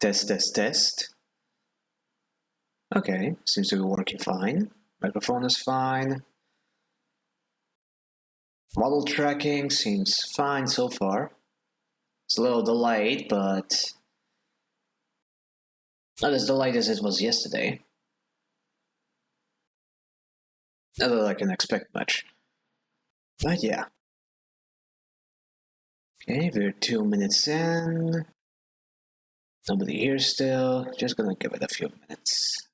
Test, test, test. Okay, seems to be working fine. Microphone is fine. Model tracking seems fine so far. It's a little delayed, but not as delayed as it was yesterday. Not that I can expect much. But yeah. Okay, we're 2 minutes in. Nobody here still. Just gonna give it a few minutes.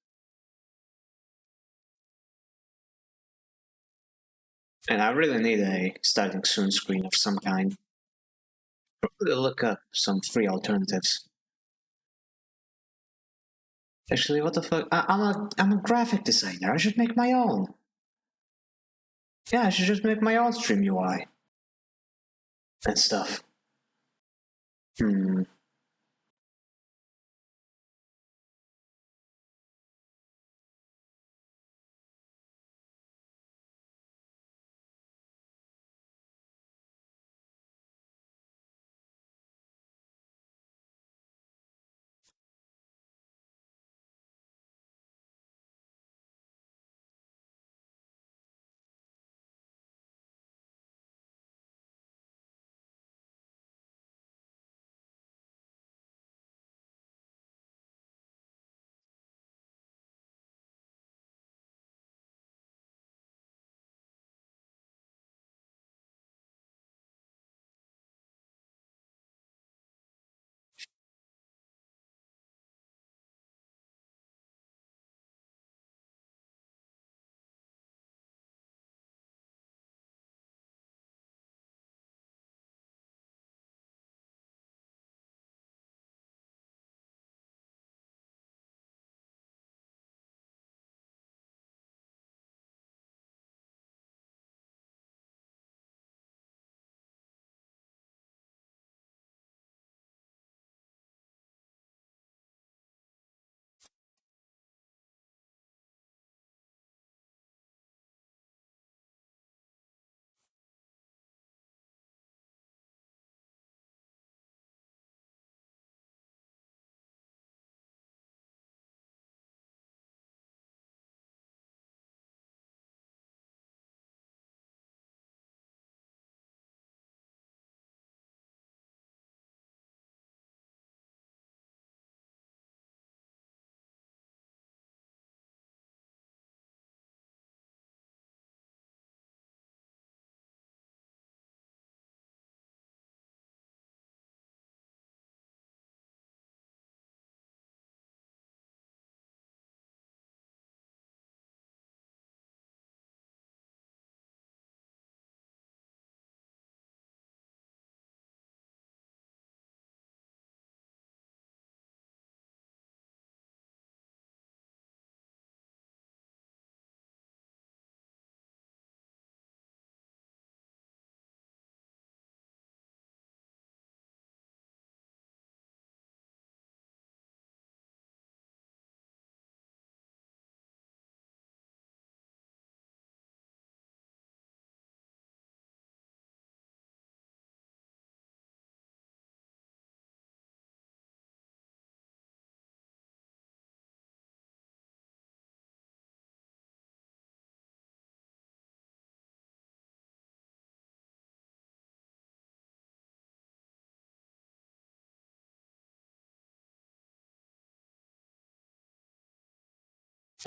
And I really need a starting soon screen of some kind. Probably look up some free alternatives. Actually, what the fuck? I'm a graphic designer. I should make my own. Yeah, I should just make my own stream UI and stuff. Hmm.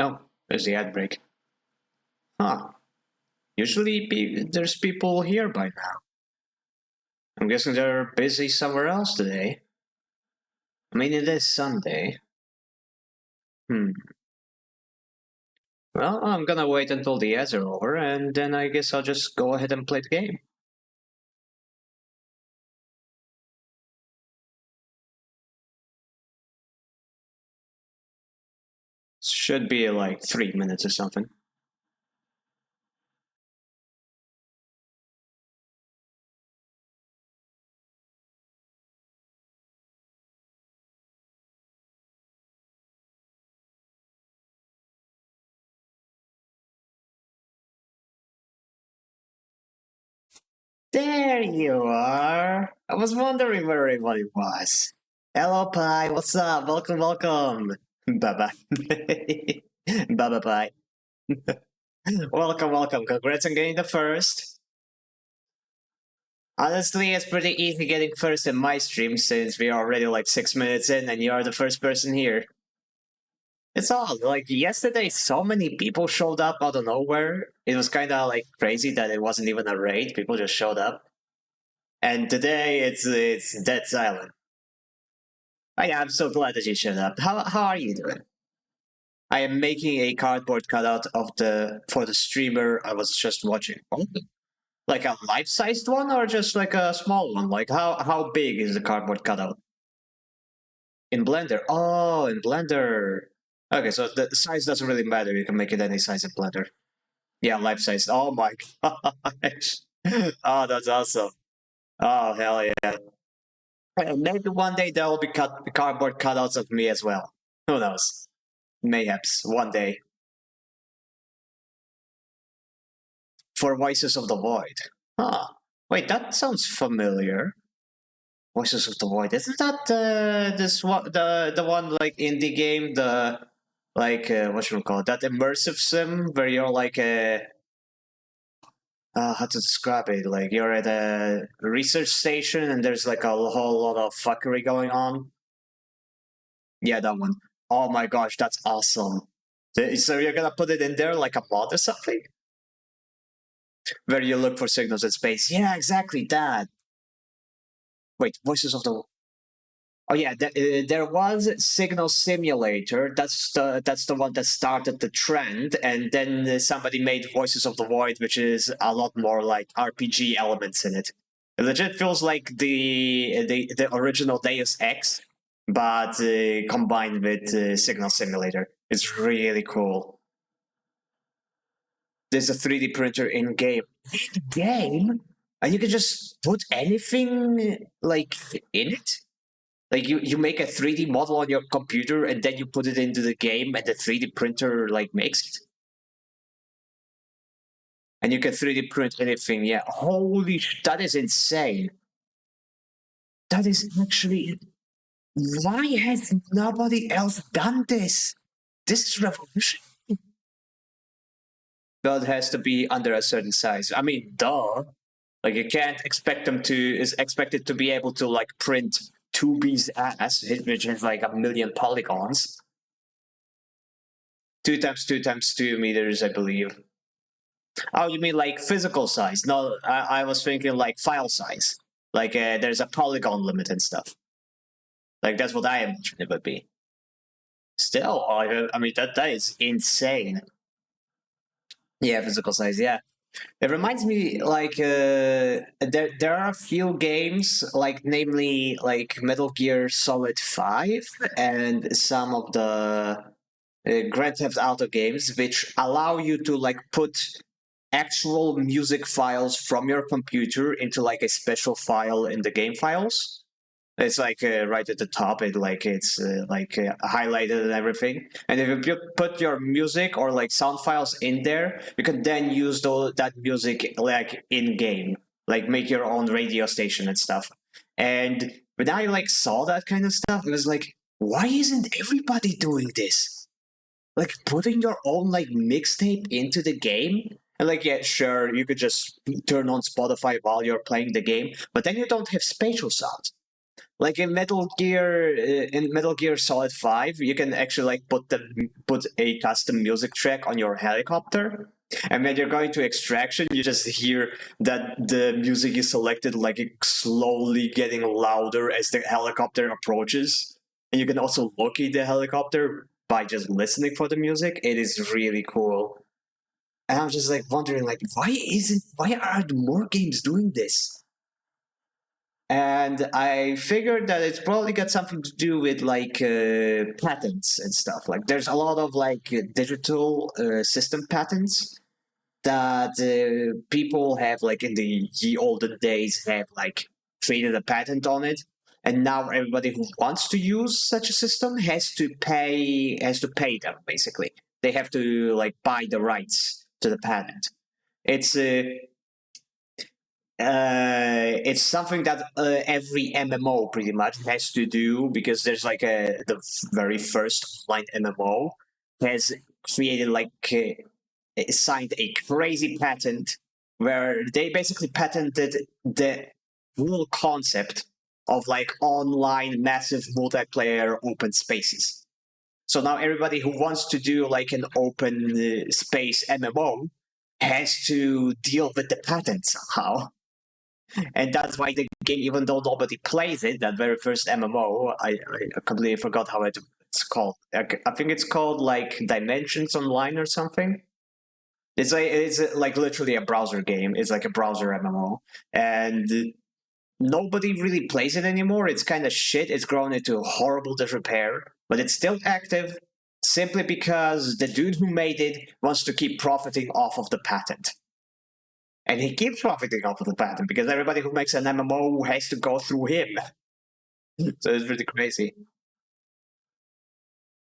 Oh, there's the ad break. Huh. Usually there's people here by now. I'm guessing they're busy somewhere else today. I mean, it is Sunday. Hmm. Well, I'm gonna wait until the ads are over, and then I guess I'll just go ahead and play the game. Should be like 3 minutes or something. There you are. I was wondering where everybody was. Hello, Pi. What's up? Welcome, welcome. Bye bye. Bye bye bye. Welcome, welcome. Congrats on getting the first. Honestly, it's pretty easy getting first in my stream since we are already like 6 minutes in and you are the first person here. It's all like yesterday, so many people showed up out of nowhere. It was kind of like crazy that it wasn't even a raid. People just showed up. And today it's dead silent. Oh yeah, I'm so glad that you showed up. How are you doing? I am making a cardboard cutout of the for the streamer I was just watching. Oh, like a life-sized one or just like a small one? Like how big is the cardboard cutout? In Blender. Oh, in Blender. Okay, so the size doesn't really matter. You can make it any size in Blender. Yeah, life-sized. Oh my gosh. Oh, that's awesome. Oh, hell yeah. Maybe one day there will be cardboard cutouts of me as well. Who knows? Mayhaps one day. For Voices of the Void. Huh. Wait, that sounds familiar. Voices of the Void. Isn't that this one the one like indie game, the like what should we call it? That immersive sim where you're like a how to describe it? Like you're at a research station and there's like a whole lot of fuckery going on. Yeah, that one. Oh my gosh, that's awesome. So you're gonna put it in there like a mod or something? Where you look for signals in space. Yeah, exactly that. Wait, Voices of the. Oh yeah, there was Signal Simulator. That's the one that started the trend, and then somebody made Voices of the Void, which is a lot more like RPG elements in it. It legit feels like the original Deus Ex, but combined with Signal Simulator. It's really cool. There's a 3D printer in game. Game, and you can just put anything like in it. Like you make a 3D model on your computer and then you put it into the game and the 3D printer like makes it. And you can 3D print anything. Yeah. Holy that is insane. That is actually why has nobody else done this? This is revolution. Well, it has to be under a certain size. I mean, duh. Like you can't expect them to is expected to be able to like print 2B's ass, which is like a million polygons. 2 times 2 times 2 meters, I believe. Oh, you mean like physical size? No, I was thinking like file size. Like there's a polygon limit and stuff. Like that's what I imagined it would be. Still, I mean that is insane. Yeah, physical size. Yeah, it reminds me like there are a few games like namely like Metal Gear Solid 5 and some of the Grand Theft Auto games which allow you to like put actual music files from your computer into like a special file in the game files. It's like right at the top. It's like highlighted and everything. And if you put your music or like sound files in there, you can then use that music like in game, like make your own radio station and stuff. And when I like saw that kind of stuff, it was like, why isn't everybody doing this? Like putting your own like mixtape into the game. And like, yeah, sure, you could just turn on Spotify while you're playing the game, but then you don't have spatial sounds. Like in Metal Gear Solid 5, you can actually like put a custom music track on your helicopter. And when you're going to extraction, you just hear that the music is selected like slowly getting louder as the helicopter approaches. And you can also locate the helicopter by just listening for the music. It is really cool. And I'm just like wondering, like, why are more games doing this? And I figured that it's probably got something to do with like patents and stuff. Like, there's a lot of like digital system patents that people have, like in the ye olden days, have like created a patent on it, and now everybody who wants to use such a system has to pay them. Basically, they have to like buy the rights to the patent. It's something that every MMO pretty much has to do, because there's like the very first online MMO has created like signed a crazy patent where they basically patented the whole concept of like online massive multiplayer open spaces. So now everybody who wants to do like an open space MMO has to deal with the patent somehow. And that's why the game, even though nobody plays it, that very first MMO, I completely forgot how it's called. I think it's called like Dimensions Online or something. It's like literally a browser game. It's like a browser MMO, and nobody really plays it anymore. It's kind of shit. It's grown into horrible disrepair, but it's still active simply because the dude who made it wants to keep profiting off of the patent. And he keeps profiting off of the patent because everybody who makes an MMO has to go through him. So it's really crazy.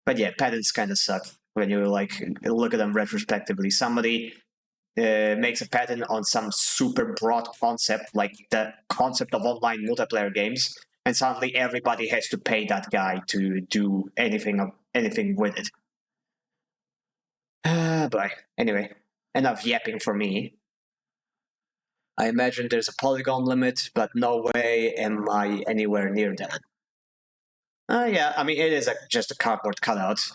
But yeah, patents kind of suck when you like look at them retrospectively. Somebody makes a patent on some super broad concept, like the concept of online multiplayer games, and suddenly everybody has to pay that guy to do anything with it. But anyway, enough yapping for me. I imagine there's a polygon limit, but no way am I anywhere near that. Yeah, I mean, it is just a cardboard cutout.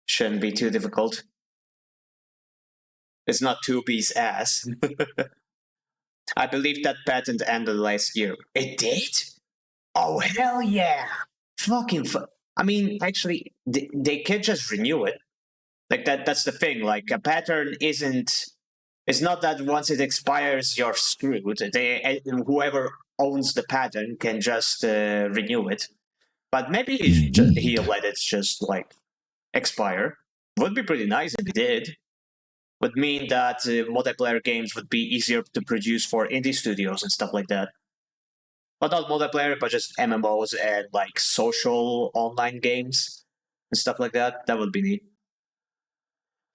Shouldn't be too difficult. It's not 2B's ass. I believe that patent ended last year. It did? Oh, hell yeah! I mean, actually, they can just renew it. Like, that's the thing. Like, a pattern isn't... It's not that once it expires, you're screwed. Whoever owns the pattern can just renew it. But maybe he'll let it just, like, expire. Would be pretty nice if he did. Would mean that multiplayer games would be easier to produce for indie studios and stuff like that. But not multiplayer, but just MMOs and like social online games and stuff like that. That would be neat.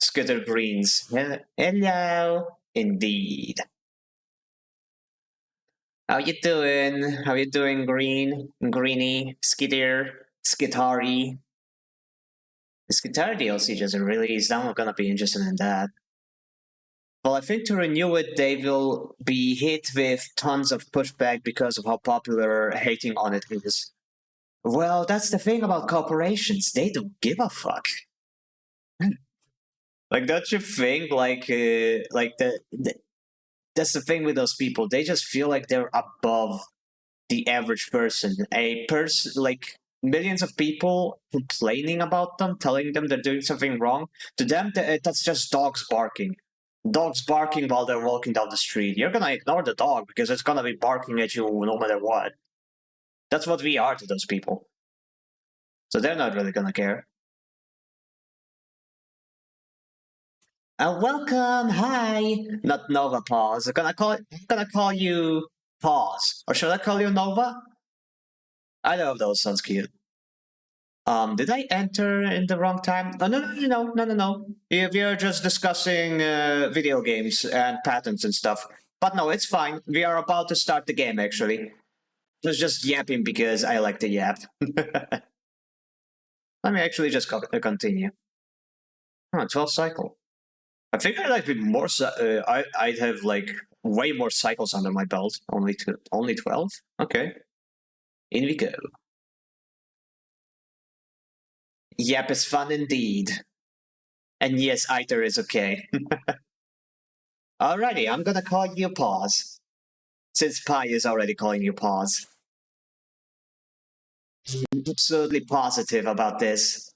Skitter Greens. Hello. Indeed. How you doing? How you doing, Green? Greeny? Skitter? Skitari? The Skitter DLC just released. I'm not gonna be interested in that. Well, I think to renew it, they will be hit with tons of pushback because of how popular hating on it is. Well, that's the thing about corporations. They don't give a fuck. Like, don't you think? Like that's the thing with those people. They just feel like they're above the average person. A person, like millions of people complaining about them, telling them they're doing something wrong. To them, that's just dogs barking. Dogs barking while they're walking down the street. You're gonna ignore the dog because it's gonna be barking at you no matter what. That's what we are to those people. So they're not really gonna care. Welcome, hi, not Nova Pause. I'm gonna call you Pause, or should I call you Nova? Either of those sounds cute. Did I enter in the wrong time? Oh, no. We are just discussing video games and patents and stuff. But no, it's fine. We are about to start the game, actually. I was just yapping because I like to yap. Let me actually just continue. 12 cycle. I think I'd like be more. I'd have like way more cycles under my belt. Only 12. Okay, in we go. Yap is fun indeed. And yes, Eeper is okay. Alrighty, I'm gonna call you Pause. Since Pi is already calling you Pause. Absolutely positive about this.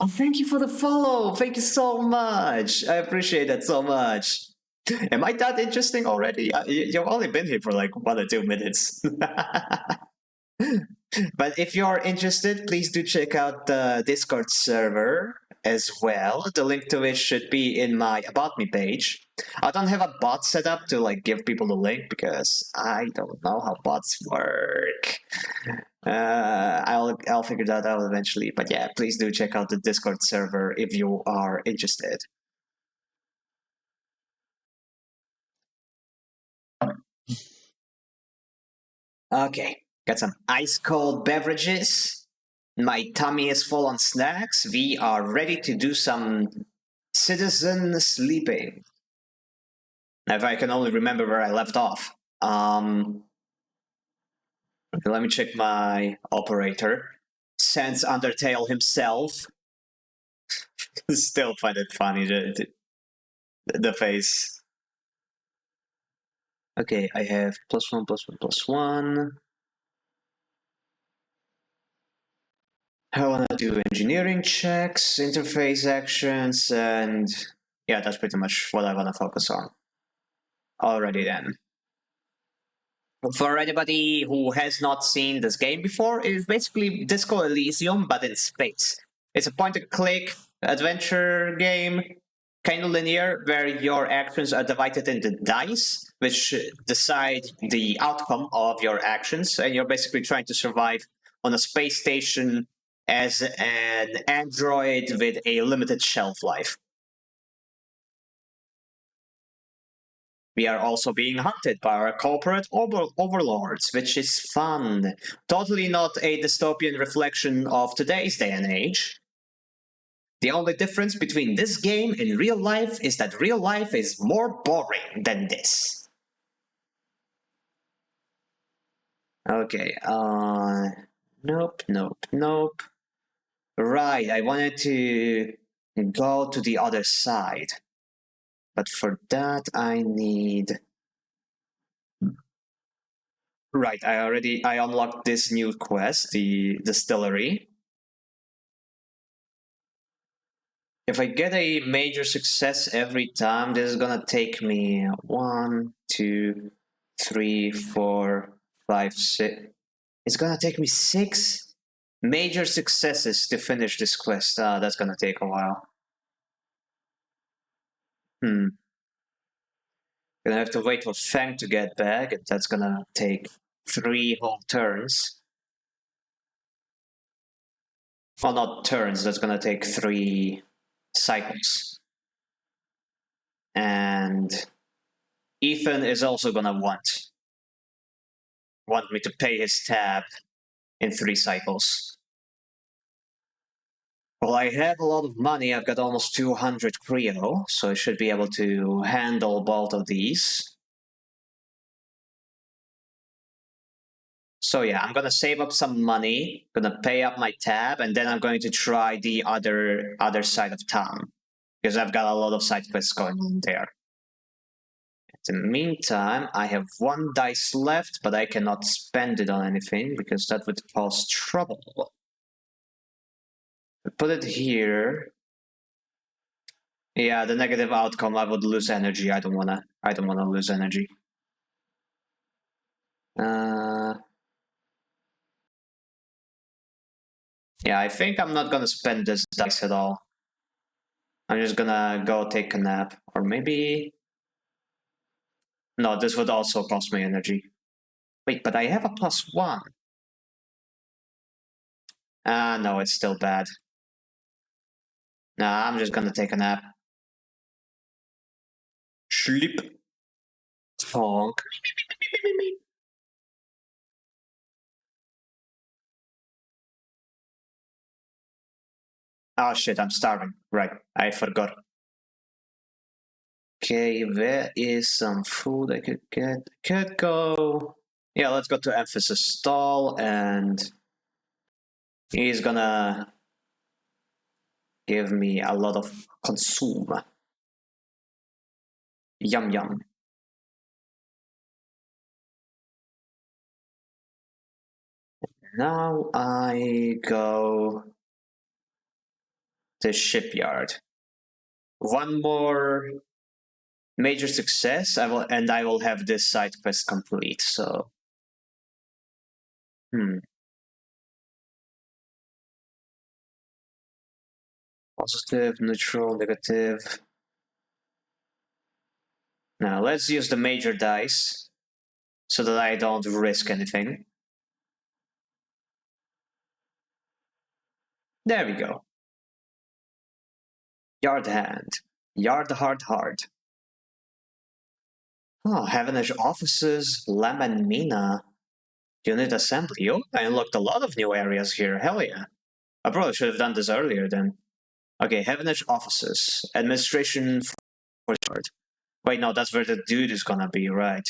Oh, thank you for the follow. Thank you so much. I appreciate that so much. Am I that interesting already? You've only been here for like 1 or 2 minutes. But if you're interested, please do check out the Discord server as well. The link to it should be in my About Me page. I don't have a bot set up to like give people the link because I don't know how bots work. I'll figure that out eventually. But yeah, please do check out the Discord server if you are interested. Okay, got some ice cold beverages. My tummy is full on snacks. We are ready to do some citizen sleeping. If I can only remember where I left off. Let me check my operator. Sans Undertale himself. Still find it funny, the face. Okay, I have +1, +1, +1. I want to do engineering checks, interface actions, and yeah, that's pretty much what I want to focus on. Alrighty then. For anybody who has not seen this game before, it is basically Disco Elysium, but in space. It's a point-and-click adventure game, kind of linear, where your actions are divided into dice, which decide the outcome of your actions, and you're basically trying to survive on a space station as an android with a limited shelf life. We are also being hunted by our corporate overlords, which is fun. Totally not a dystopian reflection of today's day and age. The only difference between this game and real life is that real life is more boring than this. Okay, nope, nope, nope. Right, I wanted to go to the other side. But for that, I need... Right, I unlocked this new quest, the distillery. If I get a major success every time, this is gonna take me 1, 2, 3, 4, 5, 6. It's gonna take me 6 major successes to finish this quest. That's gonna take a while. Gonna have to wait for Fang to get back, and that's gonna take 3 whole turns. Well, not turns, that's gonna take 3 cycles. And Ethan is also gonna want me to pay his tab in 3 cycles. Well, I have a lot of money. I've got almost 200 Creo, so I should be able to handle both of these. So yeah, I'm gonna save up some money, gonna pay up my tab, and then I'm going to try the other side of town, because I've got a lot of side quests going on there. In the meantime, I have 1 dice left, but I cannot spend it on anything, because that would cause trouble. Put it here. Yeah, the negative outcome, I would lose energy. I don't wanna lose energy. Yeah, I think I'm not gonna spend this dice at all. I'm just gonna go take a nap, or maybe... No, this would also cost me energy. Wait, but I have a +1. No, it's still bad. Nah, I'm just gonna take a nap. Sleep. Honk. Oh shit, I'm starving. Right, I forgot. Okay, there is some food I could get. Could go... Yeah, let's go to Emphasis Stall, and he's gonna give me a lot of consume. Yum yum. Now I go to shipyard. One more major success, I will have this side quest complete. So, positive, neutral, negative. Now let's use the major dice so that I don't risk anything. There we go. Yard hand. Yard hard hard. Oh, Heavenish offices, Lem and Mina. Unit assembly. Oh, I unlocked a lot of new areas here. Hell yeah. I probably should have done this earlier then. Okay, Heavenish offices. Administration for short. Wait, no, that's where the dude is gonna be, right?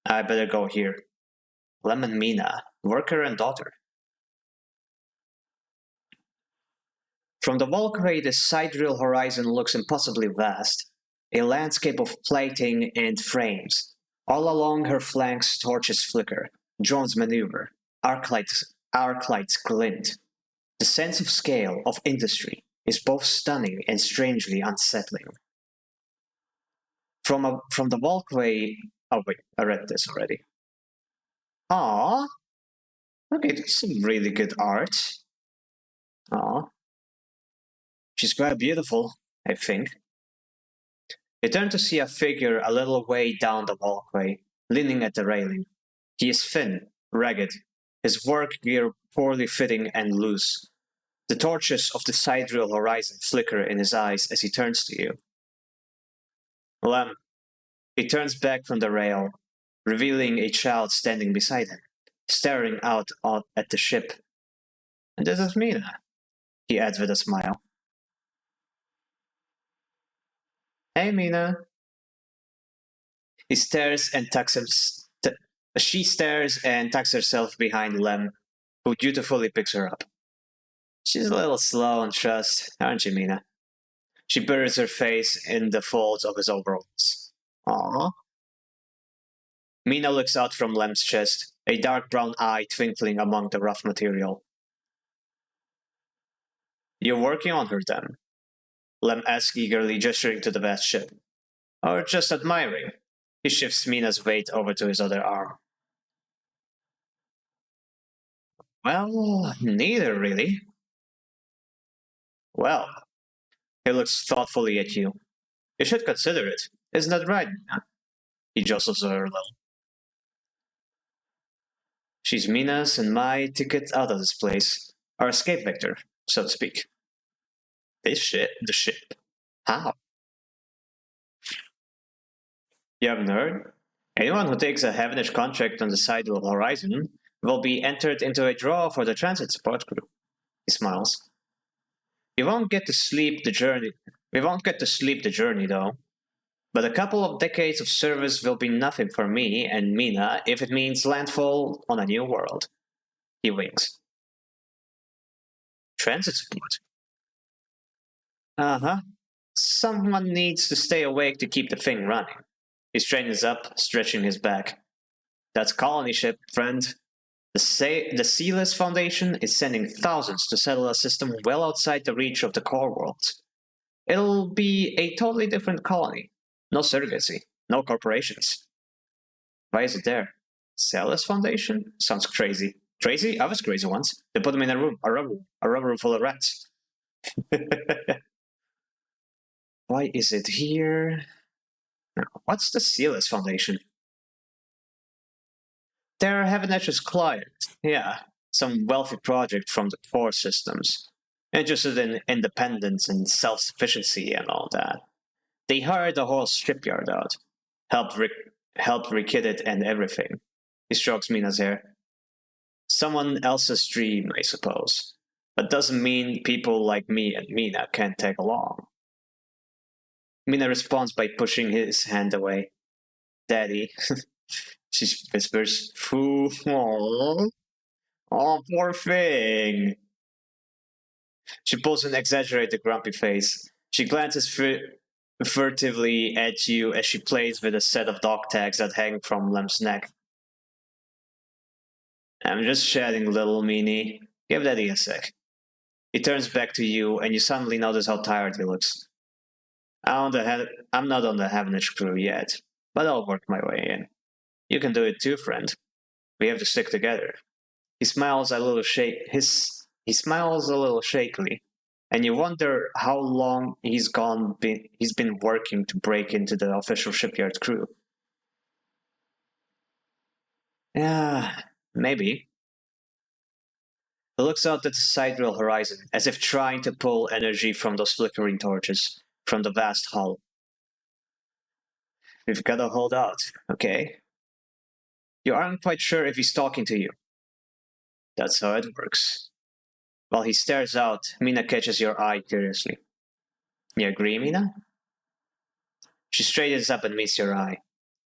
I better go here. Lem and Mina. Worker and daughter. From the walkway, the sidereal horizon looks impossibly vast, a landscape of plating and frames. All along her flanks, torches flicker, drones maneuver, arc lights glint. The sense of scale, of industry, is both stunning and strangely unsettling. From the walkway... Oh wait, I read this already. Aww. Okay, that's some really good art. Aww. She's quite beautiful, I think. You turn to see a figure a little way down the walkway, leaning at the railing. He is thin, ragged, his work gear poorly fitting and loose. The torches of the sidereal horizon flicker in his eyes as he turns to you. Lem. He turns back from the rail, revealing a child standing beside him, staring out at the ship. And this is Mina, he adds with a smile. Hey, Mina. He stares and she stares and tucks herself behind Lem, who dutifully picks her up. She's a little slow on trust, aren't you, Mina? She buries her face in the folds of his overalls. Aww. Mina looks out from Lem's chest, a dark brown eye twinkling among the rough material. You're working on her, then? Lem asks eagerly, gesturing to the vast ship. Or just admiring? He shifts Mina's weight over to his other arm. Well, neither really. Well, he looks thoughtfully at you. You should consider it. Isn't that right, Mina? He jostles her a little. She's Mina's and my ticket out of this place. Our escape vector, so to speak. The ship. How? You haven't heard? Anyone who takes a Heavenish contract on the Sidereal Horizon will be entered into a draw for the transit support crew. He smiles. We won't get to sleep the journey, though. But a couple of decades of service will be nothing for me and Mina if it means landfall on a new world. He winks. Transit support? Uh-huh. Someone needs to stay awake to keep the thing running. He straightens up, stretching his back. That's colony ship, friend. The Sealess Foundation is sending thousands to settle a system well outside the reach of the core worlds. It'll be a totally different colony. No surrogacy, no corporations. Why is it there? Sealess Foundation? Sounds crazy. Crazy? I was crazy once. They put them in a rubber room full of rats. Why is it here? Now, what's the Sealess Foundation? They're Heavenetch's client. Yeah, some wealthy project from the core systems. Interested in independence and self-sufficiency and all that. They hired the whole shipyard out. Helped rekit it and everything. He strokes Mina's hair. Someone else's dream, I suppose. But doesn't mean people like me and Mina can't tag along. Mina responds by pushing his hand away. Daddy. She whispers, "Foo, oh, poor thing." She pulls an exaggerated grumpy face. She glances furtively at you as she plays with a set of dog tags that hang from Lem's neck. I'm just chatting, little meanie. Give Daddy a sec. He turns back to you, and you suddenly notice how tired he looks. I'm not on the Heavenage crew yet, but I'll work my way in. You can do it too, friend. We have to stick together. He smiles a little he smiles a little shakily, and you wonder how long he's been working to break into the official shipyard crew. Yeah, maybe. He looks out at the sidereal horizon, as if trying to pull energy from those flickering torches, from the vast hull. We've got to hold out, okay? You aren't quite sure if he's talking to you. That's how it works. While he stares out, Mina catches your eye curiously. You agree, Mina? She straightens up and meets your eye.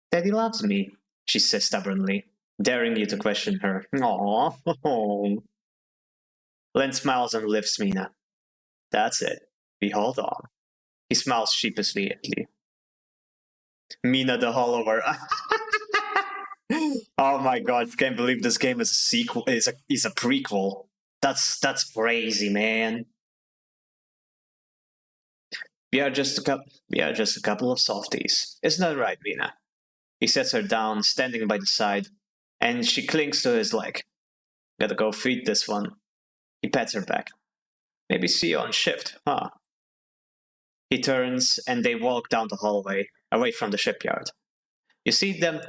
Daddy loves me, she says stubbornly, daring you to question her. Aww. Len smiles and lifts Mina. That's it. We hold on. He smiles sheepishly at you. Mina the Hollower. Oh my god, can't believe this game is a sequel is a prequel. That's crazy, man. We are just a couple of softies. Isn't that right, Mina? He sets her down, standing by the side, and she clings to his leg. Gotta go feed this one. He pats her back. Maybe see you on shift, huh? He turns and they walk down the hallway, away from the shipyard. You see them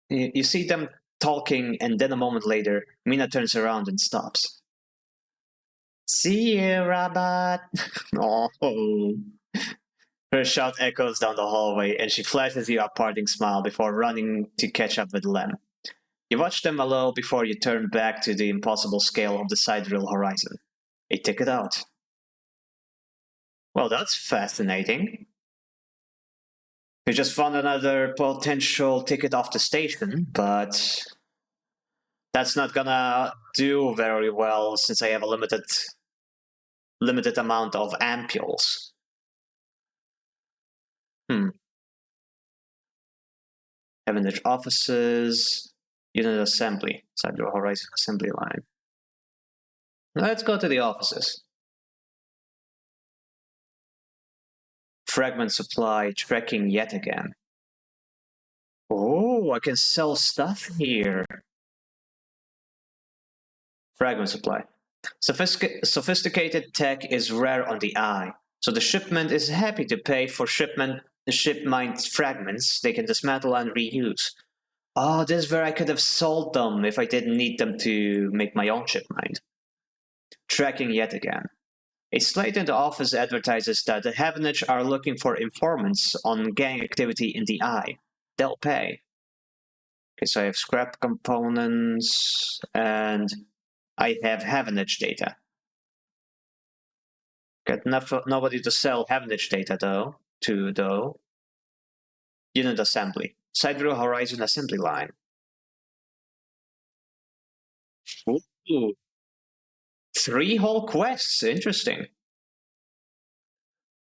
you see them talking, and then a moment later, Mina turns around and stops. See you, Robot. Oh. Her shout echoes down the hallway, and she flashes you a parting smile before running to catch up with Lem. You watch them a little before you turn back to the impossible scale of the sidereal horizon. A ticket out. Well, that's fascinating. We just found another potential ticket off the station, but that's not gonna do very well since I have a limited amount of ampules. Cavendish offices, unit assembly, Sidereal Horizon assembly line. Let's go to the offices. Fragment supply tracking yet again. Oh, I can sell stuff here. Fragment supply. Sophisticated tech is rare on the eye, so the shipment is happy to pay for ship mined fragments they can dismantle and reuse. Oh, this is where I could have sold them if I didn't need them to make my own ship mined. Tracking yet again. A slate in the office advertises that the Havenage are looking for informants on gang activity in the Eye. They'll pay. Okay, so I have scrap components, and I have Havenage data. Got nobody to sell Havenage data, though. Unit assembly. Sidereal Horizon assembly line. Ooh. 3 whole quests. Interesting.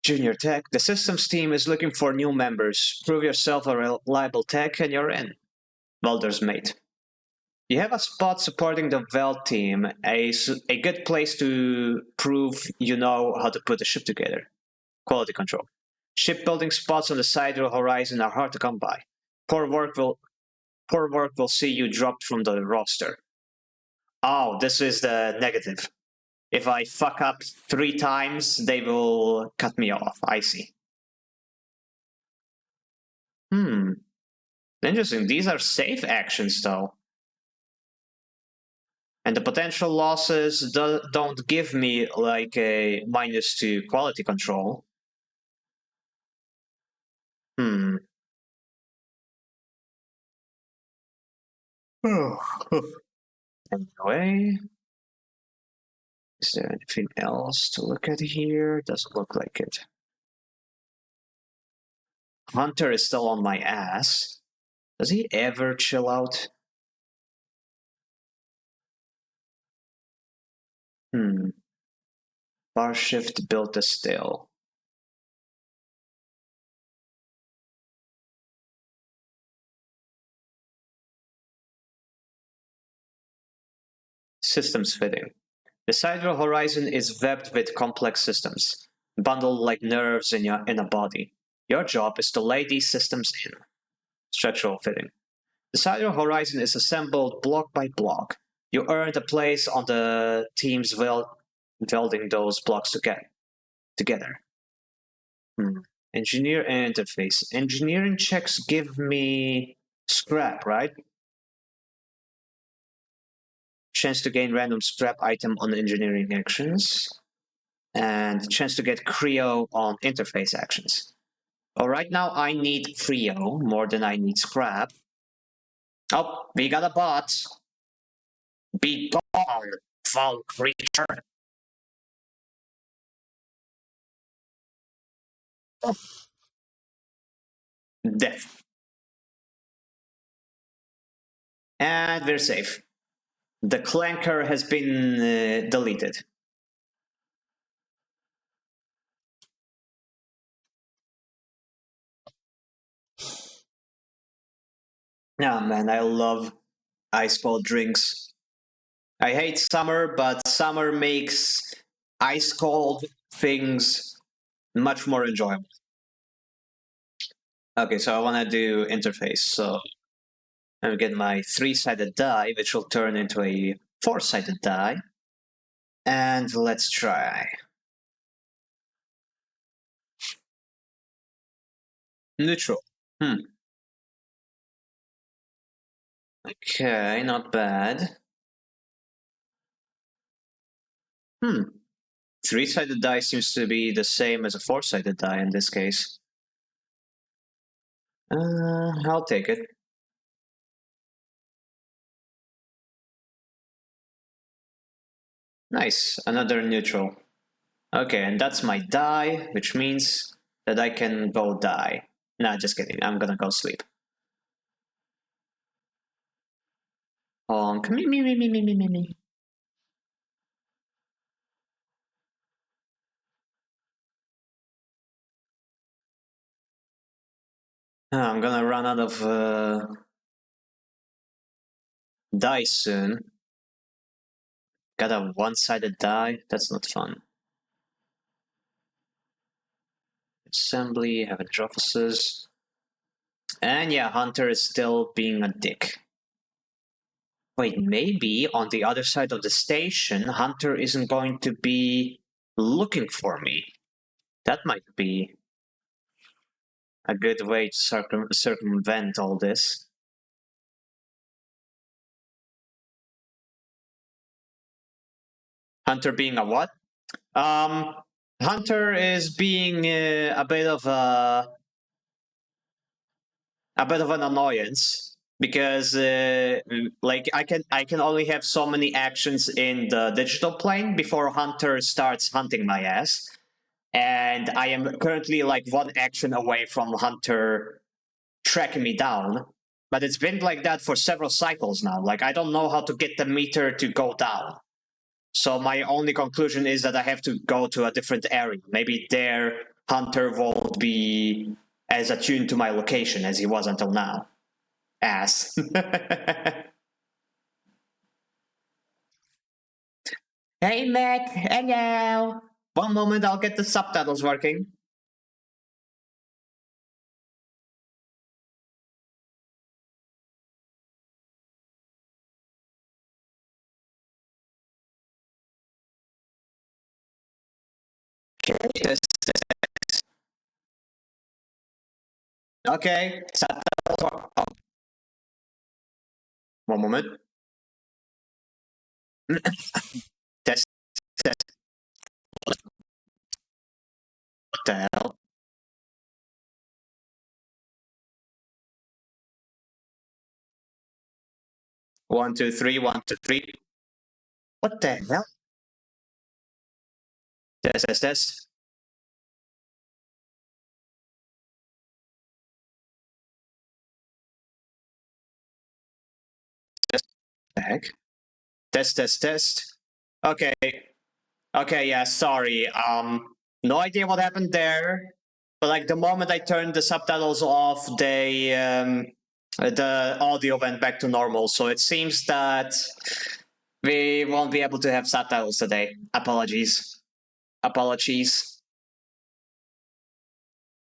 Junior Tech, the systems team is looking for new members. Prove yourself a reliable tech and you're in. Welder's mate. You have a spot supporting the Weld team, a good place to prove you know how to put a ship together. Quality control. Shipbuilding spots on the sidereal horizon are hard to come by. Poor work will see you dropped from the roster. Oh, this is the negative. If I fuck up 3 times, they will cut me off. I see. Interesting. These are safe actions, though. And the potential losses don't give me like a -2 quality control. Anyway, is there anything else to look at here? Doesn't look like it. Hunter is still on my ass. Does he ever chill out? Bar shift built a still. Systems fitting. The sidereal horizon is webbed with complex systems, bundled like nerves in a body. Your job is to lay these systems in. Structural fitting. The sidereal horizon is assembled block by block. You earned a place on the teams welding those blocks together. Engineer interface. Engineering checks give me scrap, right? Chance to gain random scrap item on engineering actions. And chance to get Creo on interface actions. Right now I need Creo more than I need scrap. Oh, we got a bot. Be gone, foul creature. Death. And we're safe. The clanker has been deleted. Yeah, man, I love ice cold drinks. I hate summer, but summer makes ice cold things much more enjoyable. Okay, so I want to do interface. So I'm get my 3-sided die, which will turn into a 4-sided die. And let's try. Neutral. Okay, not bad. 3-sided die seems to be the same as a 4-sided die in this case. I'll take it. Nice, another neutral. Okay, and that's my die, which means that I can go die. Nah, just kidding. I'm gonna go sleep. Honk. Me. I'm gonna run out of dice soon. Got a 1-sided die? That's not fun. Assembly, Average offices. And yeah, Hunter is still being a dick. Wait, maybe on the other side of the station, Hunter isn't going to be looking for me. That might be a good way to circumvent all this. Hunter being a what? Hunter is being a bit of an annoyance because like I can only have so many actions in the digital plane before Hunter starts hunting my ass, and I am currently like 1 action away from Hunter tracking me down. But it's been like that for several cycles now. Like I don't know how to get the meter to go down. So my only conclusion is that I have to go to a different area. Maybe there Hunter won't be as attuned to my location as he was until now. Ass. Hey Matt, hello. One moment, I'll get the subtitles working. Okay, subtitles work. Oh. One moment. Test, test. What the hell? One, two, three, 1, 2, 3. What the hell? Test, test, test. Heck? Test, test, test. Okay. Okay, yeah, sorry. No idea what happened there. But like the moment I turned the subtitles off, the audio went back to normal. So it seems that We won't be able to have subtitles today. Apologies. Apologies.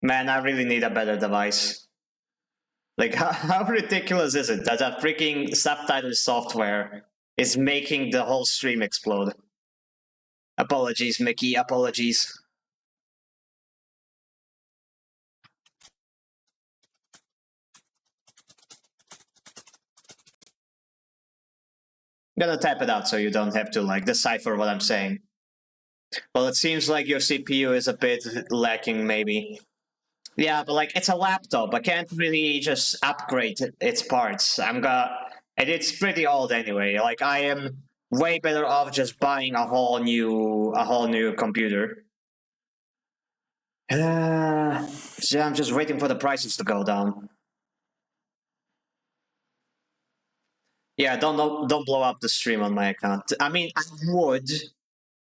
Man, I really need a better device. Like, how ridiculous is it that a freaking subtitle software is making the whole stream explode? Apologies, Mickey. Apologies. I'm gonna type it out so you don't have to, like, decipher what I'm saying. Well, it seems like your CPU is a bit lacking, maybe. Yeah, but, like, it's a laptop. I can't really just upgrade its parts. And it's pretty old anyway. Like, I am way better off just buying a whole new computer. So I'm just waiting for the prices to go down. Yeah, don't blow up the stream on my account. I mean, I would,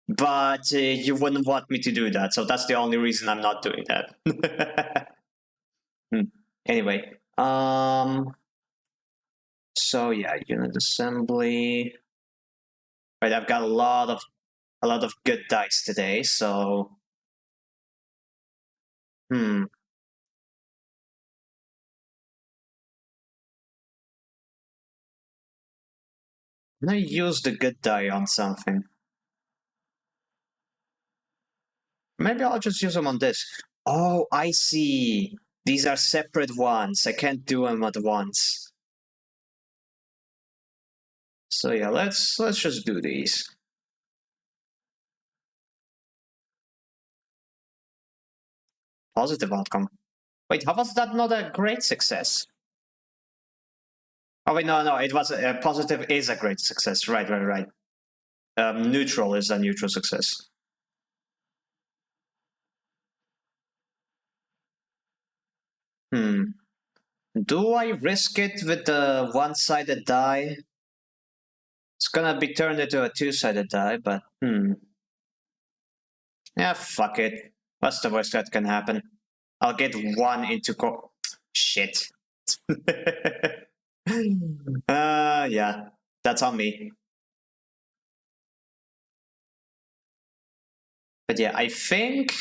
but you wouldn't want me to do that, so that's the only reason I'm not doing that. Anyway, so yeah, unit assembly. Right, I've got a lot of good dice today, so Can I use the good die on something? Maybe I'll just use them on this. Oh, I see. These are separate ones. I can't do them at once. So yeah, let's just do these. Positive outcome. Wait, how was that not a great success? Oh wait, no, it was positive is a great success. Right. Neutral is a neutral success. Do I risk it with the one-sided die? It's gonna be turned into a two-sided die, but yeah, fuck it. What's the worst that can happen? I'll get one into shit. Yeah, that's on me. But yeah, I think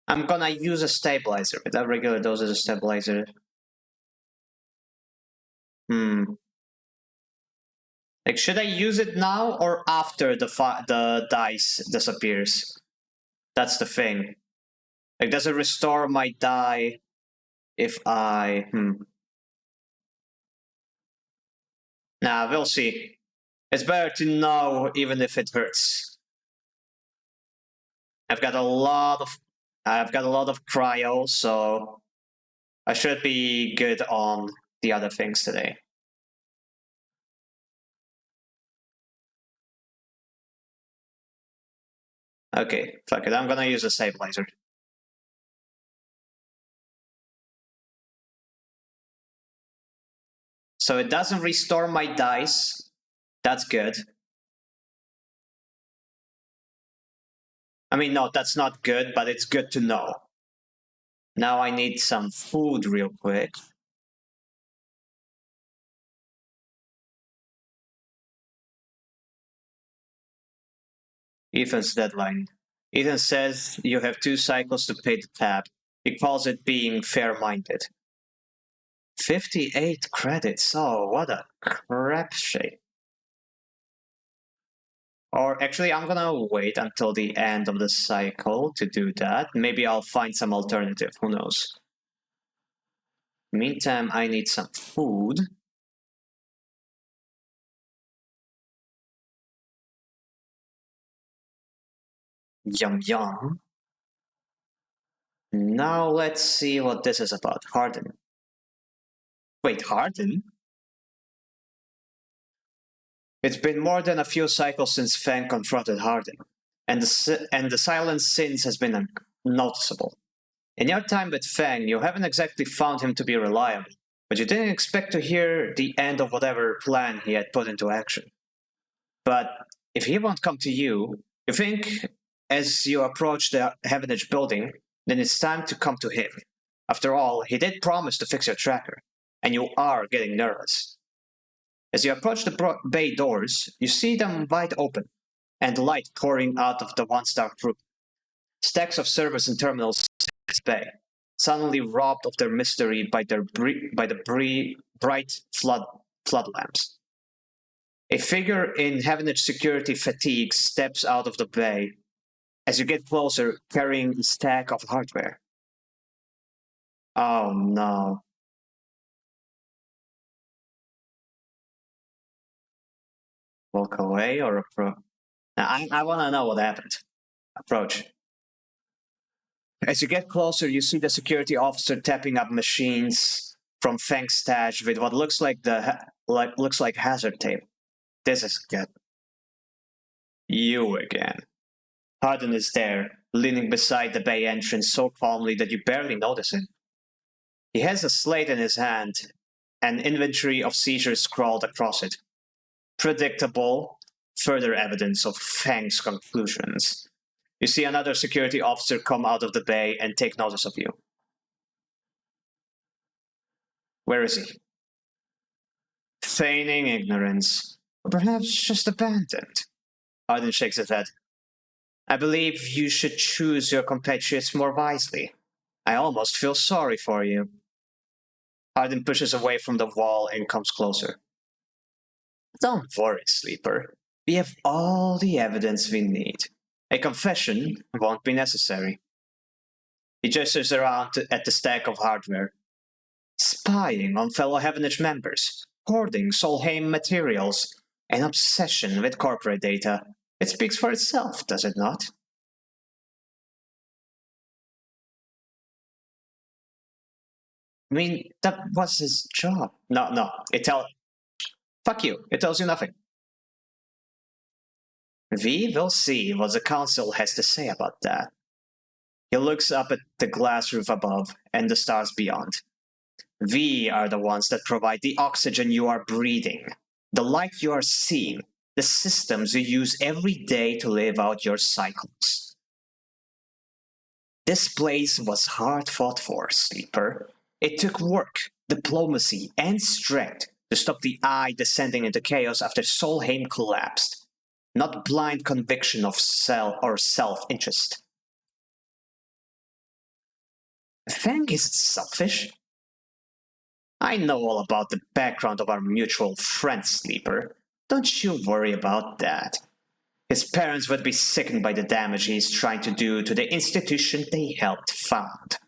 I'm gonna use a stabilizer. With a regular dose as a stabilizer. Like, should I use it now or after the dice disappears? That's the thing. Like, does it restore my die if I... Nah, we'll see. It's better to know even if it hurts. I've got a lot of cryo, so I should be good on the other things today. Okay, fuck it. I'm gonna use a stabilizer. So it doesn't restore my dice. That's good. I mean, no, that's not good, but it's good to know. Now I need some food real quick. Ethan's deadline. Ethan says you have 2 cycles to pay the tab. He calls it being fair-minded. 58 credits. Oh, what a crap shape. Or actually, I'm gonna wait until the end of the cycle to do that. Maybe I'll find some alternative. Who knows? Meantime, I need some food. Yum yum. Now let's see what this is about. Harden. Wait, Harden? It's been more than a few cycles since Fang confronted Harden, and the silence since has been noticeable. In your time with Fang, you haven't exactly found him to be reliable, but you didn't expect to hear the end of whatever plan he had put into action. But if he won't come to you, you think as you approach the Heavenage building, then it's time to come to him. After all, he did promise to fix your tracker, and you are getting nervous. As you approach the bay doors, you see them wide open, and light pouring out of the once dark room. Stacks of servers and terminals in this bay, suddenly robbed of their mystery by the bright flood lamps. A figure in Heavenage security fatigue steps out of the bay as you get closer, carrying a stack of hardware. Oh no. Walk away or approach? I want to know what happened. Approach. As you get closer, you see the security officer tapping up machines from Fang's stash with what looks like hazard tape. This is good. You again. Hardin is there, leaning beside the bay entrance so calmly that you barely notice him. He has a slate in his hand, an inventory of seizures scrawled across it. Predictable, further evidence of Fang's conclusions. You see another security officer come out of the bay and take notice of you. Where is he? Feigning ignorance, or perhaps just abandoned. Hardin shakes his head. I believe you should choose your compatriots more wisely. I almost feel sorry for you. Hardin pushes away from the wall and comes closer. Don't worry, Sleeper. We have all the evidence we need. A confession won't be necessary. He gestures around at the stack of hardware. Spying on fellow Heavenage members, hoarding Solheim materials, an obsession with corporate data. It speaks for itself, does it not? I mean, that was his job. No, fuck you, it tells you nothing. We will see what the council has to say about that. He looks up at the glass roof above and the stars beyond. We are the ones that provide the oxygen you are breathing, the light you are seeing, the systems you use every day to live out your cycles. This place was hard fought for, Sleeper. It took work, diplomacy, and strength to stop the Eye descending into chaos after Solheim collapsed. Not blind conviction of self-interest. Fang isn't selfish. I know all about the background of our mutual friend, Sleeper. Don't you worry about that. His parents would be sickened by the damage he's trying to do to the institution they helped found.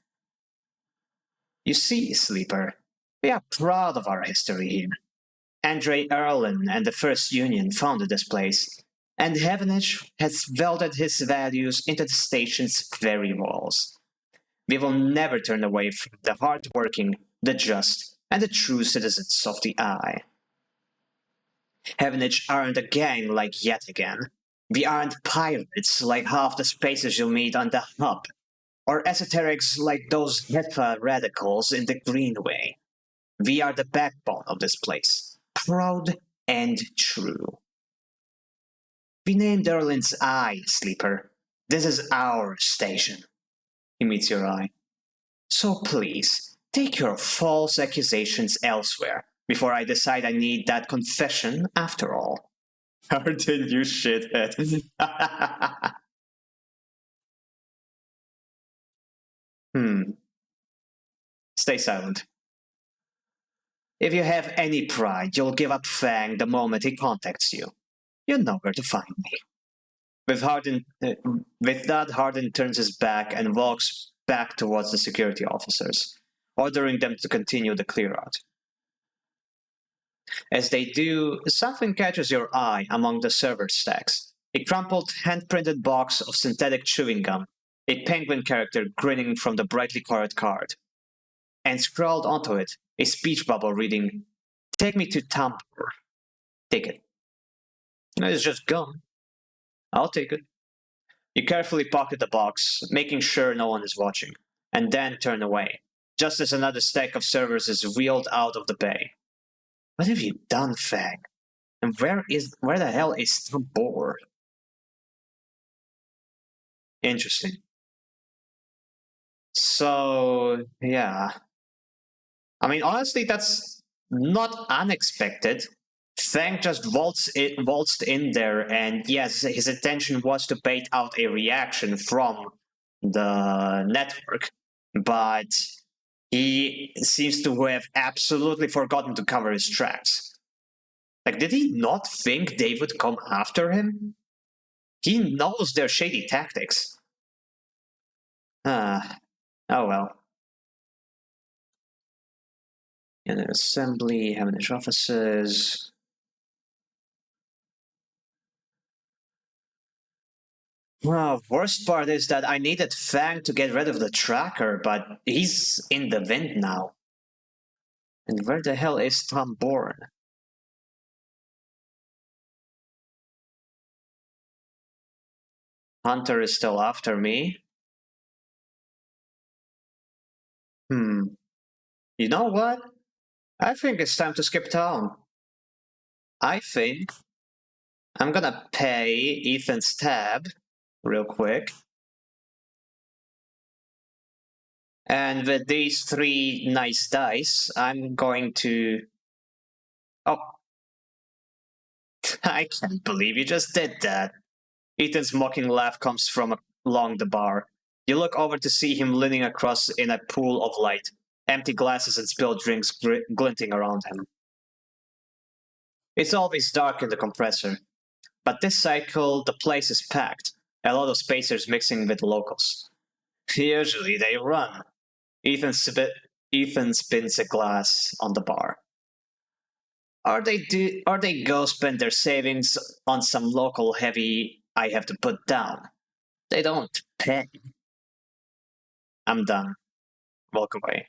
You see, Sleeper, we are proud of our history here. Andre Erlin and the First Union founded this place, and Heavenage has welded his values into the station's very walls. We will never turn away from the hard-working, the just, and the true citizens of the Eye. Heavenage aren't a gang like Yet Again. We aren't pirates like half the spaces you'll meet on the hub, or esoterics like those HEFA radicals in the Greenway. We are the backbone of this place, proud and true. We named Erlin's Eye, Sleeper. This is our station. He meets your eye. So please, take your false accusations elsewhere before I decide I need that confession after all. Aren't you shithead? Stay silent. If you have any pride, you'll give up Fang the moment he contacts you. You know where to find me. With that, Hardin turns his back and walks back towards the security officers, ordering them to continue the clear-out. As they do, something catches your eye among the server stacks. A crumpled, hand-printed box of synthetic chewing gum, a penguin character grinning from the brightly colored card. And scrawled onto it, a speech bubble reading, "Take me to Tambor." Take it. It's just gum. I'll take it. You carefully pocket the box, making sure no one is watching, and then turn away, just as another stack of servers is wheeled out of the bay. What have you done, Fang? And where the hell is Tambor? Interesting. So, yeah. I mean, honestly, that's not unexpected. Fang just waltzed in there, and yes, his intention was to bait out a reaction from the network, but he seems to have absolutely forgotten to cover his tracks. Like, did he not think they would come after him? He knows their shady tactics. Oh well. In an assembly, having his offices. Well, worst part is that I needed Fang to get rid of the tracker, but he's in the wind now. And where the hell is Tom Bourne? Hunter is still after me. You know what? I think it's time to skip town. I think I'm gonna pay Ethan's tab real quick. And with these 3 nice dice, I'm going to... Oh. I can't believe you just did that. Ethan's mocking laugh comes from along the bar. You look over to see him leaning across in a pool of light, empty glasses and spilled drinks glinting around him. It's always dark in the compressor, but this cycle the place is packed, a lot of spacers mixing with locals. Usually they run. Ethan spins a glass on the bar. Or they go spend their savings on some local heavy I have to put down. They don't pay. I'm done. Walk away.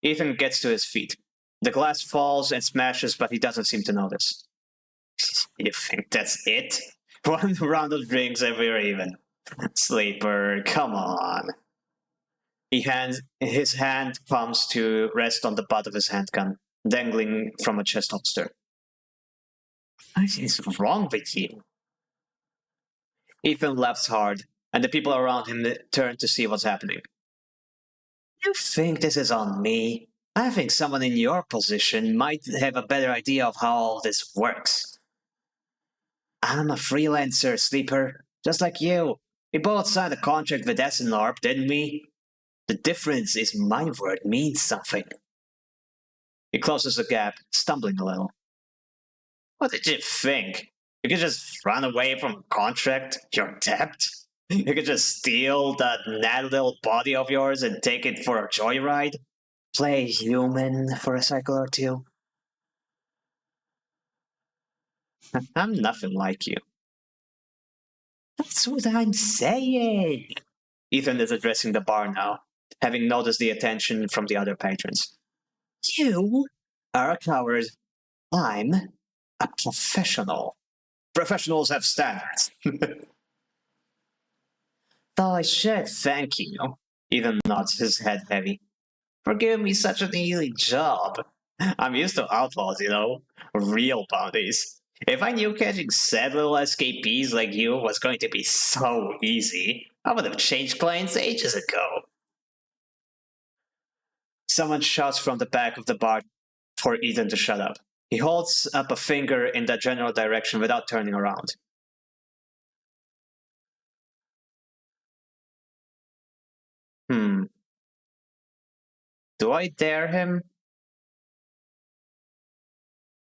Ethan gets to his feet. The glass falls and smashes, but he doesn't seem to notice. You think that's it? 1 round of drinks and we're even. Sleeper, come on. His hand comes to rest on the butt of his handgun, dangling from a chest holster. What is wrong with you? Ethan laughs hard, and the people around him turn to see what's happening. You think this is on me? I think someone in your position might have a better idea of how all this works. I'm a freelancer, Sleeper, just like you. We both signed a contract with SNRP, didn't we? The difference is my word means something. He closes the gap, stumbling a little. What did you think? You could just run away from a contract? You're debt? You could just steal that natty little body of yours and take it for a joyride? Play human for a cycle or two? I'm nothing like you. That's what I'm saying. Ethan is addressing the bar now, having noticed the attention from the other patrons. You are a coward. I'm a professional. Professionals have standards. Though I should thank you. Ethan nods, his head heavy. For giving me such an easy job. I'm used to outlaws, real bounties. If I knew catching sad little escapees like you was going to be so easy, I would have changed clients ages ago. Someone shouts from the back of the bar for Ethan to shut up. He holds up a finger in that general direction without turning around. Do I dare him?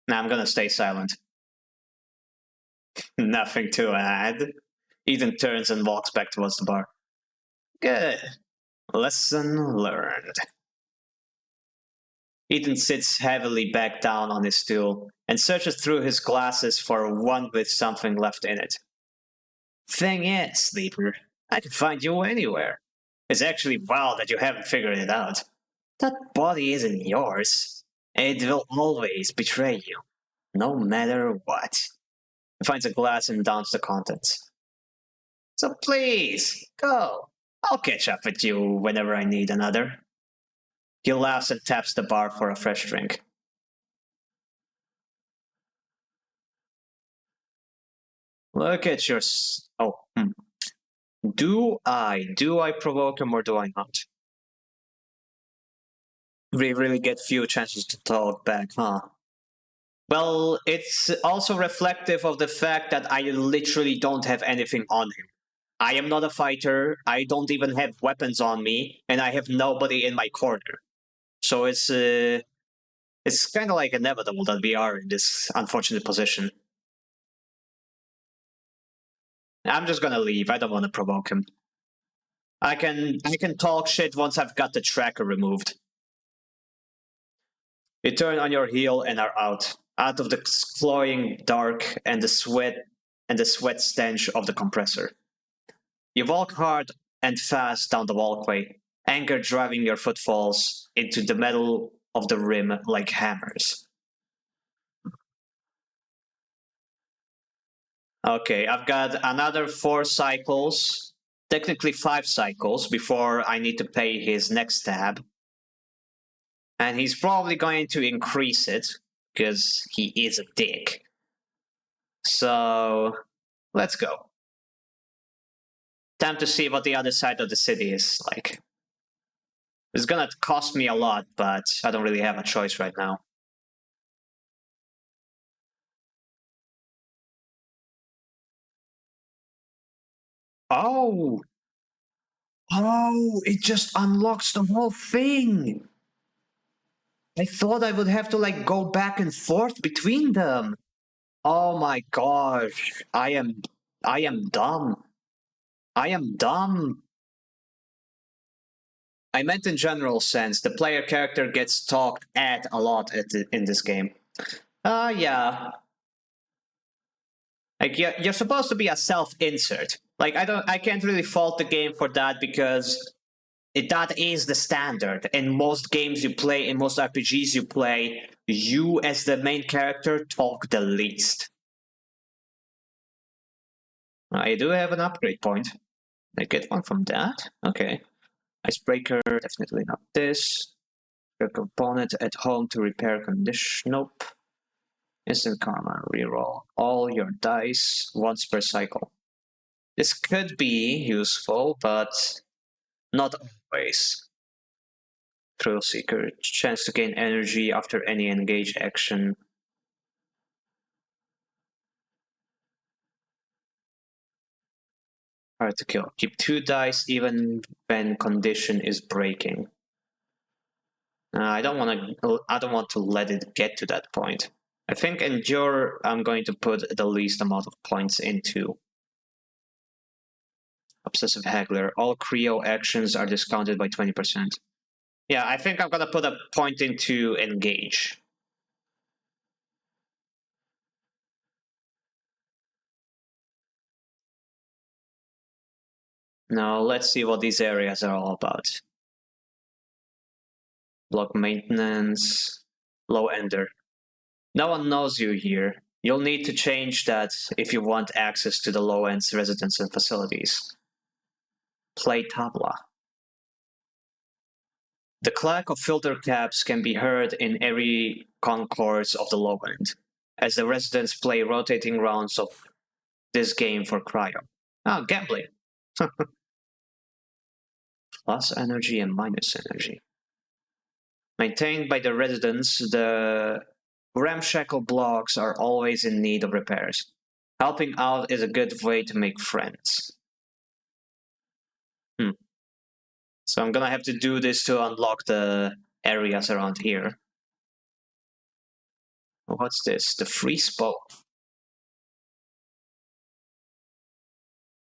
Nah, I'm gonna stay silent. Nothing to add. Ethan turns and walks back towards the bar. Good. Lesson learned. Ethan sits heavily back down on his stool and searches through his glasses for one with something left in it. Thing is, Sleeper, I can find you anywhere. It's actually wild that you haven't figured it out. That body isn't yours. It will always betray you, no matter what. He finds a glass and downs the contents. So please, go. I'll catch up with you whenever I need another. He laughs and taps the bar for a fresh drink. Look at your... Do I provoke him or do I not? We really get few chances to talk back, huh? Well, it's also reflective of the fact that I literally don't have anything on him. I am not a fighter, I don't even have weapons on me, and I have nobody in my corner. So it's kind of like inevitable that we are in this unfortunate position. I'm just gonna leave. I don't want to provoke him. I can talk shit once I've got the tracker removed. You turn on your heel and are out of the cloying dark and the sweat stench of the compressor. You walk hard and fast down the walkway, anger driving your footfalls into the metal of the rim like hammers. Okay, I've got another 4 cycles, technically 5 cycles, before I need to pay his next tab. And he's probably going to increase it, because he is a dick. So, let's go. Time to see what the other side of the city is like. It's gonna cost me a lot, but I don't really have a choice right now. Oh! Oh, it just unlocks the whole thing! I thought I would have to like go back and forth between them. Oh my gosh. I am dumb. I am dumb. I meant in general sense. The player character gets talked at a lot in this game. Yeah. Like you're supposed to be a self-insert. Like I can't really fault the game for that because that is the standard. In most games you play, in most RPGs you play, you as the main character talk the least. I do have an upgrade point. I get one from that. Okay. Icebreaker, definitely not this. Your component at home to repair condition. Nope. Instant karma, reroll all your dice once per cycle. This could be useful, but not always. Thrill Seeker, chance to gain energy after any engaged action. Hard to kill. Keep 2 dice even when condition is breaking. I don't want to. I don't want to let it get to that point. I think endure. I'm going to put the least amount of points into. Obsessive Haggler. All Creo actions are discounted by 20%. Yeah, I think I'm gonna put a point into engage. Now let's see what these areas are all about. Block maintenance, low ender. No one knows you here. You'll need to change that if you want access to the low end's residents and facilities. Play tabla. The clack of filter caps can be heard in every concourse of the low end, as the residents play rotating rounds of this game for cryo. Ah, gambling. Plus energy and minus energy. Maintained by the residents, the ramshackle blocks are always in need of repairs. Helping out is a good way to make friends. So I'm gonna have to do this to unlock the areas around here. What's this? The free spoke.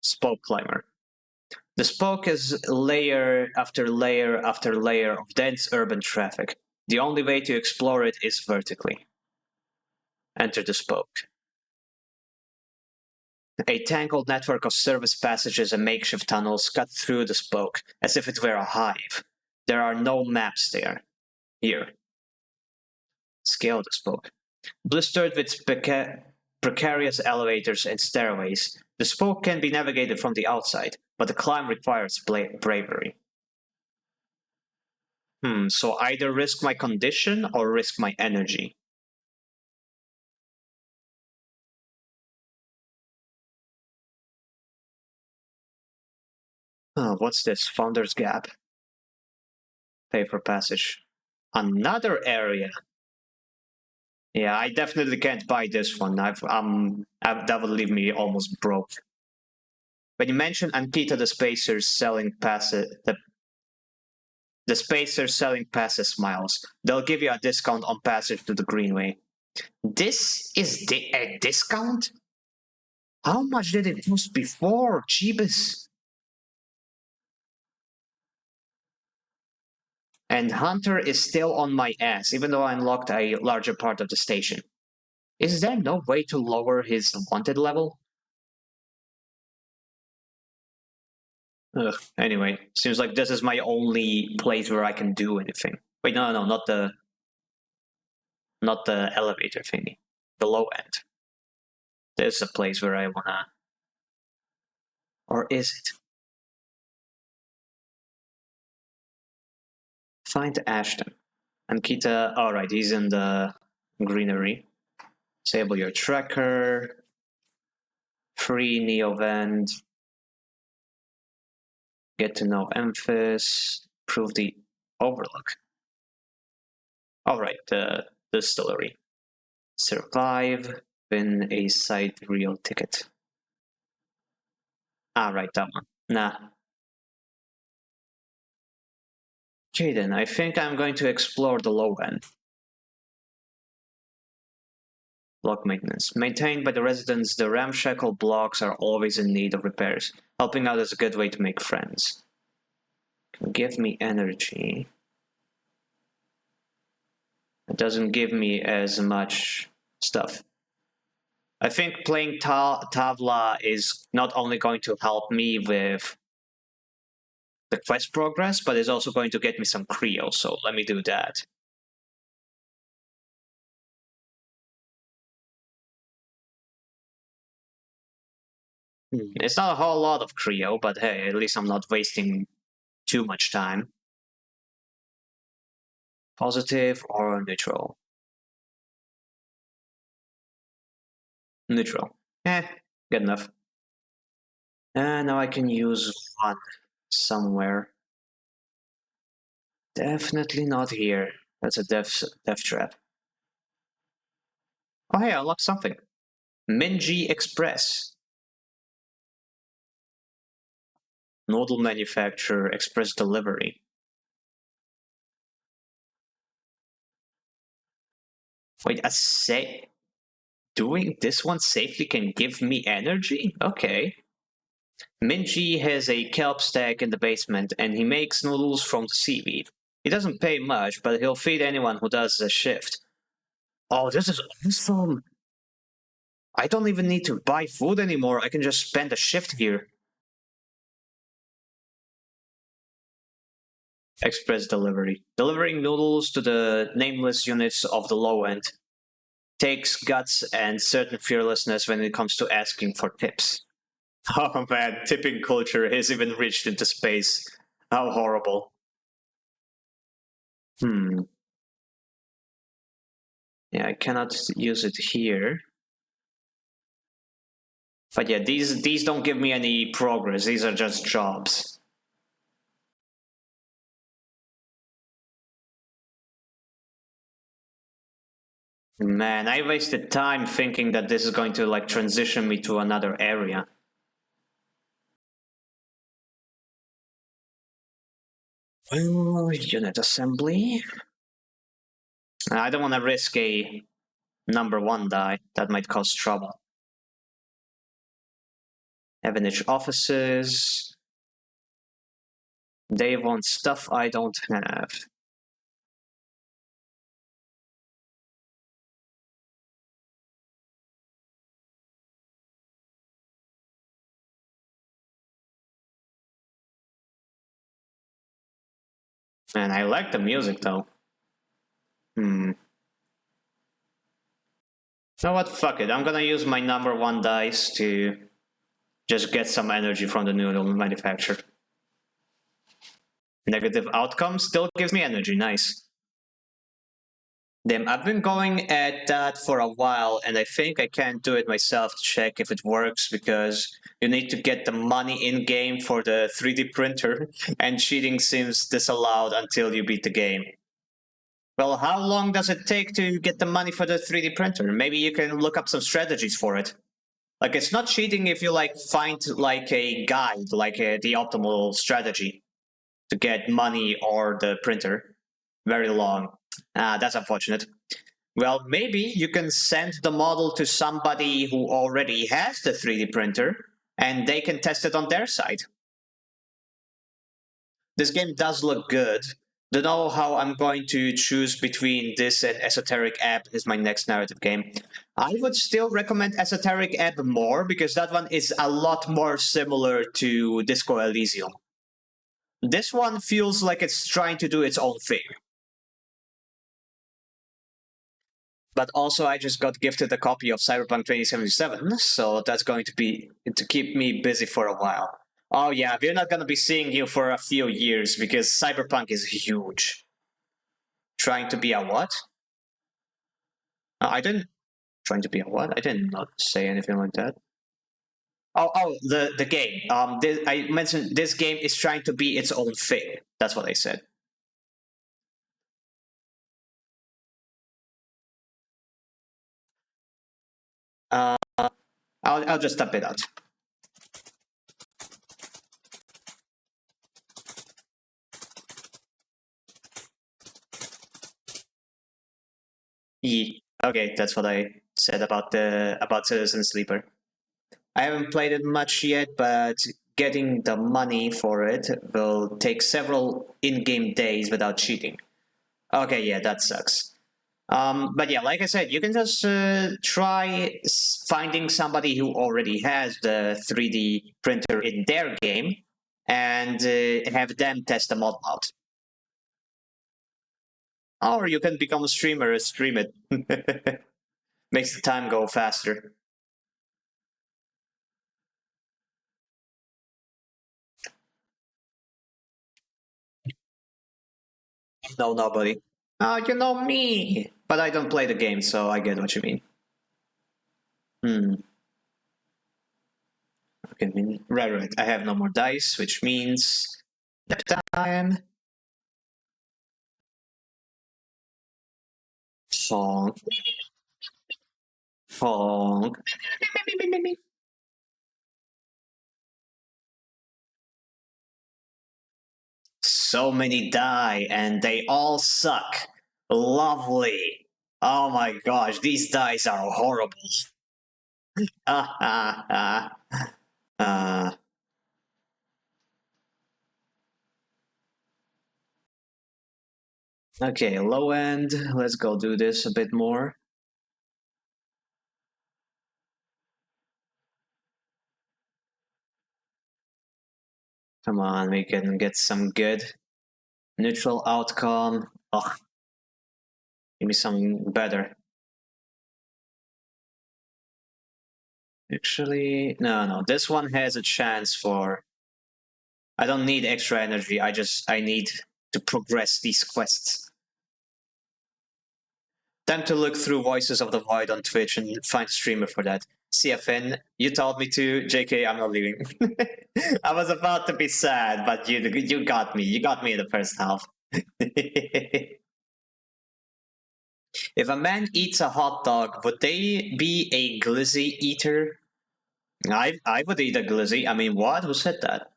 Spoke climber. The spoke is layer after layer after layer of dense urban traffic. The only way to explore it is vertically. Enter the spoke. A tangled network of service passages and makeshift tunnels cut through the spoke, as if it were a hive. There are no maps there. Here. Scale the spoke. Blistered with precarious elevators and stairways, the spoke can be navigated from the outside, but the climb requires bravery. So either risk my condition or risk my energy. What's this? Founder's Gap. Pay for passage. Another area. Yeah, I definitely can't buy this one. That would leave me almost broke. When you mentioned Ankita, the Spacers selling passes, the Spacers selling passes miles, they'll give you a discount on passage to the Greenway. This is a discount? How much did it cost before? Jeebus. And Hunter is still on my ass, even though I unlocked a larger part of the station. Is there no way to lower his wanted level? Ugh. Anyway, seems like this is my only place where I can do anything. Wait, no, not the elevator thingy. The low end. There's a place where I wanna. Or is it? Find Ashton. And Kita. Alright, he's in the greenery. Disable your tracker. Free Neo Vent. Get to know Memphis. Prove the Overlook. Alright, the distillery. Survive. Win a side reel ticket. Right, that one. Nah. Jaden, I think I'm going to explore the low end. Block maintenance. Maintained by the residents, the ramshackle blocks are always in need of repairs. Helping out is a good way to make friends. Can give me energy. It doesn't give me as much stuff. I think playing Tavla is not only going to help me with the quest progress, but is also going to get me some Creo, so let me do that. It's not a whole lot of Creo, but hey, at least I'm not wasting too much time. Positive or neutral? Neutral. Good enough. Now I can use one somewhere. Definitely not here. That's a death trap. Oh hey, I unlocked something. Minji Express. Noodle manufacturer, express delivery. Wait, doing this one safely can give me energy? Okay. Minji has a kelp stack in the basement, and he makes noodles from the seaweed. He doesn't pay much, but he'll feed anyone who does a shift. Oh, this is awesome! I don't even need to buy food anymore, I can just spend a shift here. Express delivery. Delivering noodles to the nameless units of the low end takes guts and certain fearlessness when it comes to asking for tips. Oh man, tipping culture has even reached into space. How horrible. Yeah, I cannot use it here. But yeah, these don't give me any progress. These are just jobs. Man, I wasted time thinking that this is going to like transition me to another area. Well, unit assembly. I don't want to risk a #1 die. That might cause trouble. Evanage offices. They want stuff I don't have. Man, I like the music though. You know what? Fuck it. I'm gonna use my #1 dice to just get some energy from the noodle manufacturer. Negative outcome still gives me energy. Nice. Damn, I've been going at that for a while, and I think I can't do it myself to check if it works because you need to get the money in game for the 3D printer, and cheating seems disallowed until you beat the game. Well, how long does it take to get the money for the 3D printer? Maybe you can look up some strategies for it. Like, it's not cheating if you like find like a guide, like the optimal strategy to get money or the printer. Very long. That's unfortunate. Well, maybe you can send the model to somebody who already has the 3D printer and they can test it on their side. This game does look good. Don't know how I'm going to choose between this and Esoteric Ebb as my next narrative game. I would still recommend Esoteric Ebb more because that one is a lot more similar to Disco Elysium. This one feels like it's trying to do its own thing. But also, I just got gifted a copy of Cyberpunk 2077, so that's going to be to keep me busy for a while. Oh yeah, we're not gonna be seeing you for a few years because Cyberpunk is huge. Trying to be a what? I didn't. Trying to be a what? I did not say anything like that. Oh, the game. I mentioned this game is trying to be its own thing. That's what I said. I'll just tap it out. Okay, that's what I said about Citizen Sleeper. I haven't played it much yet, but getting the money for it will take several in-game days without cheating. Okay, yeah, that sucks. But yeah, like I said, you can just try finding somebody who already has the 3D printer in their game and have them test the mod out. Or you can become a streamer and stream it. Makes the time go faster. No, nobody. Oh, you know me! But I don't play the game, so I get what you mean. Okay, right. I have no more dice, which means that time. Honk. Honk. So many die, and they all suck. Lovely. Oh my gosh, these dice are horrible. uh, okay, low end. Let's go do this a bit more. Come on, we can get some good neutral outcome. Ugh. Give me something better. Actually, no. This one has a chance for. I don't need extra energy. I need to progress these quests. Time to look through Voices of the Void on Twitch and find a streamer for that. CFN, you told me to. JK, I'm not leaving. I was about to be sad, but you got me. You got me in the first half. If a man eats a hot dog, would they be a glizzy eater? I would eat a glizzy. I mean, what? Who said that?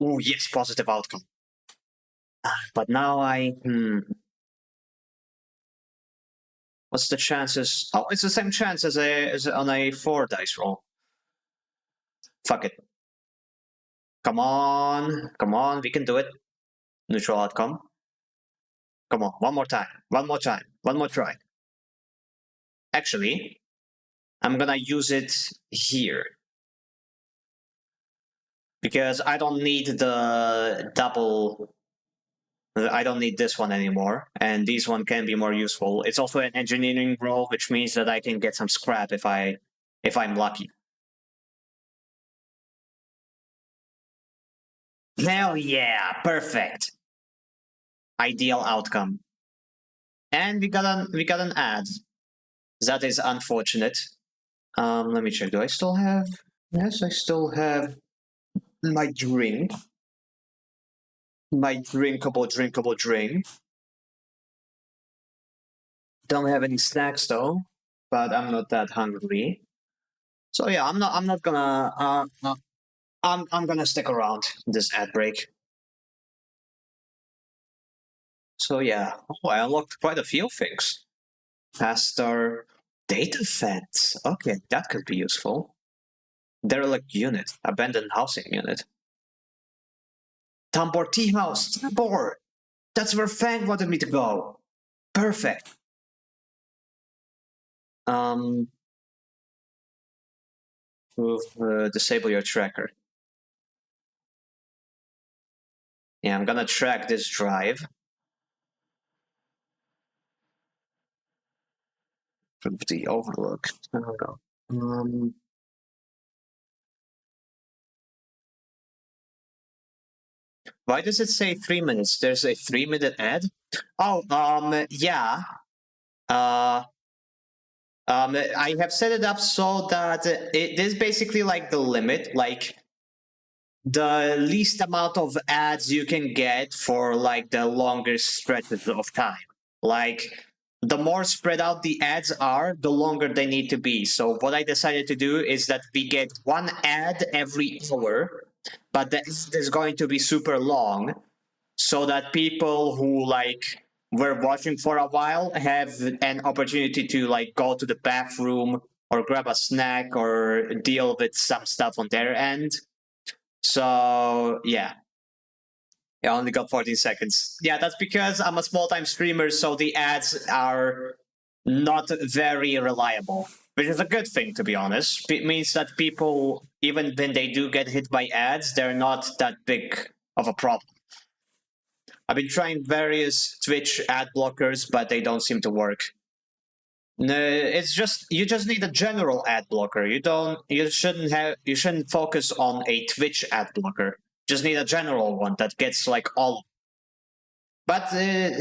Oh, yes, positive outcome. But now what's the chances? Oh, it's the same chance as on a 4 dice roll. Fuck it. Come on, we can do it. Neutral outcome. Come on, one more time, one more try. Actually, I'm gonna use it here. Because I don't need the double. I don't need this one anymore, and this one can be more useful. It's also an engineering role, which means that I can get some scrap if I'm lucky. Hell yeah, perfect. Ideal outcome. And we got an ad. That is unfortunate. Let me check. Do I still have? Yes, I still have my drink. My drinkable drink. Don't have any snacks though, but I'm not that hungry. So yeah, I'm not gonna I'm gonna stick around this ad break. So yeah, oh, I unlocked quite a few things. Faster data fence. Okay, that could be useful. Derelict unit, abandoned housing unit. Tambor Tea House, Tambor. That's where Fang wanted me to go. Perfect. Um, disable your tracker. Yeah, I'm gonna track this drive. From the overlook. I don't know. Why does it say 3 minutes? There's a 3 minute ad. Oh, yeah. Uh, I have set it up so that it is basically like the limit, like the least amount of ads you can get for like the longer stretches of time. Like the more spread out the ads are, the longer they need to be. So what I decided to do is that we get one ad every hour, but that is going to be super long, so that people who like were watching for a while have an opportunity to like go to the bathroom or grab a snack or deal with some stuff on their end. So yeah, I only got 14 seconds. Yeah, that's because I'm a small time streamer, so the ads are not very reliable, which is a good thing, to be honest. It means that people, even when they do get hit by ads, they're not that big of a problem. I've been trying various Twitch ad blockers, but they don't seem to work. No, it's just you just need a general ad blocker. You shouldn't focus on a Twitch ad blocker. Just need a general one that gets like all. But they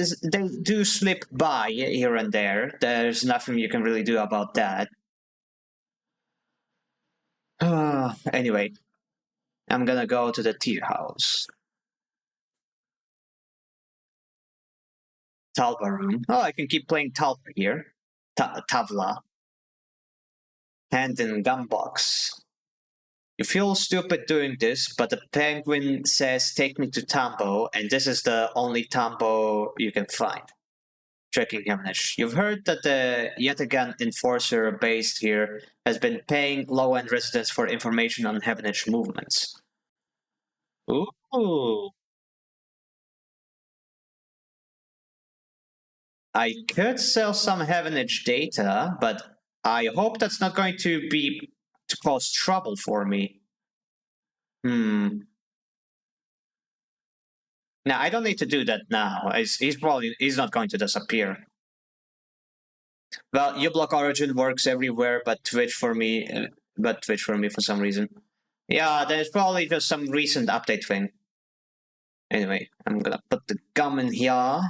do slip by here and there. There's nothing you can really do about that. Anyway, I'm gonna go to the tea house. Talva room. Oh, I can keep playing Talva here. Tavla. Hand in gun box. You feel stupid doing this, but the penguin says take me to Tambo, and this is the only Tambo you can find. Checking Hemnish. You've heard that the Yatagan enforcer based here has been paying low-end residents for information on Hemnish movements. Ooh. I could sell some Heavenage data, but I hope that's not going to cause trouble for me. Now I don't need to do that now. He's not going to disappear. Well, uBlock Origin works everywhere, but Twitch for me. For some reason. Yeah, there's probably just some recent update thing. Anyway, I'm gonna put the gum in here,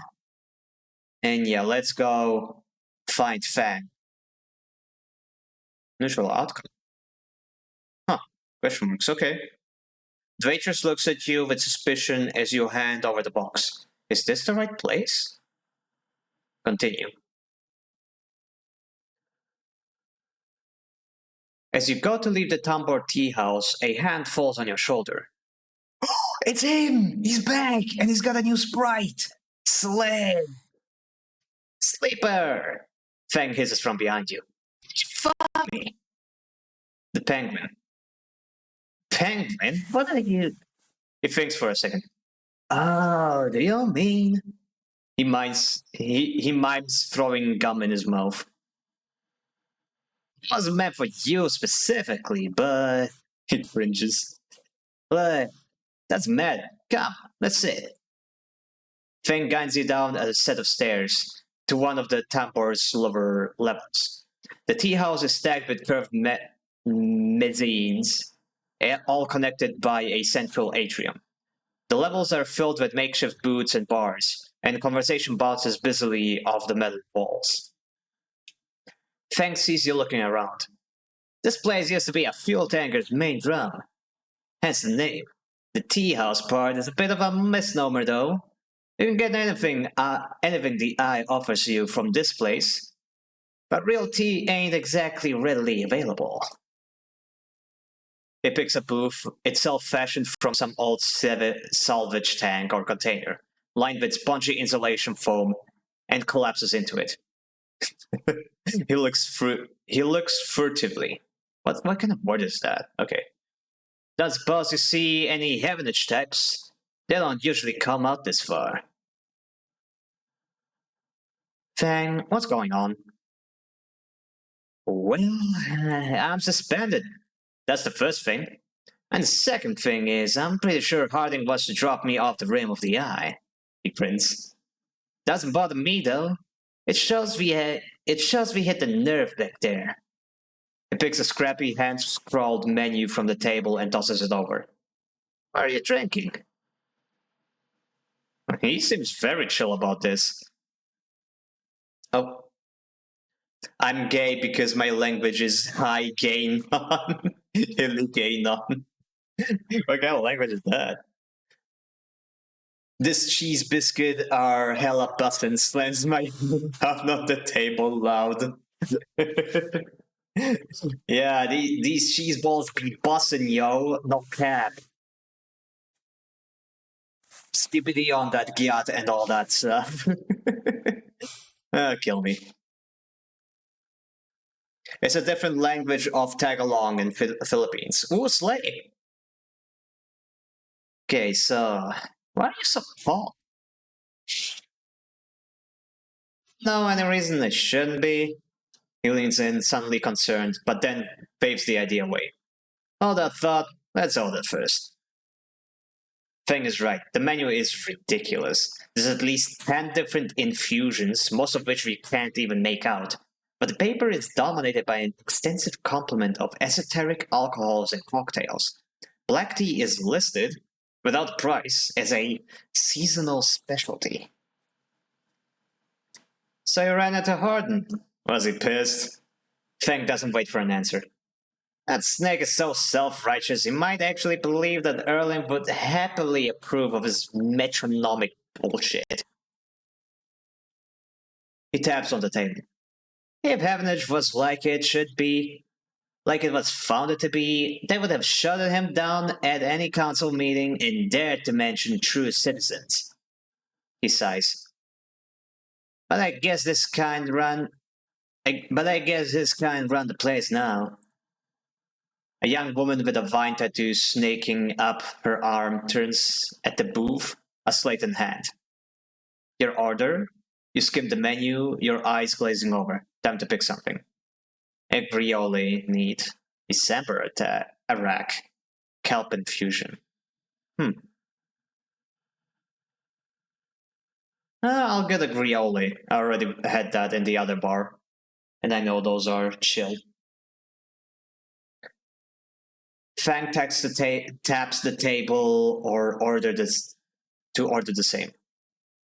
and yeah, let's go find Fang. Neutral outcome. Huh? Question marks. Okay. The waitress looks at you with suspicion as you hand over the box. Is this the right place? Continue. As you go to leave the Tambor tea house, a hand falls on your shoulder. It's him! He's back, and he's got a new sprite! Sled! Sleeper! Fang hisses from behind you. Fuck me! The penguin. Penguin? What are you? He thinks for a second. Oh, do you mean? He mimes throwing gum in his mouth. It wasn't meant for you specifically, but he fringes. But that's mad. Come, let's sit. Fang guides you down a set of stairs to one of the Tambor's lower levels. The tea house is stacked with curved mezzanines, all connected by a central atrium. The levels are filled with makeshift booths and bars, and conversation bounces busily off the metal walls. Fang sees you looking around. This place used to be a fuel tanker's main drum, hence the name. The tea house part is a bit of a misnomer, though. You can get anything the eye offers you from this place, but real tea ain't exactly readily available. It picks a booth, itself fashioned from some old salvage tank or container, lined with spongy insulation foam, and collapses into it. He looks furtively. What kind of word is that? Okay. Does boss you see any heavenage types? They don't usually come out this far. Fang, what's going on? Well, I'm suspended. That's the first thing. And the second thing is, I'm pretty sure Harding wants to drop me off the rim of the eye. He grins. Doesn't bother me though. It shows we hit the nerve back there. He picks a scrappy hand-scrawled menu from the table and tosses it over. What are you drinking? He seems very chill about this. Oh, I'm gay because my language is high gain on. Hilly gain on. What kind of language is that? This cheese biscuit are hella bustin', slams my hand on the table loud. Yeah, these cheese balls be bussin', yo, no cap. Skippity on that gyat and all that stuff. Kill me. It's a different language of Tagalog in Philippines. Ooh, slay. Okay, so why are you so tall? No any reason it shouldn't be. He leans in, suddenly concerned, but then waves the idea away. Hold that thought, let's order first. Thing is right, the menu is ridiculous. There's at least 10 different infusions, most of which we can't even make out. But the paper is dominated by an extensive complement of esoteric alcohols and cocktails. Black tea is listed, without price, as a seasonal specialty. So you ran into Harden. Was he pissed? Fang doesn't wait for an answer. That snake is so self-righteous, he might actually believe that Erling would happily approve of his metronomic bullshit. He taps on the table. If Heavenage was like it should be, like it was founded to be, they would have shut him down at any council meeting and dared to mention true citizens. He sighs. But I guess this kind run the place now. A young woman with a vine tattoo snaking up her arm turns at the booth, a slate in hand. Your order? You skim the menu, your eyes glazing over. Time to pick something. Egg griole, neat. December rack. Kelp infusion. I'll get a griole. I already had that in the other bar. And I know those are chill. Fang taps the table or order the same.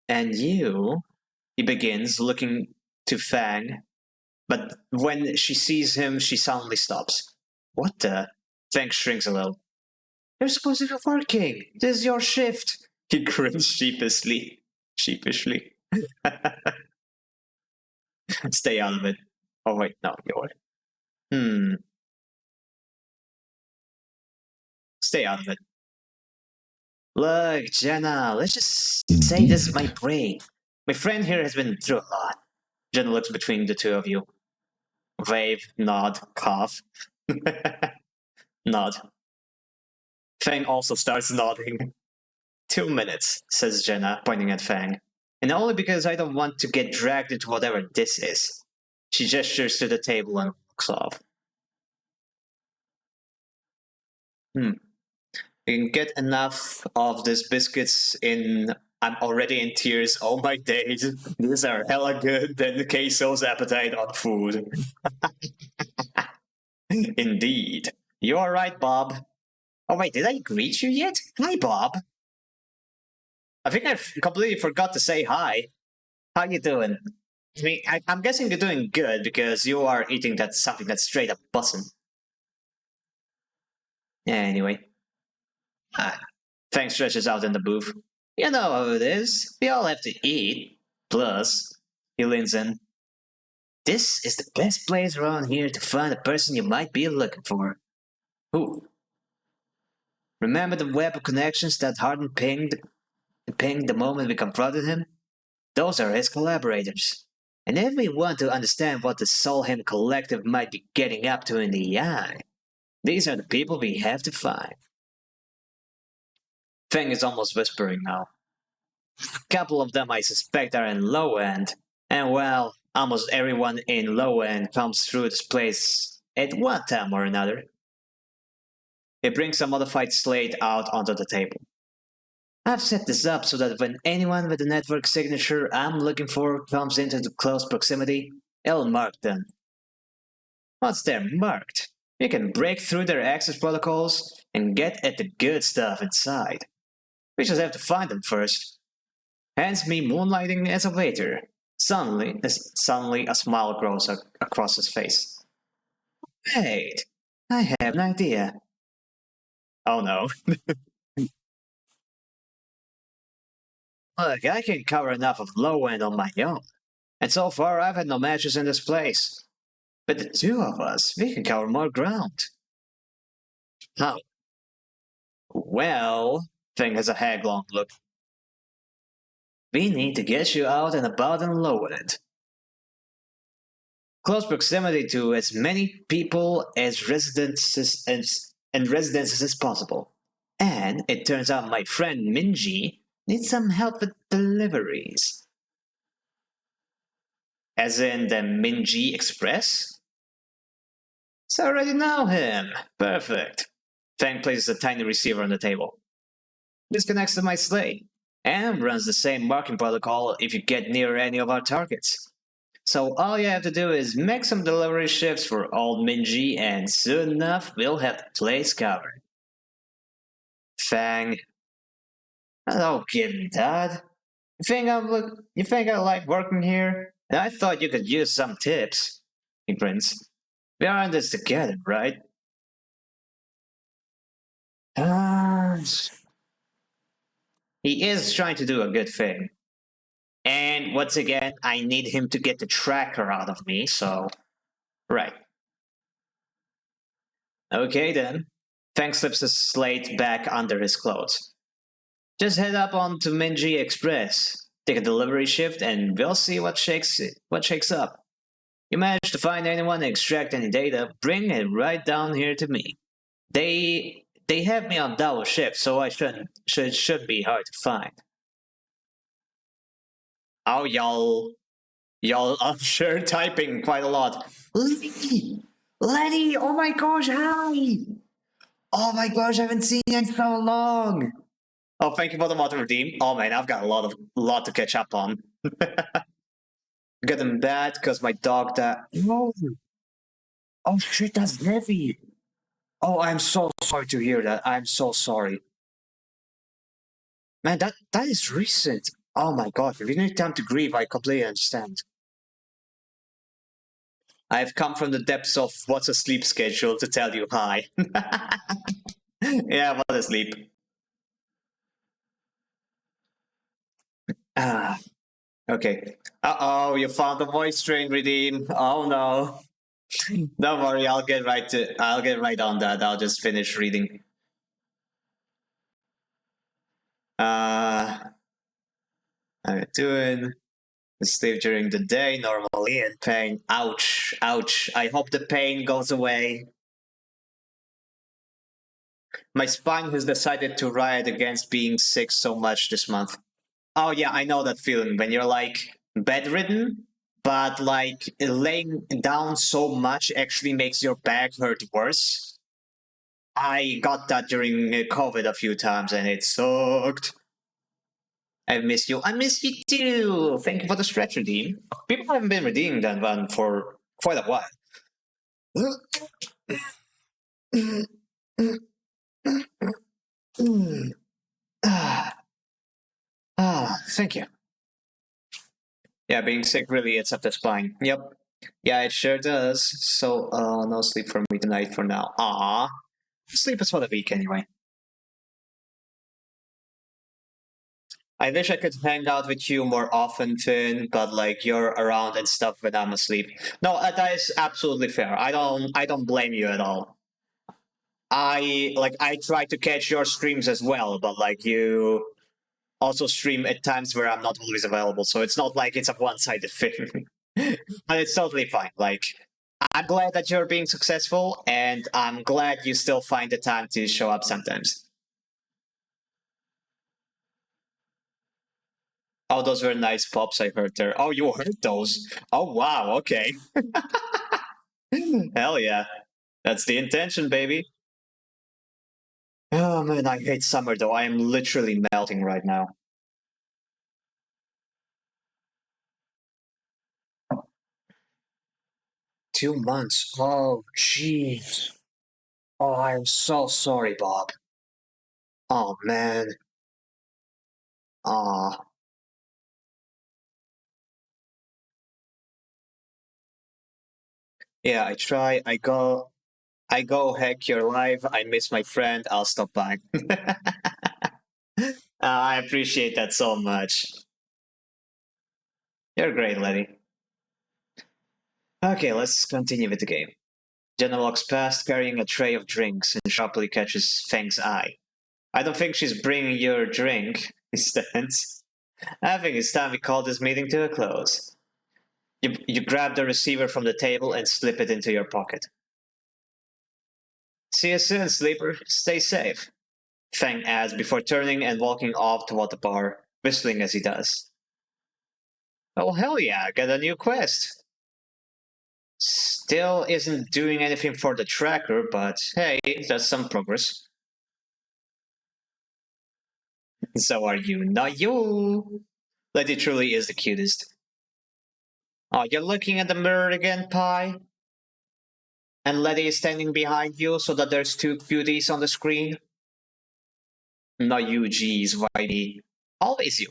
And you, he begins, looking to Fang, but when she sees him, she suddenly stops. What the? Fang shrinks a little. You're supposed to be working. This is your shift. He grins sheepishly. Stay out of it. Oh wait, no, you're. Stay out of it. Look, Jenna, let's just say this is my break. My friend here has been through a lot. Jenna looks between the two of you. Wave, nod, cough. Nod. Fang also starts nodding. 2 minutes, says Jenna, pointing at Fang. And only because I don't want to get dragged into whatever this is. She gestures to the table and walks off. You can get enough of these biscuits in. I'm already in tears. Oh my days. These are hella good than Queso's appetite on food. Indeed. You are right, Bob. Oh wait, did I greet you yet? Hi, Bob. I think I completely forgot to say hi. How you doing? I mean, I'm guessing you're doing good because you are eating something that's straight up bussin'. Yeah, anyway. Fang stretches out in the booth. You know how it is. We all have to eat. Plus, he leans in. This is the best place around here to find the person you might be looking for. Who? Remember the web of connections that Harden pinged the moment we confronted him? Those are his collaborators. And if we want to understand what the Solheim Collective might be getting up to in the eye, these are the people we have to find. Feng is almost whispering now. A couple of them I suspect are in low end, and well, almost everyone in low end comes through this place at one time or another. He brings a modified slate out onto the table. I've set this up so that when anyone with the network signature I'm looking for comes into the close proximity, it'll mark them. Once they're marked, you can break through their access protocols and get at the good stuff inside. We just have to find them first. Hence me moonlighting as a waiter. Suddenly a smile grows across his face. Wait, I have an idea. Oh no. Look, I can cover enough of low end on my own. And so far I've had no matches in this place. But the two of us, we can cover more ground. How? Well, Feng has a headlong look. We need to get you out and about and low end. Close proximity to as many people as residences as possible. And it turns out my friend Minji needs some help with deliveries. As in the Minji Express? So I already know him. Perfect. Fang places a tiny receiver on the table. This connects to my slate, and runs the same marking protocol if you get near any of our targets. So all you have to do is make some delivery shifts for old Minji, and soon enough we'll have the place covered. Fang. Hello, kid, Dad. You think I like working here? I thought you could use some tips. He grins. We are in this together, right? He is trying to do a good thing. And once again, I need him to get the tracker out of me, so. Right. Okay then. Fang slips his slate back under his clothes. Just head up onto Minji Express, take a delivery shift, and we'll see what shakes up. You manage to find anyone and extract any data, bring it right down here to me. They have me on double shift, so it should be hard to find. Oh, y'all are sure typing quite a lot. Letty, oh my gosh, hi! Oh my gosh, I haven't seen you in so long. Oh, thank you for the water redeem. Oh man, I've got a lot to catch up on. Getting bad because my dog died. No. Oh shit, that's heavy. Oh, I'm so sorry to hear that. I'm so sorry. Man, that is recent. Oh my god, if you need time to grieve, I completely understand. I've come from the depths of what's a sleep schedule to tell you hi. Yeah, what a sleep. Ah, okay. Uh-oh, you found the voice string redeem. Oh no. Don't worry, I'll get right on that. I'll just finish reading. How you doing? Sleep during the day normally and pain. Ouch, ouch. I hope the pain goes away. My spine has decided to riot against being sick so much this month. Oh yeah, I know that feeling when you're like bedridden, but like laying down so much actually makes your back hurt worse. I got that during COVID a few times and it sucked. I miss you. I miss you too. Thank you for the stretch redeem. People haven't been redeeming that one for quite a while. Thank you. Yeah, being sick really eats up the spine. Yep. Yeah, it sure does. So, no sleep for me tonight for now. Sleep is for the week anyway. I wish I could hang out with you more often, Finn, but like you're around and stuff when I'm asleep. No, that is absolutely fair. I don't blame you at all. I try to catch your streams as well, but like you also stream at times where I'm not always available, so it's not like it's a one-sided thing. But it's totally fine. Like I'm glad that you're being successful, and I'm glad you still find the time to show up sometimes. Oh, those were nice pops I heard there. Oh, you heard those? Oh, wow. Okay. Hell yeah. That's the intention, baby. Oh man, I hate summer though. I am literally melting right now. 2 months. Oh, jeez. Oh, I am so sorry, Bob. Oh man. Ah. Yeah, I try. I go hack your life. I miss my friend. I'll stop by. I appreciate that so much. You're great, Letty. Okay, let's continue with the game. Jenna walks past carrying a tray of drinks and sharply catches Feng's eye. I don't think she's bringing your drink, he stands. I think it's time we call this meeting to a close. You grab the receiver from the table and slip it into your pocket. See you soon, sleeper. Stay safe, Feng adds before turning and walking off toward the bar, whistling as he does. Oh, hell yeah, get a new quest. Still isn't doing anything for the tracker, but hey, that's some progress. So are you, not you. Letty truly is the cutest. Oh, you're looking at the mirror again, Pi? And Letty is standing behind you so that there's two cuties on the screen? Not you, geez, Whitey. Always you.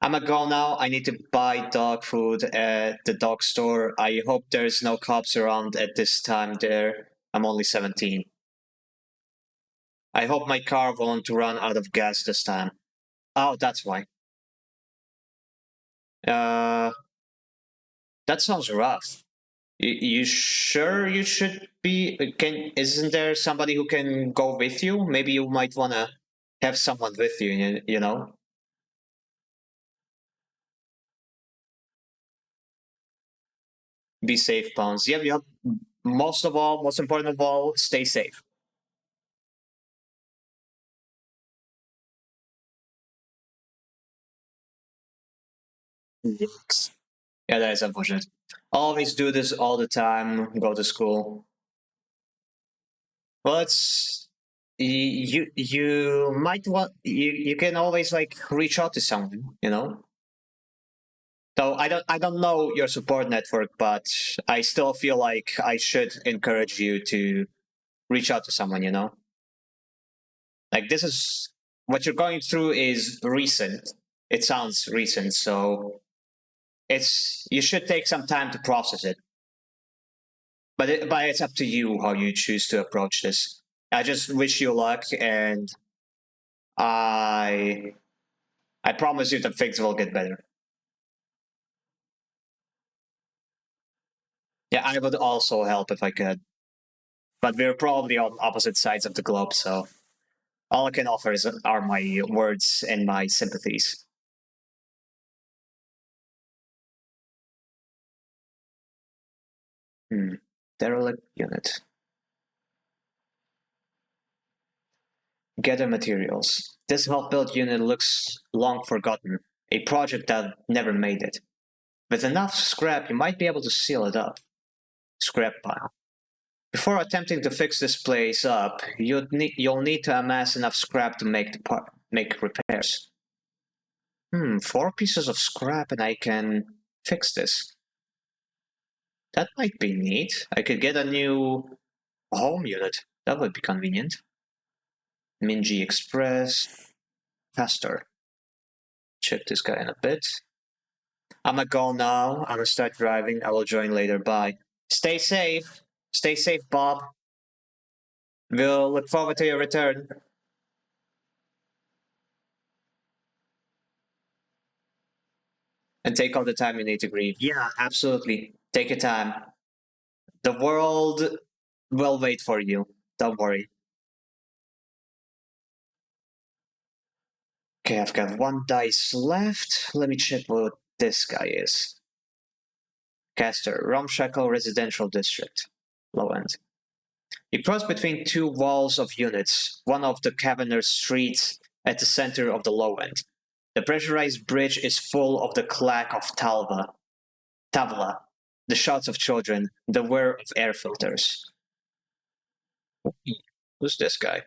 I'ma go now. I need to buy dog food at the dog store. I hope there's no cops around at this time there. I'm only 17. I hope my car won't run out of gas this time. Oh, that's why. Uh, that sounds rough. You sure you should be? Can isn't there somebody who can go with you? Maybe you might wanna have someone with you. You know, be safe, Bones. Yep, yep. Most of all, most important of all, stay safe. Yikes. Yeah, that is unfortunate. Always do this all the time. Go to school. Well, it's you might want you can always like reach out to someone. You know. So I don't know your support network, but I still feel like I should encourage you to reach out to someone, you know? Like this is what you're going through is recent. It sounds recent, so it's you should take some time to process it. But it's up to you how you choose to approach this. I just wish you luck, and I I promise you that things will get better. Yeah, I would also help if I could, but we're probably on opposite sides of the globe, so all I can offer are my words and my sympathies. Hmm. Derelict unit. Gather materials. This half-built unit looks long forgotten, a project that never made it. With enough scrap, you might be able to seal it up. Scrap pile. Before attempting to fix this place up, you'll need to amass enough scrap to make repairs. 4 pieces of scrap and I can fix this. That might be neat. I could get a new home unit. That would be convenient. Minji Express. Faster. Check this guy in a bit. I'm gonna go now. I'm gonna start driving. I will join later. Bye. Stay safe. Stay safe, Bob. We'll look forward to your return. And take all the time you need to grieve. Yeah, absolutely. Take your time. The world will wait for you. Don't worry. Okay, I've got one dice left. Let me check what this guy is. Caster, Ramshackle Residential District. Low end. You cross between two walls of units, one of the cavernous streets at the center of the low end. The pressurized bridge is full of the clack of tavla, the shouts of children, the whir of air filters. Who's this guy?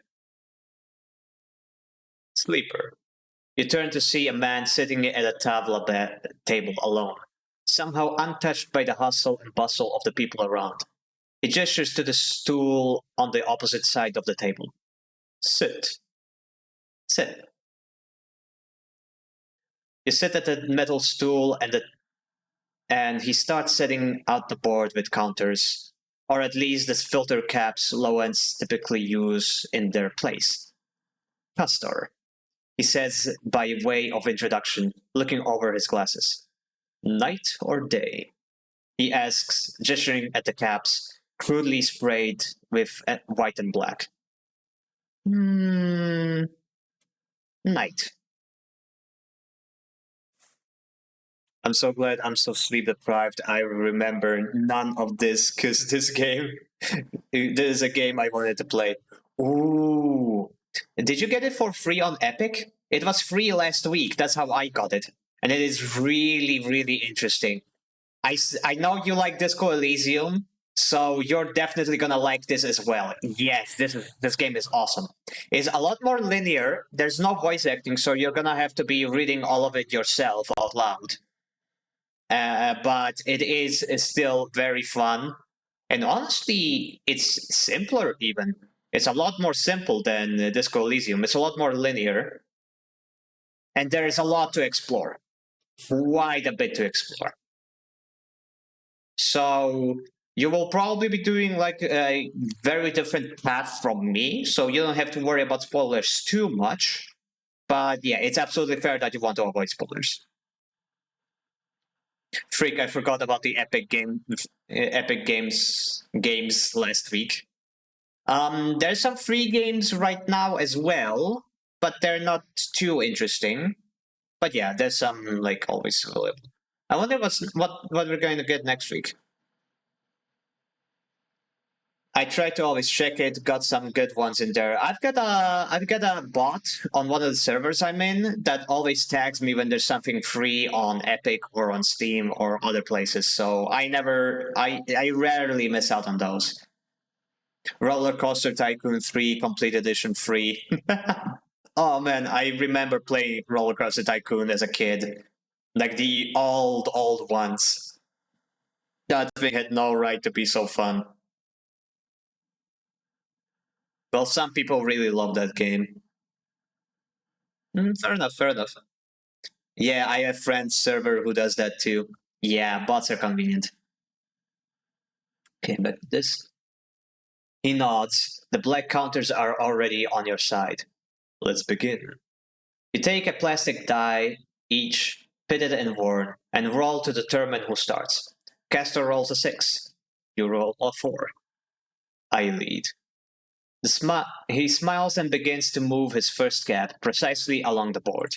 Sleeper. You turn to see a man sitting at a table alone, somehow untouched by the hustle and bustle of the people around. He gestures to the stool on the opposite side of the table. Sit. Sit. You sit at the metal stool and he starts setting out the board with counters, or at least the filter caps low ends typically use in their place. Castor, he says by way of introduction, looking over his glasses. Night or day? He asks, gesturing at the caps, crudely sprayed with white and black. Night. I'm so glad I'm so sleep deprived. I remember none of this because this game, this is a game I wanted to play. Ooh. Did you get it for free on Epic? It was free last week. That's how I got it. And it is really, really interesting. I know you like Disco Elysium, so you're definitely gonna like this as well. Yes, this game is awesome. It's a lot more linear. There's no voice acting, so you're gonna have to be reading all of it yourself out loud. But it is still very fun, and honestly, it's simpler even. It's a lot more simple than Disco Elysium. It's a lot more linear, and there is a lot to explore. Quite a bit to explore. So you will probably be doing like a very different path from me, so you don't have to worry about spoilers too much. But yeah, it's absolutely fair that you want to avoid spoilers. Freak, I forgot about the Epic games last week. There's some free games right now as well, but they're not too interesting. But yeah, there's some like always available. I wonder what we're going to get next week. I try to always check it. Got some good ones in there. I've got a bot on one of the servers I'm in that always tags me when there's something free on Epic or on Steam or other places. So I rarely miss out on those. Roller Coaster Tycoon 3 Complete Edition free. Oh man, I remember playing Roller Coaster Tycoon as a kid, like the old ones. That thing had no right to be so fun. Well, some people really love that game. Fair enough, fair enough. Yeah, I have friends server who does that too. Yeah, bots are convenient. Okay, but this. He nods. The black counters are already on your side. Let's begin. You take a plastic die, each pitted and worn, and roll to determine who starts. Castor rolls a 6. You roll a 4. I lead. He smiles and begins to move his first cap precisely along the board.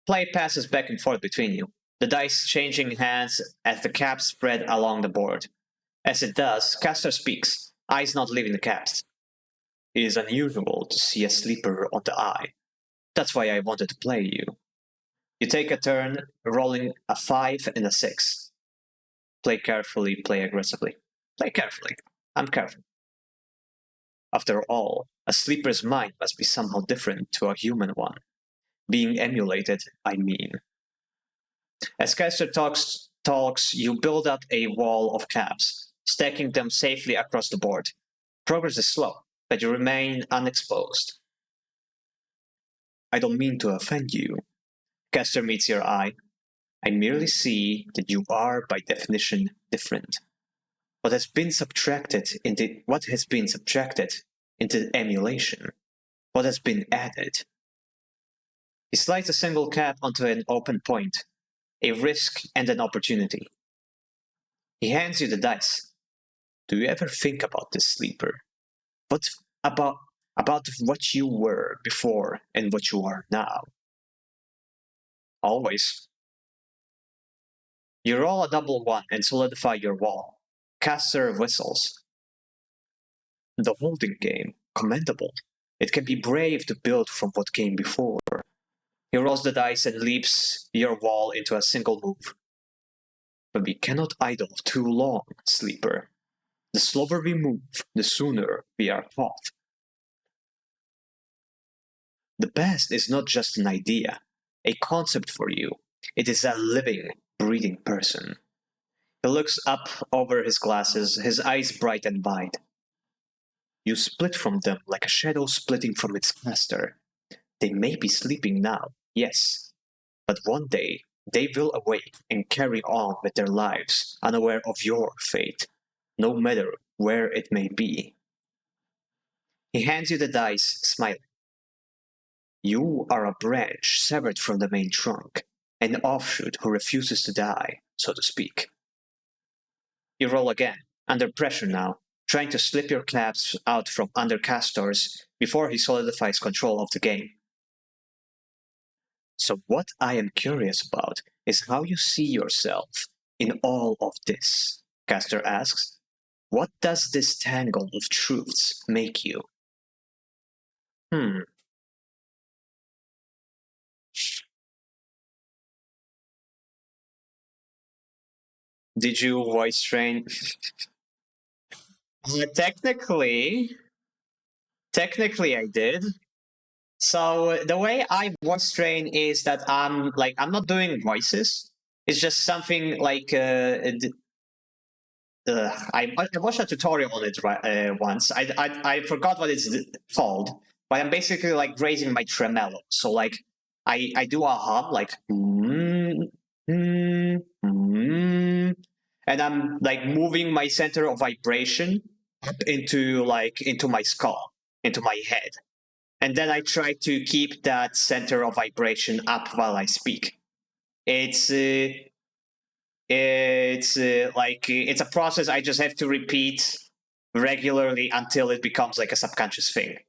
Play passes back and forth between you, the dice changing hands as the caps spread along the board. As it does, Castor speaks, eyes not leaving the caps. It is unusual to see a sleeper on the eye. That's why I wanted to play you. You take a turn, rolling a 5 and a 6. Play carefully, play aggressively. Play carefully. I'm careful. After all, a sleeper's mind must be somehow different to a human one. Being emulated, I mean. As Castor talks, you build up a wall of caps, stacking them safely across the board. Progress is slow, but you remain unexposed. I don't mean to offend you. Castor meets your eye. I merely see that you are, by definition, different. What has been subtracted into emulation? What has been added? He slides a single cap onto an open point, a risk and an opportunity. He hands you the dice. Do you ever think about this, sleeper? What about what you were before and what you are now? Always. You roll a double one and solidify your wall. Caster whistles. The holding game, commendable. It can be brave to build from what came before. He rolls the dice and leaps your wall into a single move. But we cannot idle too long, sleeper. The slower we move, the sooner we are caught. The past is not just an idea, a concept for you. It is a living, breathing person. He looks up over his glasses, his eyes bright and wide. You split from them like a shadow splitting from its caster. They may be sleeping now, yes, but one day they will awake and carry on with their lives, unaware of your fate, no matter where it may be. He hands you the dice, smiling. You are a branch severed from the main trunk, an offshoot who refuses to die, so to speak. You roll again, under pressure now, trying to slip your caps out from under Castor's before he solidifies control of the game. So what I am curious about is how you see yourself in all of this, Castor asks. What does this tangle of truths make you? Did you voice train? Technically, I did. So the way I voice train is that I'm not doing voices. It's just something like I watched a tutorial on it once. I forgot what it's called, but I'm basically like raising my tremolo. So like I do a hum like and I'm like moving my center of vibration up into my skull, into my head. And then I try to keep that center of vibration up while I speak. It's it's a process I just have to repeat regularly until it becomes like a subconscious thing.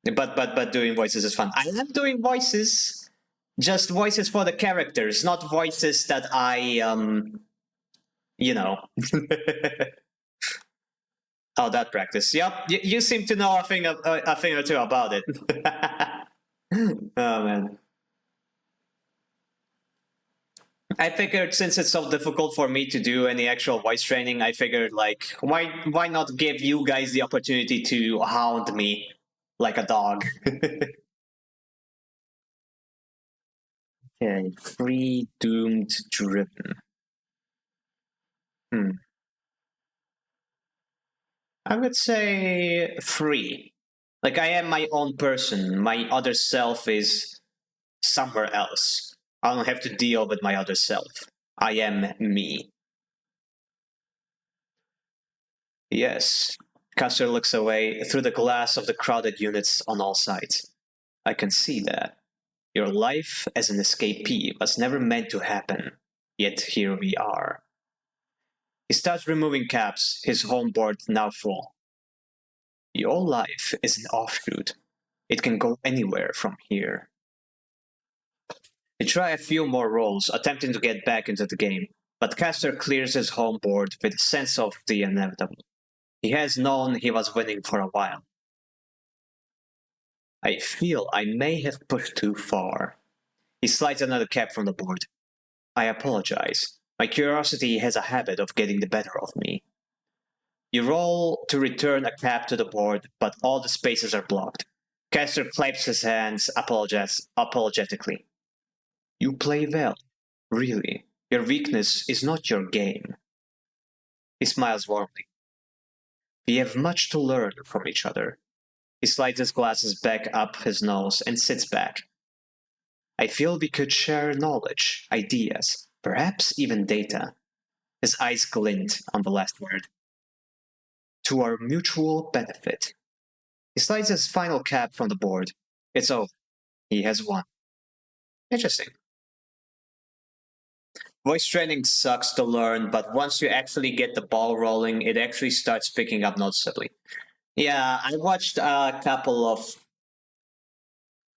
But doing voices is fun. I am doing voices, just voices for the characters, not voices that I you know. Oh, that practice. Yep, you seem to know a thing or two about it. Oh man. I figured since it's so difficult for me to do any actual voice training, I figured like why not give you guys the opportunity to hound me like a dog. Okay, free doomed driven. I would say free. Like I am my own person. My other self is somewhere else. I don't have to deal with my other self. I am me. Yes. Custer looks away through the glass of the crowded units on all sides. I can see that. Your life as an escapee was never meant to happen, yet here we are. He starts removing caps, his home board now full. Your life is an offshoot. It can go anywhere from here. You try a few more rolls, attempting to get back into the game, but Caster clears his home board with a sense of the inevitable. He has known he was winning for a while. I feel I may have pushed too far. He slides another cap from the board. I apologize. My curiosity has a habit of getting the better of me. You roll to return a cap to the board, but all the spaces are blocked. Caster claps his hands apologetically. You play well. Really. Your weakness is not your game. He smiles warmly. We have much to learn from each other. He slides his glasses back up his nose and sits back. I feel we could share knowledge, ideas, perhaps even data. His eyes glint on the last word. To our mutual benefit. He slides his final cap from the board. It's over. He has won. Interesting. Voice training sucks to learn, but once you actually get the ball rolling, it actually starts picking up noticeably. Yeah, I watched a couple of.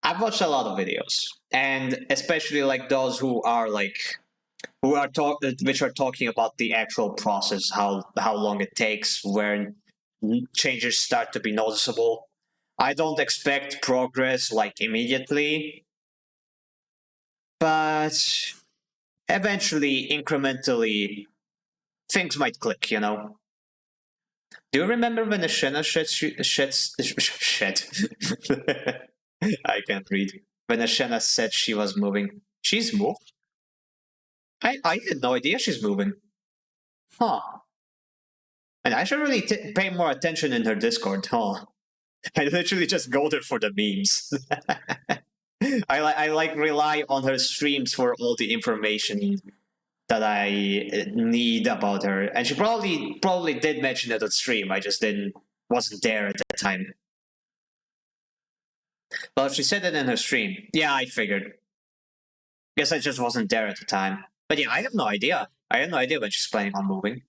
I've watched a lot of videos, and especially like those who are which are talking about the actual process, how long it takes, when changes start to be noticeable. I don't expect progress like immediately, but eventually, incrementally, things might click. Do you remember when the Shenna shed? I can't read. When Ashena said she was moving. She's moved? I had no idea she's moving. Huh. And I should really pay more attention in her Discord, huh? I literally just go there for the memes. I like rely on her streams for all the information that I need about her. And she probably did mention it on stream. I just wasn't there at that time. Well, she said it in her stream. Yeah, I figured. Guess I just wasn't there at the time. But yeah, I have no idea. I have no idea when she's planning on moving.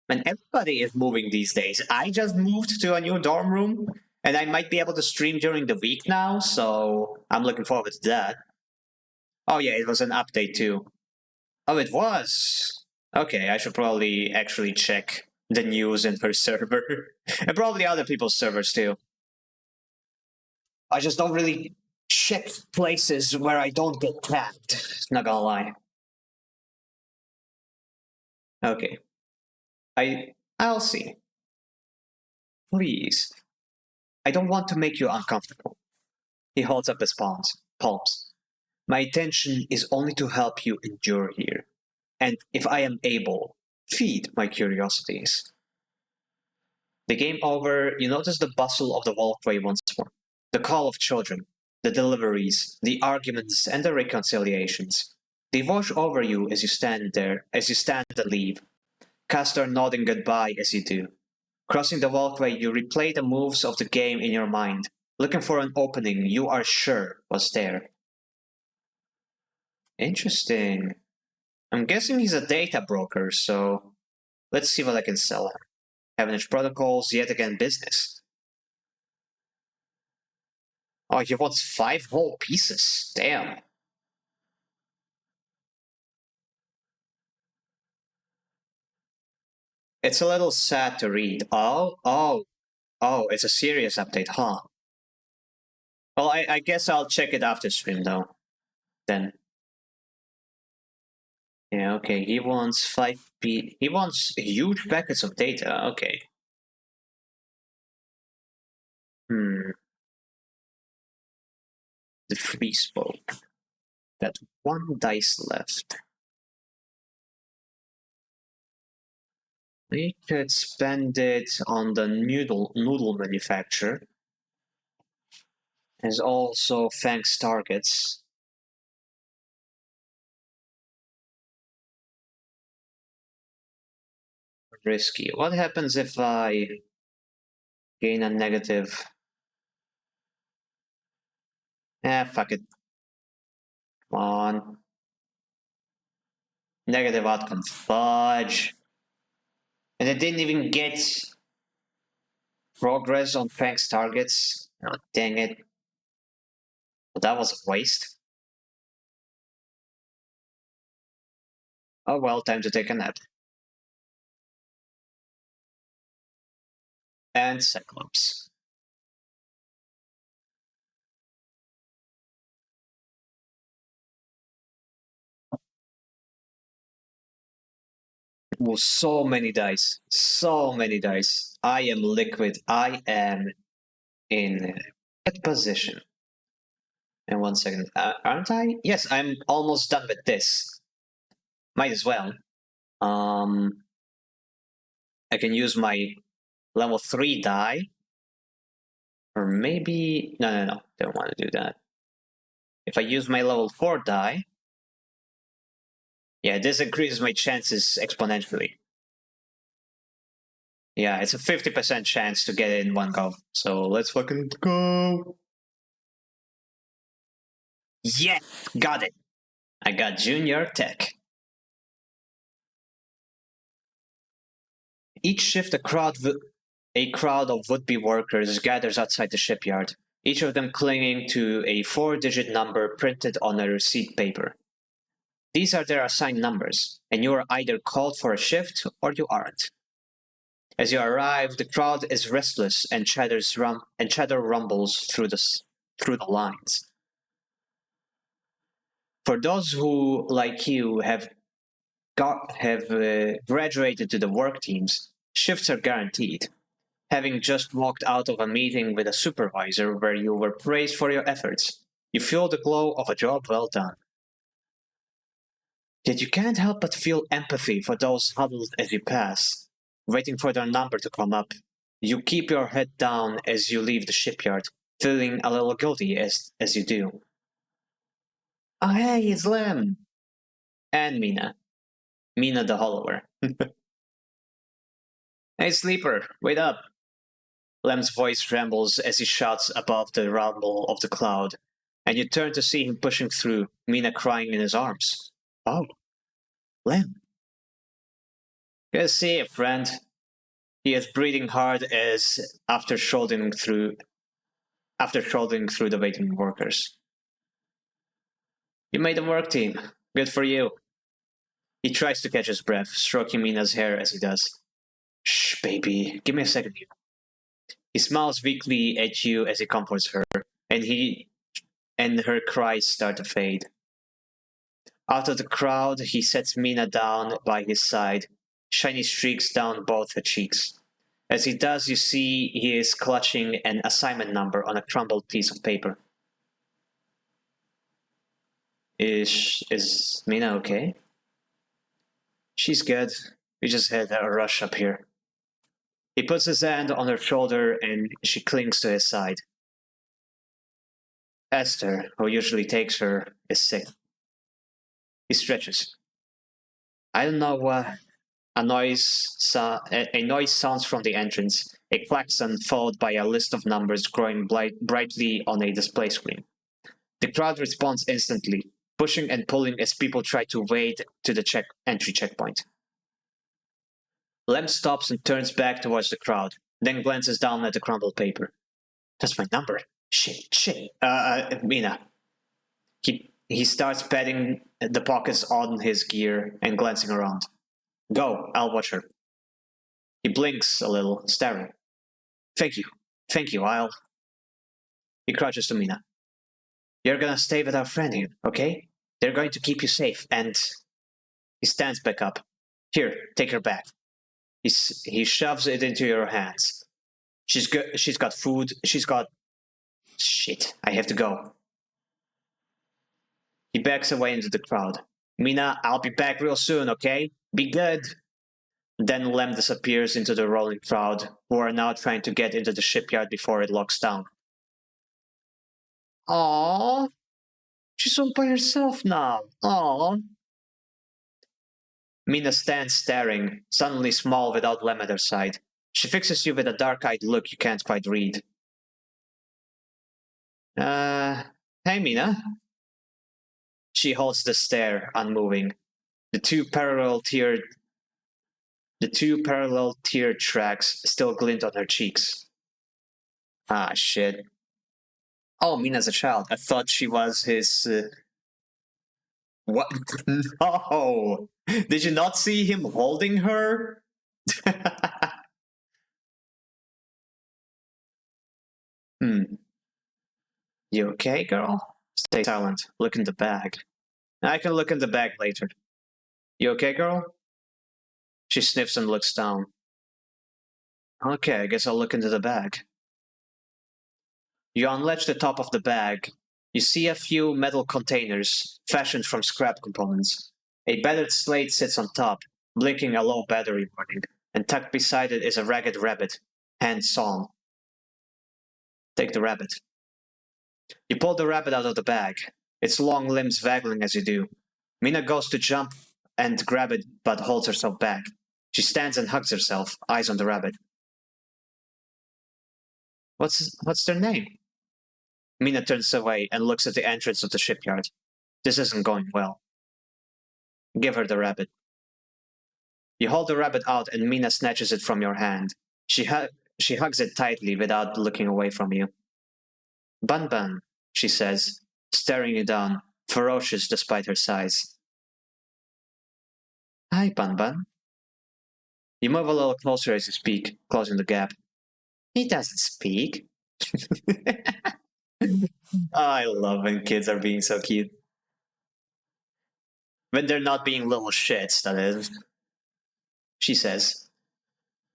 And everybody is moving these days. I just moved to a new dorm room, and I might be able to stream during the week now, so I'm looking forward to that. Oh yeah, it was an update too. Oh, it was. Okay, I should probably actually check the news in her server. And probably other people's servers too. I just don't really check places where I don't get tagged. Not gonna lie. Okay. I'll see. Please. I don't want to make you uncomfortable. He holds up his palms. My intention is only to help you endure here. And if I am able, feed my curiosities. The game over, you notice the bustle of the walkway once more. The call of children, the deliveries, the arguments, and the reconciliations. They wash over you as you stand and leave. Castor nodding goodbye as you do. Crossing the walkway, you replay the moves of the game in your mind, looking for an opening you are sure was there. Interesting. I'm guessing he's a data broker, so let's see what I can sell him. Avalanche Protocols, yet again business. Oh, he wants 5 whole pieces. Damn. It's a little sad to read. Oh, it's a serious update, huh? Well, I guess I'll check it after stream, though. Then. Yeah, okay, he wants 5 he wants huge packets of data, okay. The free spoke. That 1 dice left. We could spend it on the noodle manufacturer. As also thanks targets. Risky. What happens if I gain a negative? Fuck it. Come on. Negative outcome. Fudge. And it didn't even get progress on thanks targets. Oh, dang it. Well, that was a waste. Oh well, time to take a nap. And Cyclops. Oh, so many dice. So many dice. I am liquid. I am in good position. And 1 second. Aren't I? Yes, I'm almost done with this. Might as well. I can use my level 3 die. Or maybe... No. Don't want to do that. If I use my level 4 die... Yeah, this increases my chances exponentially. Yeah, it's a 50% chance to get it in one go. So let's fucking go. Yes, got it. I got junior tech. Each shift, a crowd of would-be workers gathers outside the shipyard, each of them clinging to a 4-digit number printed on a receipt paper. These are their assigned numbers, and you are either called for a shift or you aren't. As you arrive, the crowd is restless and chatter rumbles through the lines. For those who, like you, have graduated to the work teams, shifts are guaranteed. Having just walked out of a meeting with a supervisor where you were praised for your efforts, you feel the glow of a job well done. Yet you can't help but feel empathy for those huddled as you pass, waiting for their number to come up. You keep your head down as you leave the shipyard, feeling a little guilty as you do. Oh hey, it's Lem! And Mina. Mina the Hollower. Hey Sleeper, wait up! Lem's voice trembles as he shouts above the rumble of the cloud, and you turn to see him pushing through, Mina crying in his arms. Oh, Lem. Good to see you, friend. He is breathing hard as after shouldering through the waiting workers. You made the work team. Good for you. He tries to catch his breath, stroking Mina's hair as he does. Shh, baby. Give me a second here. He smiles weakly at you as he comforts her, and her cries start to fade. Out of the crowd, he sets Mina down by his side, shiny streaks down both her cheeks. As he does, you see he is clutching an assignment number on a crumpled piece of paper. Is Mina okay? She's good. We just had a rush up here. He puts his hand on her shoulder and she clings to his side. Esther, who usually takes her, is sick. He stretches. I don't know what. A noise sounds from the entrance, a klaxon followed by a list of numbers growing brightly on a display screen. The crowd responds instantly, pushing and pulling as people try to wade to the entry checkpoint. Lem stops and turns back towards the crowd, then glances down at the crumpled paper. That's my number. Shit. Mina. He starts patting the pockets on his gear and glancing around. Go, I'll watch her. He blinks a little, staring. Thank you, I'll. He crouches to Mina. You're gonna stay with our friend here, okay? They're going to keep you safe, and. He stands back up. Here, take her back. He shoves it into your hands. She's got food. She's got. Shit, I have to go. He backs away into the crowd. Mina, I'll be back real soon, okay? Be good. Then Lem disappears into the rolling crowd, who are now trying to get into the shipyard before it locks down. Aww. She's all by herself now. Aww. Mina stands staring, suddenly small without Lem at her side. She fixes you with a dark-eyed look you can't quite read. Hey Mina. She holds the stare, unmoving. The two parallel tear tracks still glint on her cheeks. Ah, shit. Oh, Mina's a child. I thought she was his. What? No! Did you not see him holding her? You okay, girl? Stay silent. Look in the bag. I can look in the bag later. You okay, girl? She sniffs and looks down. Okay, I guess I'll look into the bag. You unlatch the top of the bag. You see a few metal containers, fashioned from scrap components. A battered slate sits on top, blinking a low battery warning, and tucked beside it is a ragged rabbit, hand sawn. Take the rabbit. You pull the rabbit out of the bag, its long limbs waggling as you do. Mina goes to jump and grab it, but holds herself back. She stands and hugs herself, eyes on the rabbit. What's their name? Mina turns away and looks at the entrance of the shipyard. This isn't going well. Give her the rabbit. You hold the rabbit out and Mina snatches it from your hand. She hugs it tightly without looking away from you. Bun Bun, she says, staring you down, ferocious despite her size. Hi, Bun Bun. You move a little closer as you speak, closing the gap. He doesn't speak. I love when kids are being so cute. When they're not being little shits, that is. She says.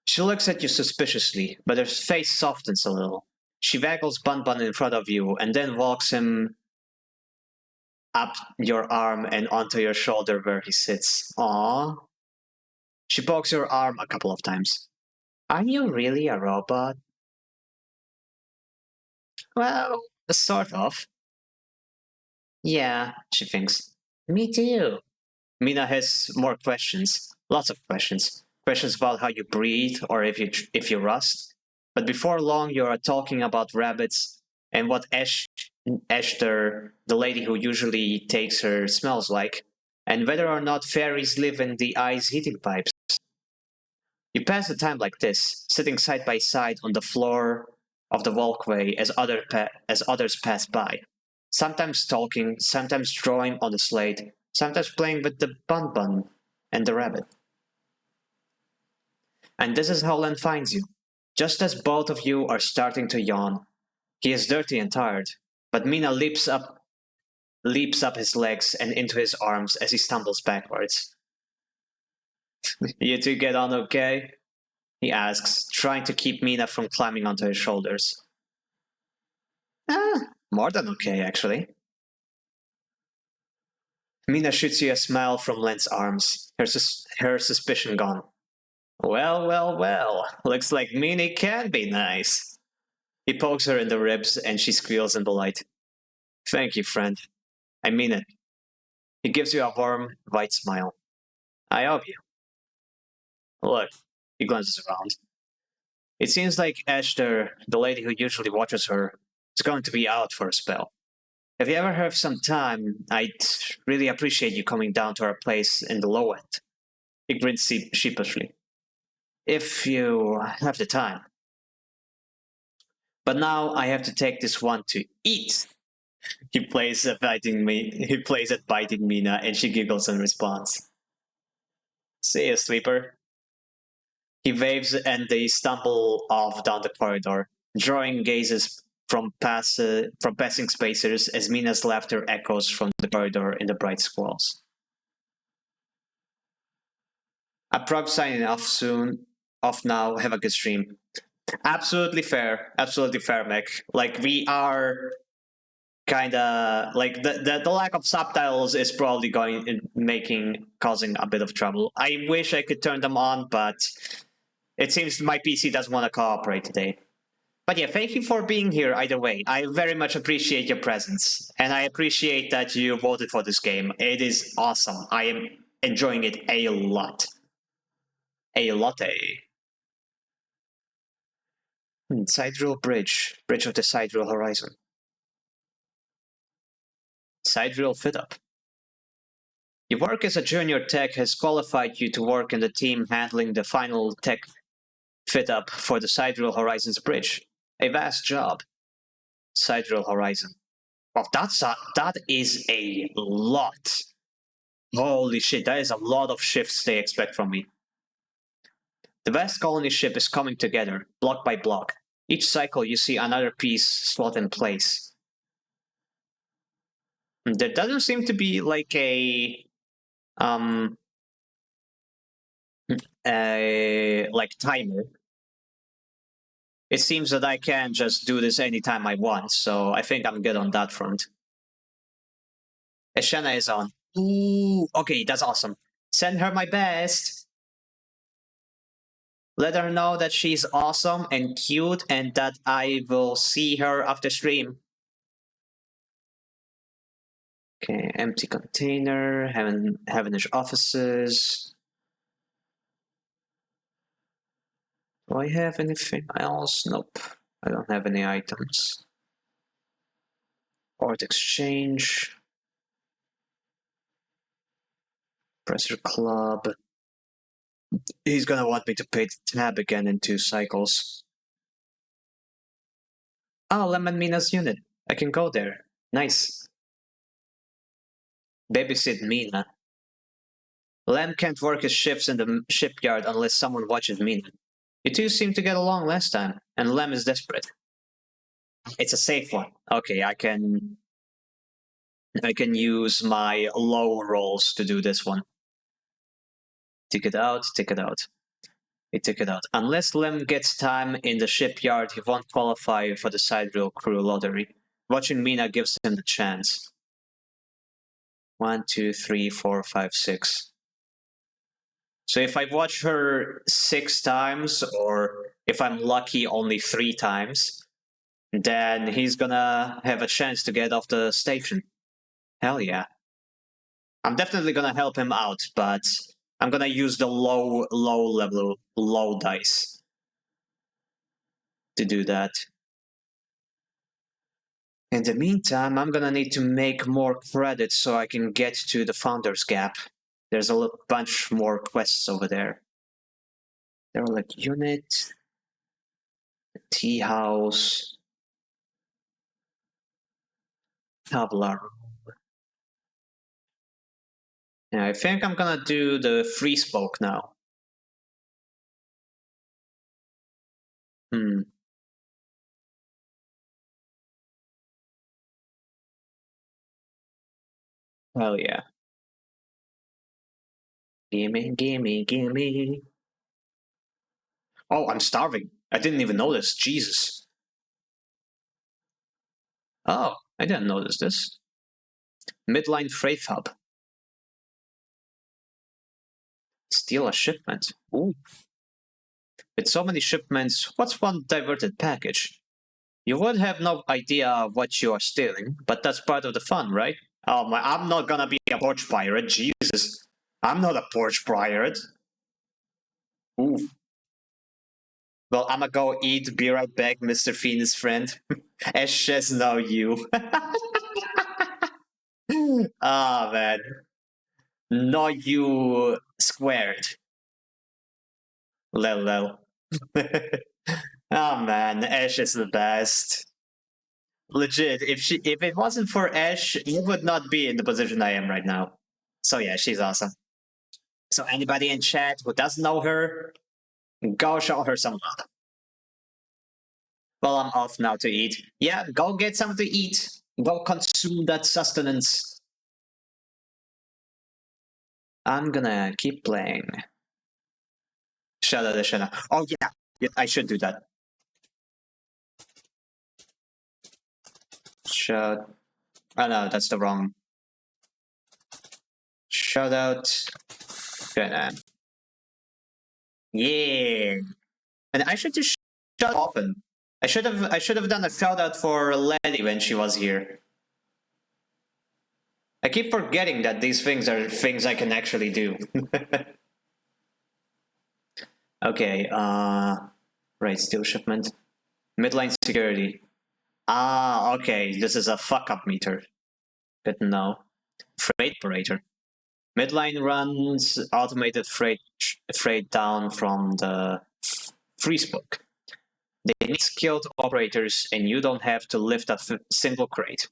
She looks at you suspiciously, but her face softens a little. She waggles Bun Bun in front of you and then walks him up your arm and onto your shoulder where he sits. Aww. She pokes your arm a couple of times. Are you really a robot? Well, sort of. Yeah, she thinks. Me too. Mina has more questions. Lots of questions. Questions about how you breathe or if you rust. But before long, you are talking about rabbits and what Esther, the lady who usually takes her, smells like, and whether or not fairies live in the ice heating pipes. You pass the time like this, sitting side by side on the floor of the walkway as others pass by. Sometimes talking, sometimes drawing on the slate, sometimes playing with the Bun Bun and the rabbit. And this is how Len finds you. Just as both of you are starting to yawn. He is dirty and tired, but Mina leaps up his legs and into his arms as he stumbles backwards. You two get on okay? He asks, trying to keep Mina from climbing onto his shoulders. More than okay, actually. Mina shoots you a smile from Len's arms, her suspicion gone. Well, well, well, looks like Minnie can be nice. He pokes her in the ribs and she squeals in delight. Thank you, friend. I mean it. He gives you a warm, white smile. I owe you. Look, he glances around. It seems like Esther, the lady who usually watches her, is going to be out for a spell. If you ever have some time, I'd really appreciate you coming down to our place in the low end. He grins sheepishly. If you have the time. But now I have to take this one to eat. He plays at biting Mina, and she giggles in response. See you, sleeper. He waves and they stumble off down the corridor, drawing gazes from passing spacers as Mina's laughter echoes from the corridor in the bright squalls. I'm probably signing off soon. Off now. Have a good stream. Absolutely fair, Mick. Like we are kind of like the lack of subtitles is probably causing a bit of trouble. I wish I could turn them on, but it seems my PC doesn't want to cooperate today. But yeah, thank you for being here either way. I very much appreciate your presence. And I appreciate that you voted for this game. It is awesome. I am enjoying it a lot. A latte. Sidereal Bridge. Bridge of the Sidereal Horizon. Sidereal Fit Up. Your work as a junior tech has qualified you to work in the team handling the final tech fit up for the Sidereal Horizon's bridge. A vast job. Sidereal Horizon. Well, that is a lot. Holy shit, that is a lot of shifts they expect from me. The vast colony ship is coming together, block by block. Each cycle you see another piece slot in place. There doesn't seem to be like a timer. It seems that I can just do this anytime I want, so I think I'm good on that front. Ashana is on. Ooh, okay, that's awesome. Send her my best. Let her know that she's awesome and cute and that I will see her after stream. Okay, empty container, Heavenish offices. Do I have anything else? Nope. I don't have any items. Art exchange. Presser club. He's gonna want me to pay the tab again in 2 cycles. Oh, Lemon Mina's unit. I can go there. Nice. Babysit Mina. Lem can't work his shifts in the shipyard unless someone watches Mina. You two seem to get along last time, and Lem is desperate. It's a safe one. Okay, I can use my low rolls to do this one. Take it out, take it out. He took it out. Unless Lem gets time in the shipyard, he won't qualify for the sidereal crew lottery. Watching Mina gives him the chance. 1, 2, 3, 4, 5, 6. So if I watch her 6 times, or if I'm lucky only 3 times, then he's gonna have a chance to get off the station. Hell yeah. I'm definitely gonna help him out, but I'm gonna use the low dice to do that. In the meantime, I'm gonna need to make more credits so I can get to the Founder's Gap. There's a bunch more quests over there. There are like unit, tea house, tabla room. Yeah, I think I'm gonna do the free spoke now. Hell yeah. Gimme, gimme, gimme. Oh, I'm starving. I didn't even notice. Jesus. Oh, I didn't notice this. Midline freight hub. Steal a shipment. Ooh. With so many shipments, what's one diverted package? You would have no idea what you are stealing, but that's part of the fun, right? Oh my, I'm not gonna be a porch pirate, Jesus. I'm not a porch pirate. Oof. Well, I'ma go eat, be right back, Mr. Finis friend. Ash says no you. Ah, man. No you squared. Lel lel. Oh man, Ash is the best. Legit, if it wasn't for Ash, you would not be in the position I am right now. So yeah, she's awesome. So anybody in chat who doesn't know her, go show her some love. Well, I'm off now to eat. Yeah, go get something to eat. Go consume that sustenance. I'm gonna keep playing. Shada. Oh yeah, I should do that. Shut. Oh no, that's the wrong. Shout out. Shana. Yeah. And I should just shut often. I should have done a shout out for Letty when she was here. I keep forgetting that these things are things I can actually do. Okay, right, steel shipment. Midline security. Ah, okay, this is a fuck-up meter. Good to know. Freight operator. Midline runs automated freight down from the free spoke. They need skilled operators, and you don't have to lift a single crate.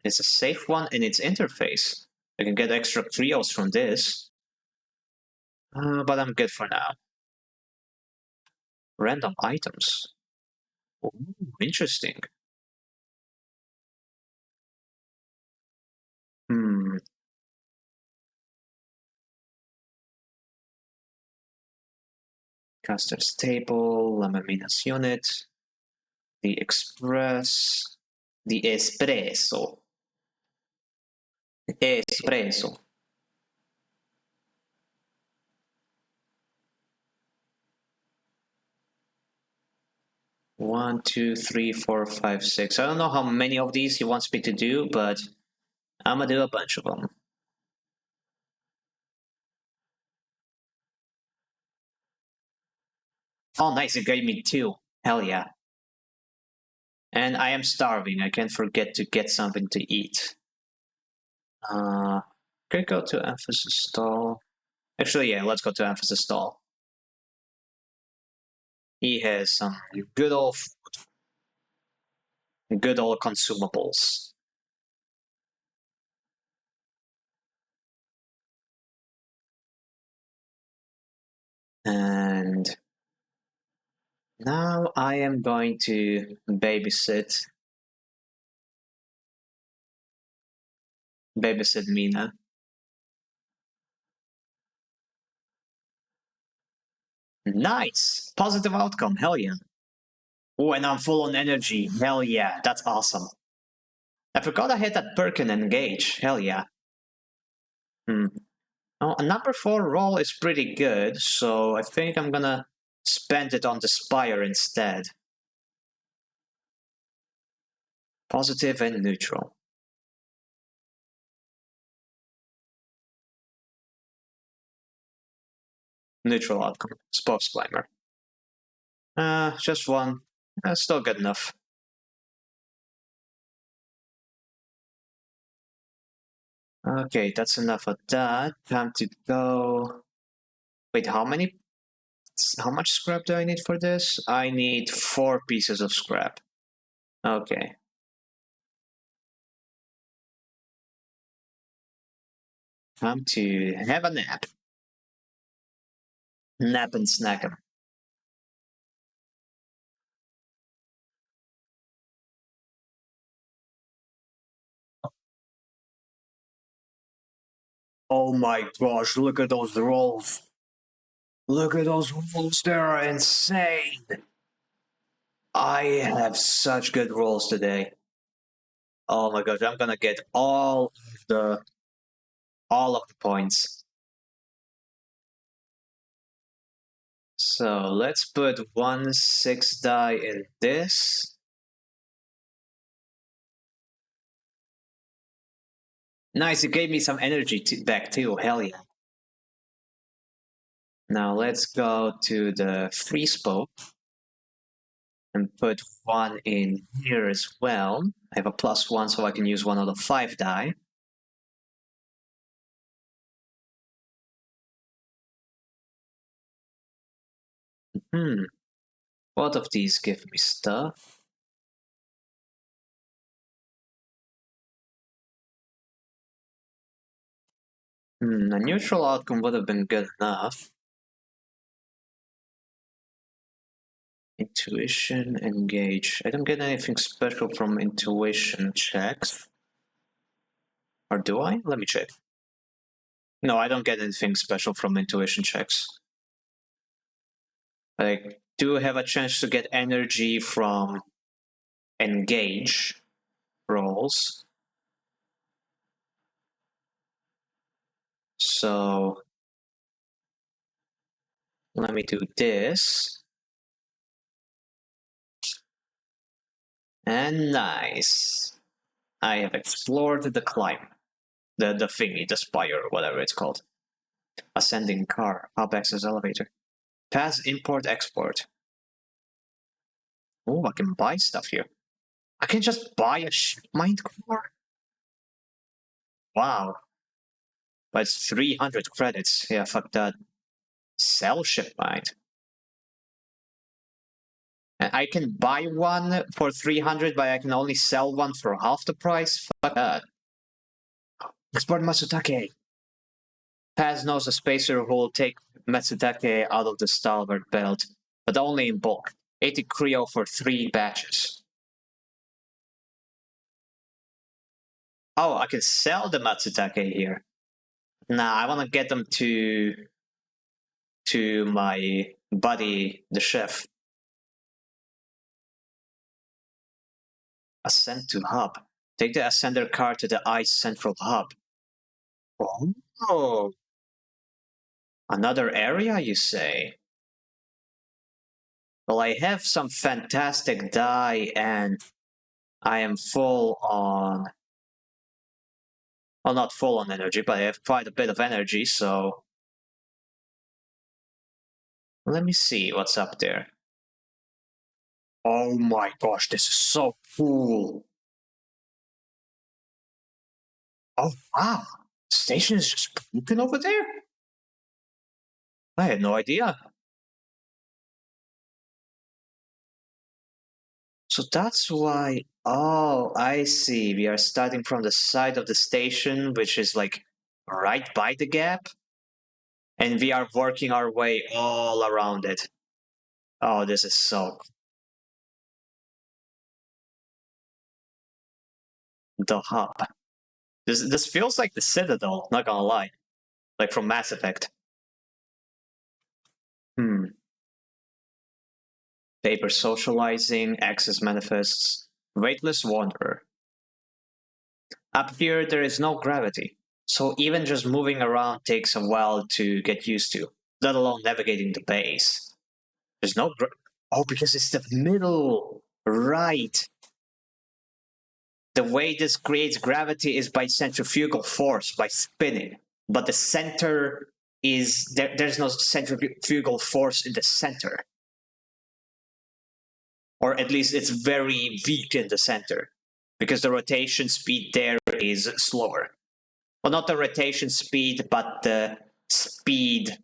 It's a safe one in its interface. I can get extra trios from this. But I'm good for now. Random items. Ooh, interesting. Caster's table, Lamaminas unit, the express, the espresso. Espresso. One, two, three, four, five, six. I don't know how many of these he wants me to do, but I'm gonna do a bunch of them. Oh, nice, it gave me 2. Hell yeah. And I am starving. I can't forget to get something to eat. Can go to emphasis stall. Actually, yeah, let's go to emphasis stall. He has some good old consumables. And now I am going to babysit Mina. Nice! Positive outcome, hell yeah. Oh, and I'm full on energy, hell yeah, that's awesome. I forgot I had that perk and engage, hell yeah. Oh, a number 4 roll is pretty good, so I think I'm gonna spend it on the Spire instead. Positive and neutral. Neutral outcome. Spokes climber. Just 1. Still good enough. Okay, that's enough of that. Time to go. Wait, how much scrap do I need for this? I need 4 pieces of scrap. Okay. Time to have a nap. Nap and snack 'em. Oh my gosh, look at those rolls. Look at those rolls, they're insane. I have such good rolls today. Oh my gosh, I'm gonna get all of the points. So let's put 1 6 die in this. Nice, it gave me some energy back too, hell yeah. Now let's go to the free spoke and put 1 in here as well. I have a +1, so I can use 1 out of 5 die. Both of these give me stuff. A neutral outcome would have been good enough. Intuition, engage. I don't get anything special from intuition checks. Or do I? Let me check. No, I don't get anything special from intuition checks. I do have a chance to get energy from engage rolls. So let me do this. And nice. I have explored the climb. The thingy, the spire, whatever it's called. Ascending car, up access elevator. Pass import export. Oh, I can buy stuff here. I can just buy a mind core? Wow. But it's 300 credits. Yeah, fuck that. Sell ship mind. And I can buy one for 300, but I can only sell one for half the price? Fuck that. Export Matsutake. Paz knows a spacer who will take Matsutake out of the stalwart belt, but only in bulk. 80 Creo for 3 batches. Oh, I can sell the Matsutake here. Nah, I want to get them to my buddy, the chef. Ascend to hub. Take the ascender car to the ice central hub. Oh. Another area, you say? Well, I have some fantastic die and I am full on... Well, not full on energy, but I have quite a bit of energy, so... Let me see what's up there. Oh my gosh, this is so cool. Oh wow, the station is just broken over there? I had no idea. So that's why. Oh, I see. We are starting from the side of the station, which is like right by the gap, and we are working our way all around it. Oh, this is so. The hub. This feels like the Citadel. Not gonna lie, like from Mass Effect. Hmm. Paper socializing, access manifests, weightless wanderer. Up here, there is no gravity, so even just moving around takes a while to get used to, let alone navigating the base. There's no. Oh, because it's the middle. Right. The way this creates gravity is by centrifugal force, by spinning. But the center is. There's no centrifugal force in the center. Or at least it's very weak in the center. Because the rotation speed there is slower. Well, not the rotation speed, but the speed.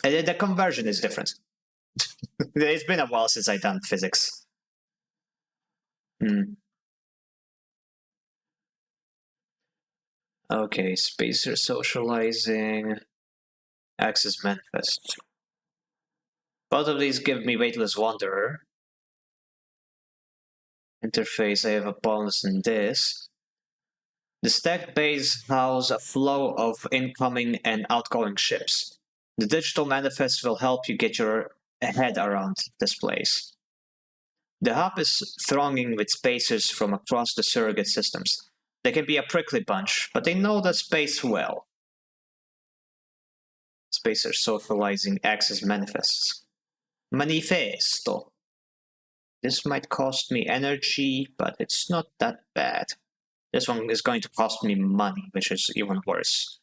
The conversion is different. It's been a while since I've done physics. Okay, spacer socializing, access manifest. Both of these give me weightless wanderer. Interface, I have a bonus in this. The stacked bays house a flow of incoming and outgoing ships. The digital manifest will help you get your head around this place. The hub is thronging with spacers from across the surrogate systems. They can be a prickly bunch, but they know the space well. Spacers socializing access manifests. Manifesto. This might cost me energy, but it's not that bad. This one is going to cost me money, which is even worse.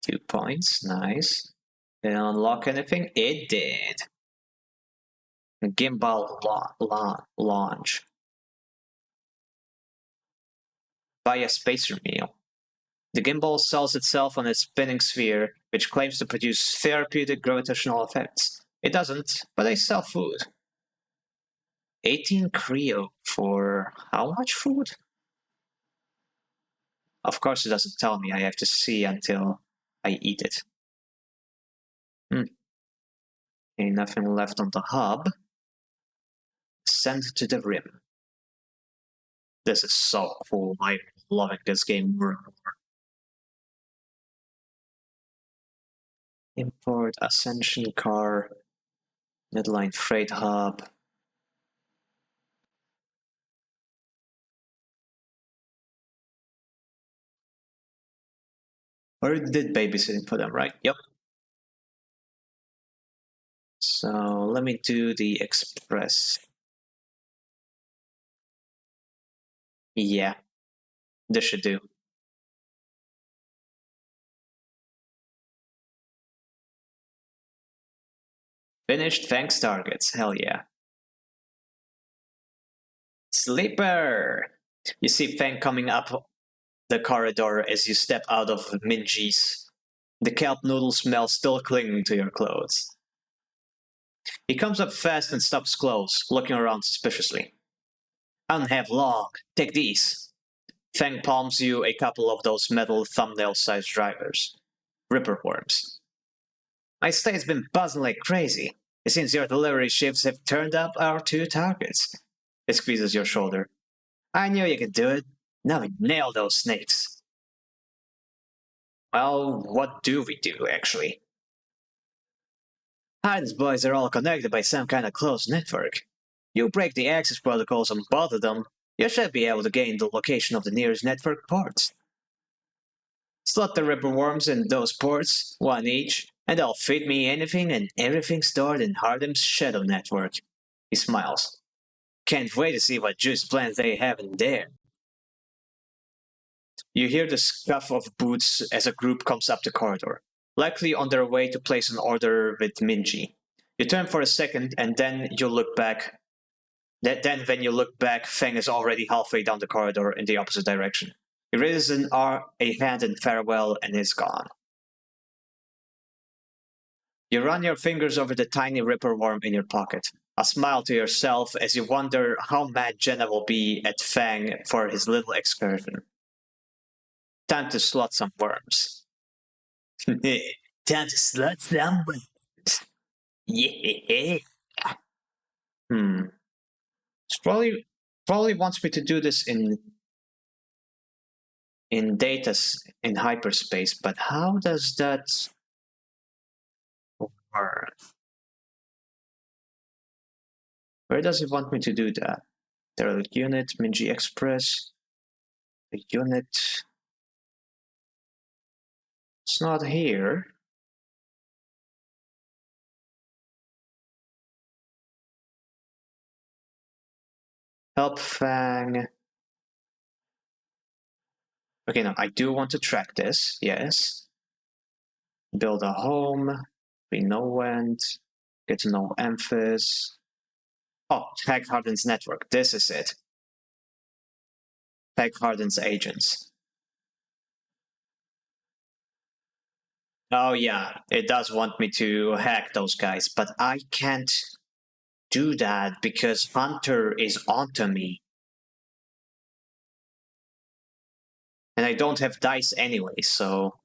2 points, nice. Did it unlock anything? It did. Gimbal launch. Buy a spacer meal. The gimbal sells itself on a spinning sphere, which claims to produce therapeutic gravitational effects. It doesn't, but they sell food. 18 Creo for how much food? Of course it doesn't tell me, I have to see until I eat it. Okay, nothing left on the hub. Send to the rim. This is so cool, I'm loving this game more and more. Import Ascension car, midline freight hub. Or did babysitting for them, right? Yep. So let me do the express. Yeah, this should do. Finished, thanks targets, hell yeah. Sleeper! You see Fang coming up the corridor as you step out of Minji's. The kelp noodle smell still clinging to your clothes. He comes up fast and stops close, looking around suspiciously. I don't have long. Take these. Fang palms you a couple of those metal thumbnail-sized drivers. Ripper worms. My stay's been buzzing like crazy. It seems your delivery shifts have turned up our 2 targets. It squeezes your shoulder. I knew you could do it. Now we nail those snakes. Well, what do we do, actually? Hyden's boys are all connected by some kind of closed network. You break the access protocols on both of them, you should be able to gain the location of the nearest network ports. Slot the ripper worms in those ports, one each, And they'll feed me anything and everything stored in Harlem's shadow network. He smiles. Can't wait to see what juice plans they have in there. You hear the scuff of boots as a group comes up the corridor, likely on their way to place an order with Minji. You turn for a second and then you look back. Then when you look back, Feng is already halfway down the corridor in the opposite direction. He raises a hand in farewell and is gone. You run your fingers over the tiny Ripper worm in your pocket, a smile to yourself as you wonder how mad Jenna will be at Fang for his little excursion. Time to slot some worms. Time to slot some worms. Yeah. It's probably wants me to do this in data in hyperspace, but how does that work? Where does it want me to do that? Derelict unit, Minji Express, a unit. It's not here. Help Fang. Okay, now I do want to track this, yes. Build a home, we know when, get to know Memphis. Oh, hack Harden's network, this is it. Hack Harden's agents. Oh yeah, it does want me to hack those guys, but I can't do that because Hunter is onto me. And I don't have dice anyway, so...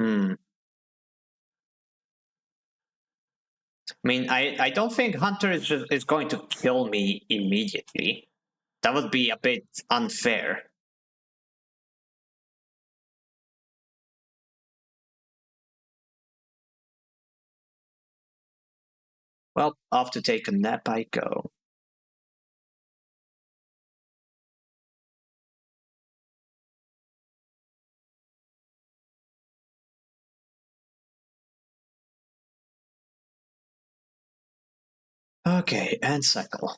I mean, I don't think Hunter is going to kill me immediately. That would be a bit unfair. Well, off to take a nap I go. Okay, and cycle.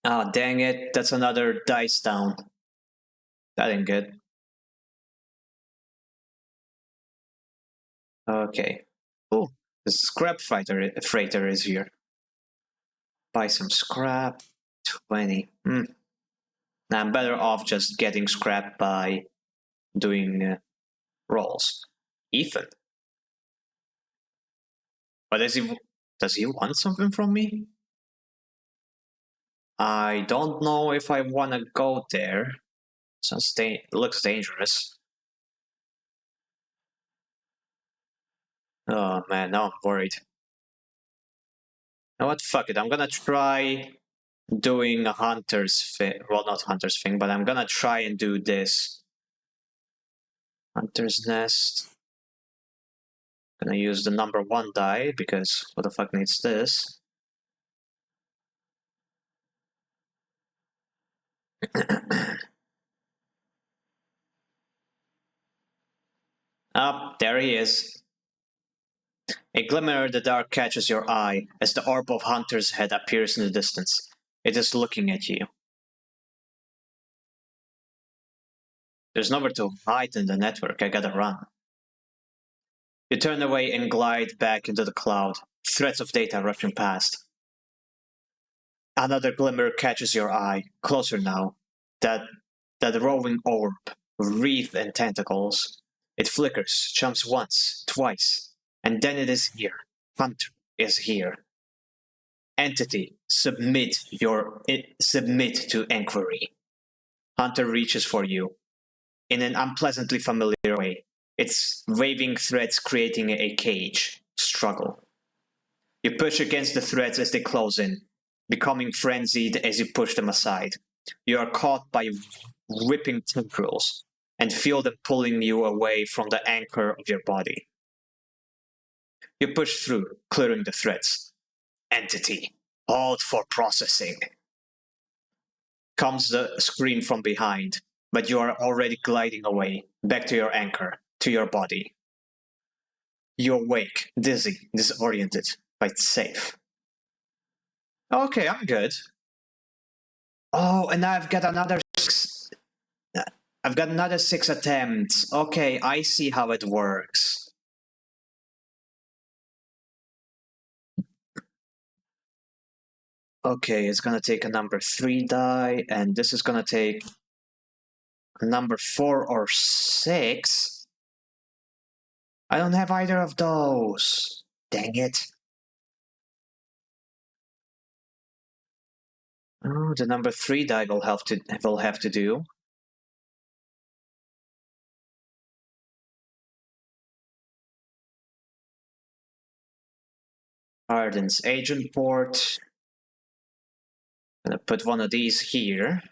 Oh, dang it, that's another dice down. That ain't good. Okay. Oh, the scrap freighter is here. Buy some scrap. 20. Now I'm better off just getting scrap by doing rolls. Ethan. But does he want something from me? I don't know if I want to go there. Looks dangerous. Oh man, now I'm worried. You know what? Fuck it. I'm gonna try doing a hunter's thing. Well, not hunter's thing, but I'm gonna try and do this. Hunter's nest. Gonna use the number 1 die because who the fuck needs this? Up, there he is. A glimmer in the dark catches your eye as the orb of Hunter's head appears in the distance. It is looking at you. There's nowhere to hide in the network, I gotta run. You turn away and glide back into the cloud, threads of data rushing past. Another glimmer catches your eye, closer now. That roving orb, wreath and tentacles. It flickers, jumps once, twice, and then it is here. Hunter is here. Entity, submit to inquiry. Hunter reaches for you in an unpleasantly familiar way. Its waving threads creating a cage. Struggle. You push against the threads as they close in, becoming frenzied as you push them aside. You are caught by whipping tendrils and feel them pulling you away from the anchor of your body. You push through, clearing the threads. Entity. Hold for processing. Comes the scream from behind, but you are already gliding away, back to your anchor, to your body. You awake, dizzy, disoriented, but safe. Okay, I'm good. Oh, and I've got another six attempts. Okay, I see how it works. Okay, it's gonna take a number 3 die, and this is gonna take a number 4 or 6. I don't have either of those. Dang it. Oh, the number 3 die will have to do. Arden's agent port. I'm gonna put one of these here.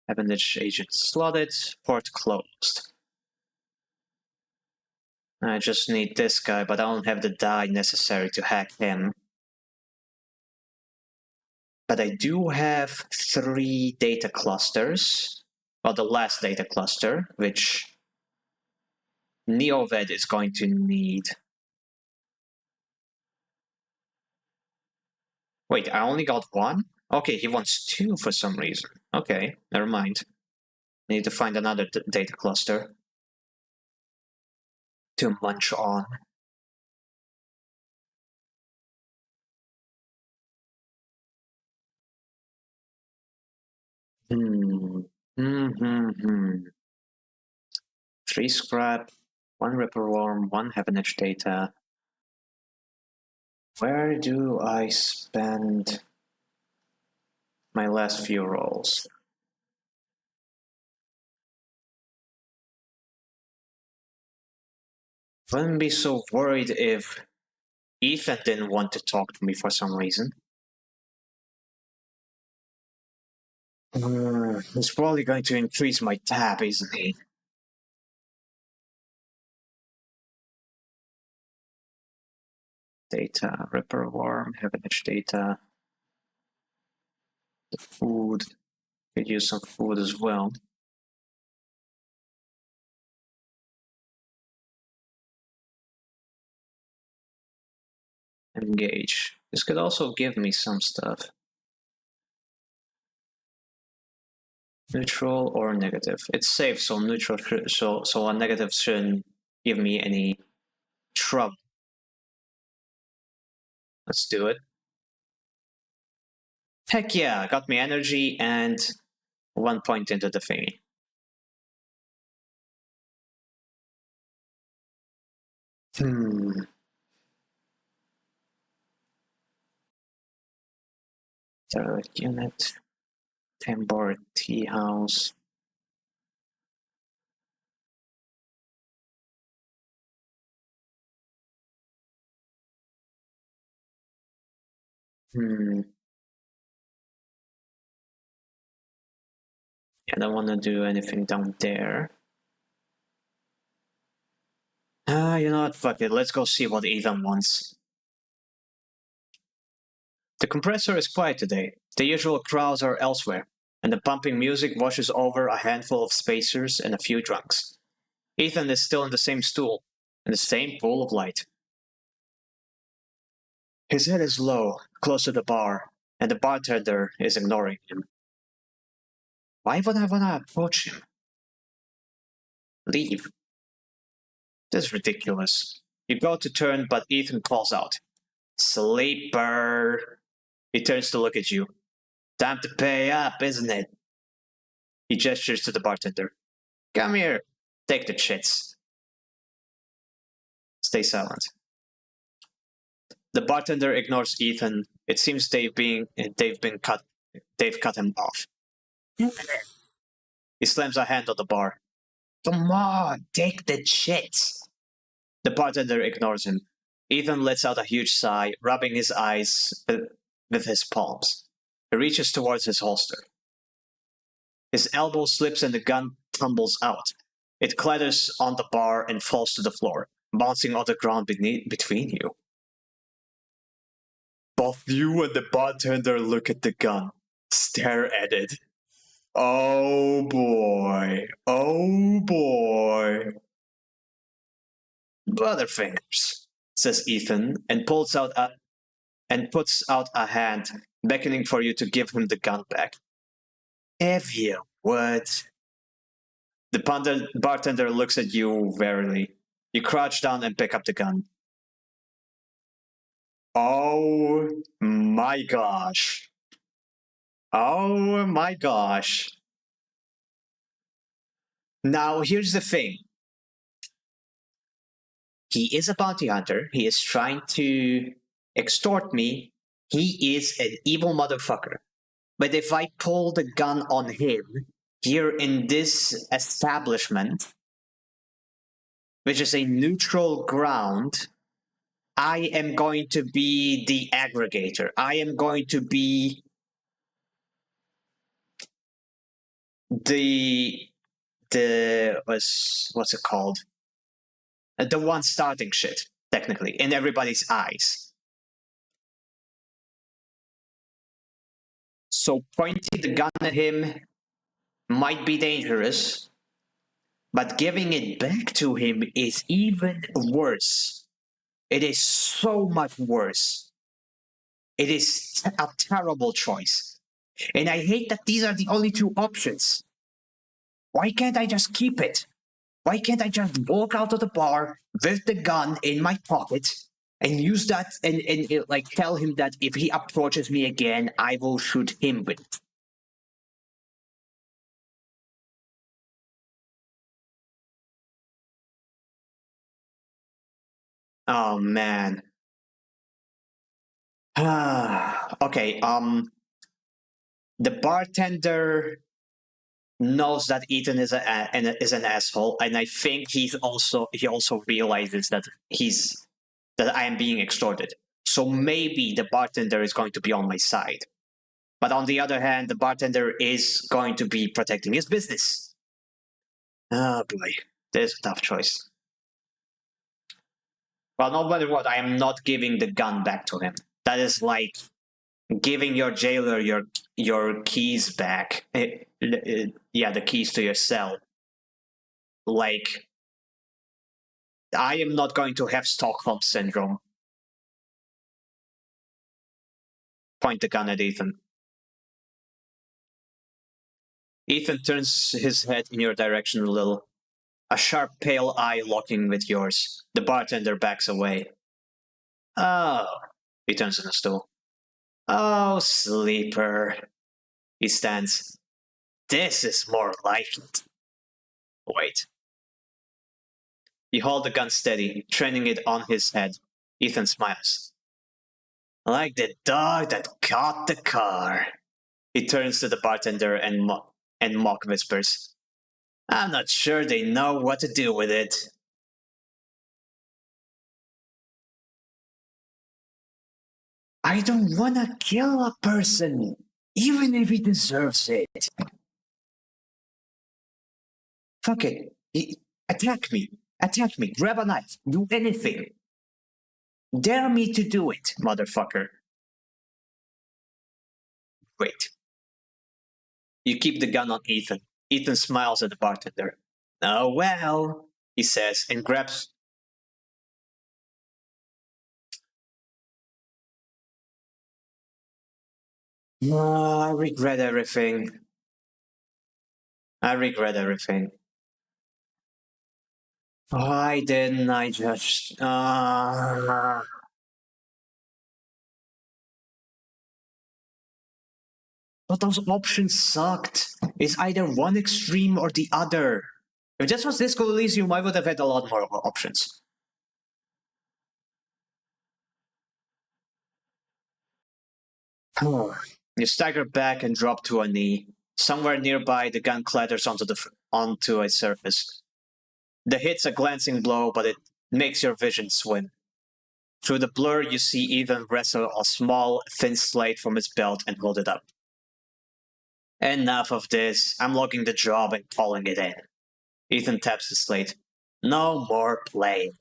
Appendage agent slotted, port closed. I just need this guy, but I don't have the die necessary to hack him. But I do have 3 data clusters. Well, the last data cluster, which NeoVed is going to need. Wait, I only got 1? Okay, he wants 2 for some reason. Okay, never mind. I need to find another data cluster to munch on. Hmm. 3 scrap, 1 Ripper Worm, 1 Heaven Edge data. Where do I spend my last few rolls? Wouldn't be so worried if Ethan didn't want to talk to me for some reason. He's probably going to increase my tab, isn't he? Data, Ripper Worm, Heaven Edge data. The food. Could use some food as well. Engage. This could also give me some stuff. Neutral or negative. It's safe, so neutral. So a negative shouldn't give me any trouble. Let's do it. Heck yeah! Got me energy and 1 point into the thingy. Third unit. Tambor tea house. I don't want to do anything down there. You know what? Fuck it. Let's go see what Ethan wants. The compressor is quiet today. The usual crowds are elsewhere, and the pumping music washes over a handful of spacers and a few drunks. Ethan is still in the same stool, in the same pool of light. His head is low, close to the bar, and the bartender is ignoring him. Why would I want to approach him? Leave. This is ridiculous. You go to turn, but Ethan calls out. Sleeper! He turns to look at you. Time to pay up, isn't it? He gestures to the bartender. Come here. Take the chits. Stay silent. The bartender ignores Ethan. It seems they've cut him off. He slams a hand on the bar. Come on, take the chits. The bartender ignores him. Ethan lets out a huge sigh, rubbing his eyes with his palms. He reaches towards his holster. His elbow slips and the gun tumbles out. It clatters on the bar and falls to the floor, bouncing on the ground between you. Both you and the bartender look at the gun, stare at it. Oh boy. Oh boy. Butterfingers, says Ethan, and puts out a hand, beckoning for you to give him the gun back. If you would. The bartender looks at you warily. You crouch down and pick up the gun. Oh my gosh. Oh my gosh. Now, here's the thing. He is a bounty hunter. He is trying to extort me. He is an evil motherfucker. But if I pull the gun on him here in this establishment, which is a neutral ground, I am going to be the aggregator. I am going to be what's it called? The one starting shit, technically, in everybody's eyes. So pointing the gun at him might be dangerous, but giving it back to him is even worse. It is so much worse. It is a terrible choice. And I hate that these are the only two options. Why can't I just keep it? Why can't I just walk out of the bar with the gun in my pocket and use that and like tell him that if he approaches me again, I will shoot him with it? Oh man. Okay, the bartender knows that Ethan is an asshole, and I think he also realizes that I am being extorted. So maybe the bartender is going to be on my side. But on the other hand, the bartender is going to be protecting his business. Oh boy, there's a tough choice. Well, no matter what, I am not giving the gun back to him. That is like giving your jailer your keys back. Yeah, the keys to your cell. Like, I am not going to have Stockholm syndrome. Point the gun at Ethan. Ethan turns his head in your direction a little, a sharp pale eye locking with yours. The bartender backs away. Oh, he turns on the stool. Oh, sleeper. He stands. This is more like it. Wait. You hold the gun steady, training it on his head. Ethan smiles. Like the dog that caught the car. He turns to the bartender and mock whispers. I'm not sure they know what to do with it. I don't wanna kill a person, even if he deserves it. Fuck it. Attack me. Attack me. Grab a knife. Do anything. Dare me to do it, motherfucker. Wait. You keep the gun on Ethan. Ethan smiles at the bartender. Oh well, he says, and grabs. Oh, I regret everything. I regret everything. Why didn't I just... But those options sucked. It's either one extreme or the other. If this was Disco Elysium, I would have had a lot more options. You stagger back and drop to a knee. Somewhere nearby, the gun clatters onto a surface. The hit's a glancing blow, but it makes your vision swim. Through the blur, you see Ethan wrestle a small, thin slate from his belt and hold it up. Enough of this. I'm logging the job and calling it in. Ethan taps the slate. No more playing.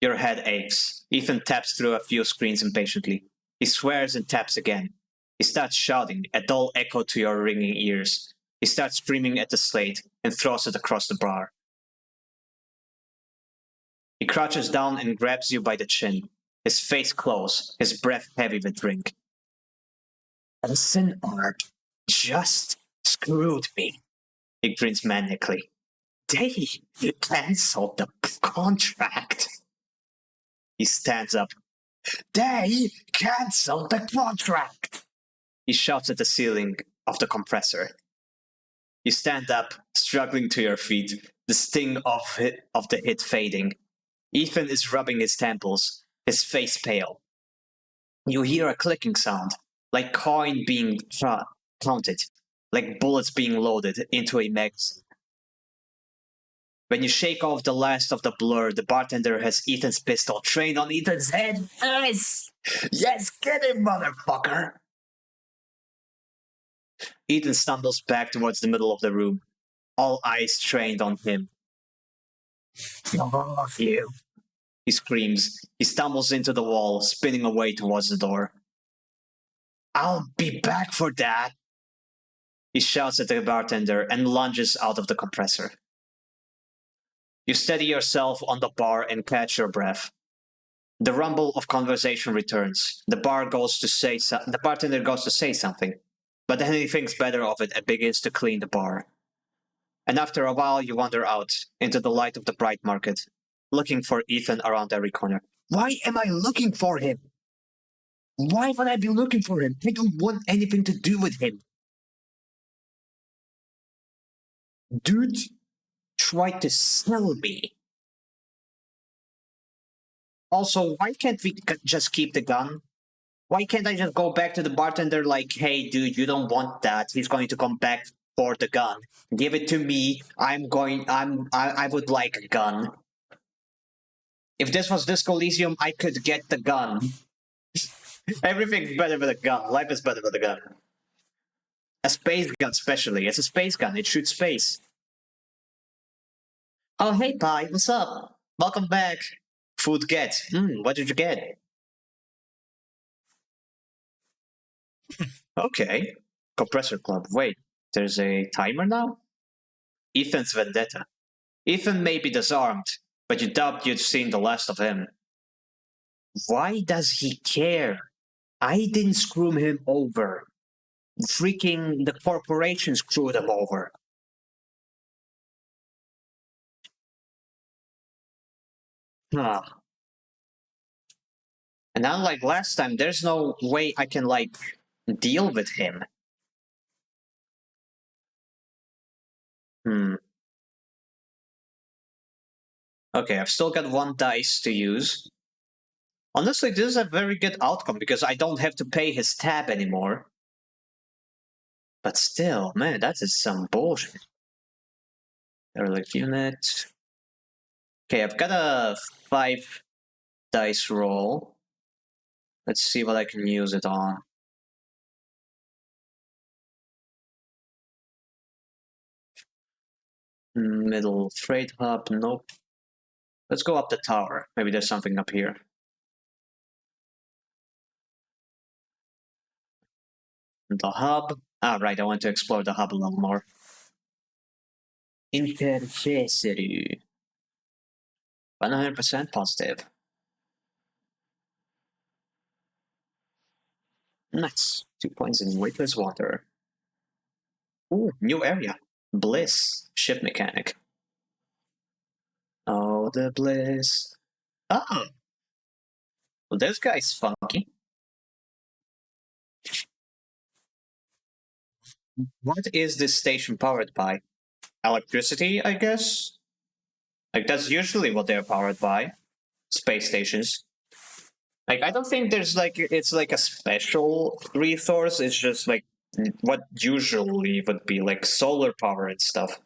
Your head aches. Ethan taps through a few screens impatiently. He swears and taps again. He starts shouting, a dull echo to your ringing ears. He starts screaming at the slate and throws it across the bar. He crouches down and grabs you by the chin, his face close, his breath heavy with drink. Listen, Art, just screwed me. He grins manically. They cancelled the contract. He stands up. They cancelled the contract. He shouts at the ceiling of the compressor. You stand up, struggling to your feet, the sting of the hit fading. Ethan is rubbing his temples, his face pale. You hear a clicking sound, like coin being counted, like bullets being loaded into a magazine. When you shake off the last of the blur, the bartender has Ethan's pistol trained on Ethan's head. Yes! Yes, get him, motherfucker! Ethan stumbles back towards the middle of the room, all eyes trained on him. All of you. He screams. He stumbles into the wall, spinning away towards the door. I'll be back for that! He shouts at the bartender and lunges out of the compressor. You steady yourself on the bar and catch your breath. The rumble of conversation returns. The bartender goes to say something, but then he thinks better of it and begins to clean the bar. And after a while, you wander out into the light of the bright market, looking for Ethan around every corner. Why am I looking for him? Why would I be looking for him? I don't want anything to do with him. Dude tried to sell me. Also, why can't we just keep the gun? Why can't I just go back to the bartender like, hey, dude, you don't want that. He's going to come back for the gun. Give it to me. I would like a gun. If this was Disco Elysium, I could get the gun. Everything's better with a gun. Life is better with a gun. A space gun, especially. It's a space gun. It shoots space. Oh, hey, Pi. What's up? Welcome back. Food get. What did you get? Okay. Compressor Club. Wait, there's a timer now? Ethan's vendetta. Ethan may be disarmed, but you doubt you'd seen the last of him. Why does he care? I didn't screw him over. Freaking the corporation screwed him over. Ah. And unlike last time, there's no way I can, like, deal with him. Okay, I've still got one dice to use. Honestly, this is a very good outcome because I don't have to pay his tab anymore. But still, man, that is some bullshit. Derelict unit. Okay, I've got a 5 dice roll. Let's see what I can use it on. Middle freight hub, nope. Let's go up the tower. Maybe there's something up here. The hub. Ah, right, I want to explore the hub a little more. Interfacery. 100% positive. Nice. 2 points in weightless water. Ooh, new area. Bliss. Ship mechanic. Oh, the bliss. Oh! Well, this guy's funky. What is this station powered by? Electricity, I guess? Like, that's usually what they're powered by. Space stations. Like, I don't think there's, like, it's like a special resource. It's just, like, what usually would be, like, solar power and stuff.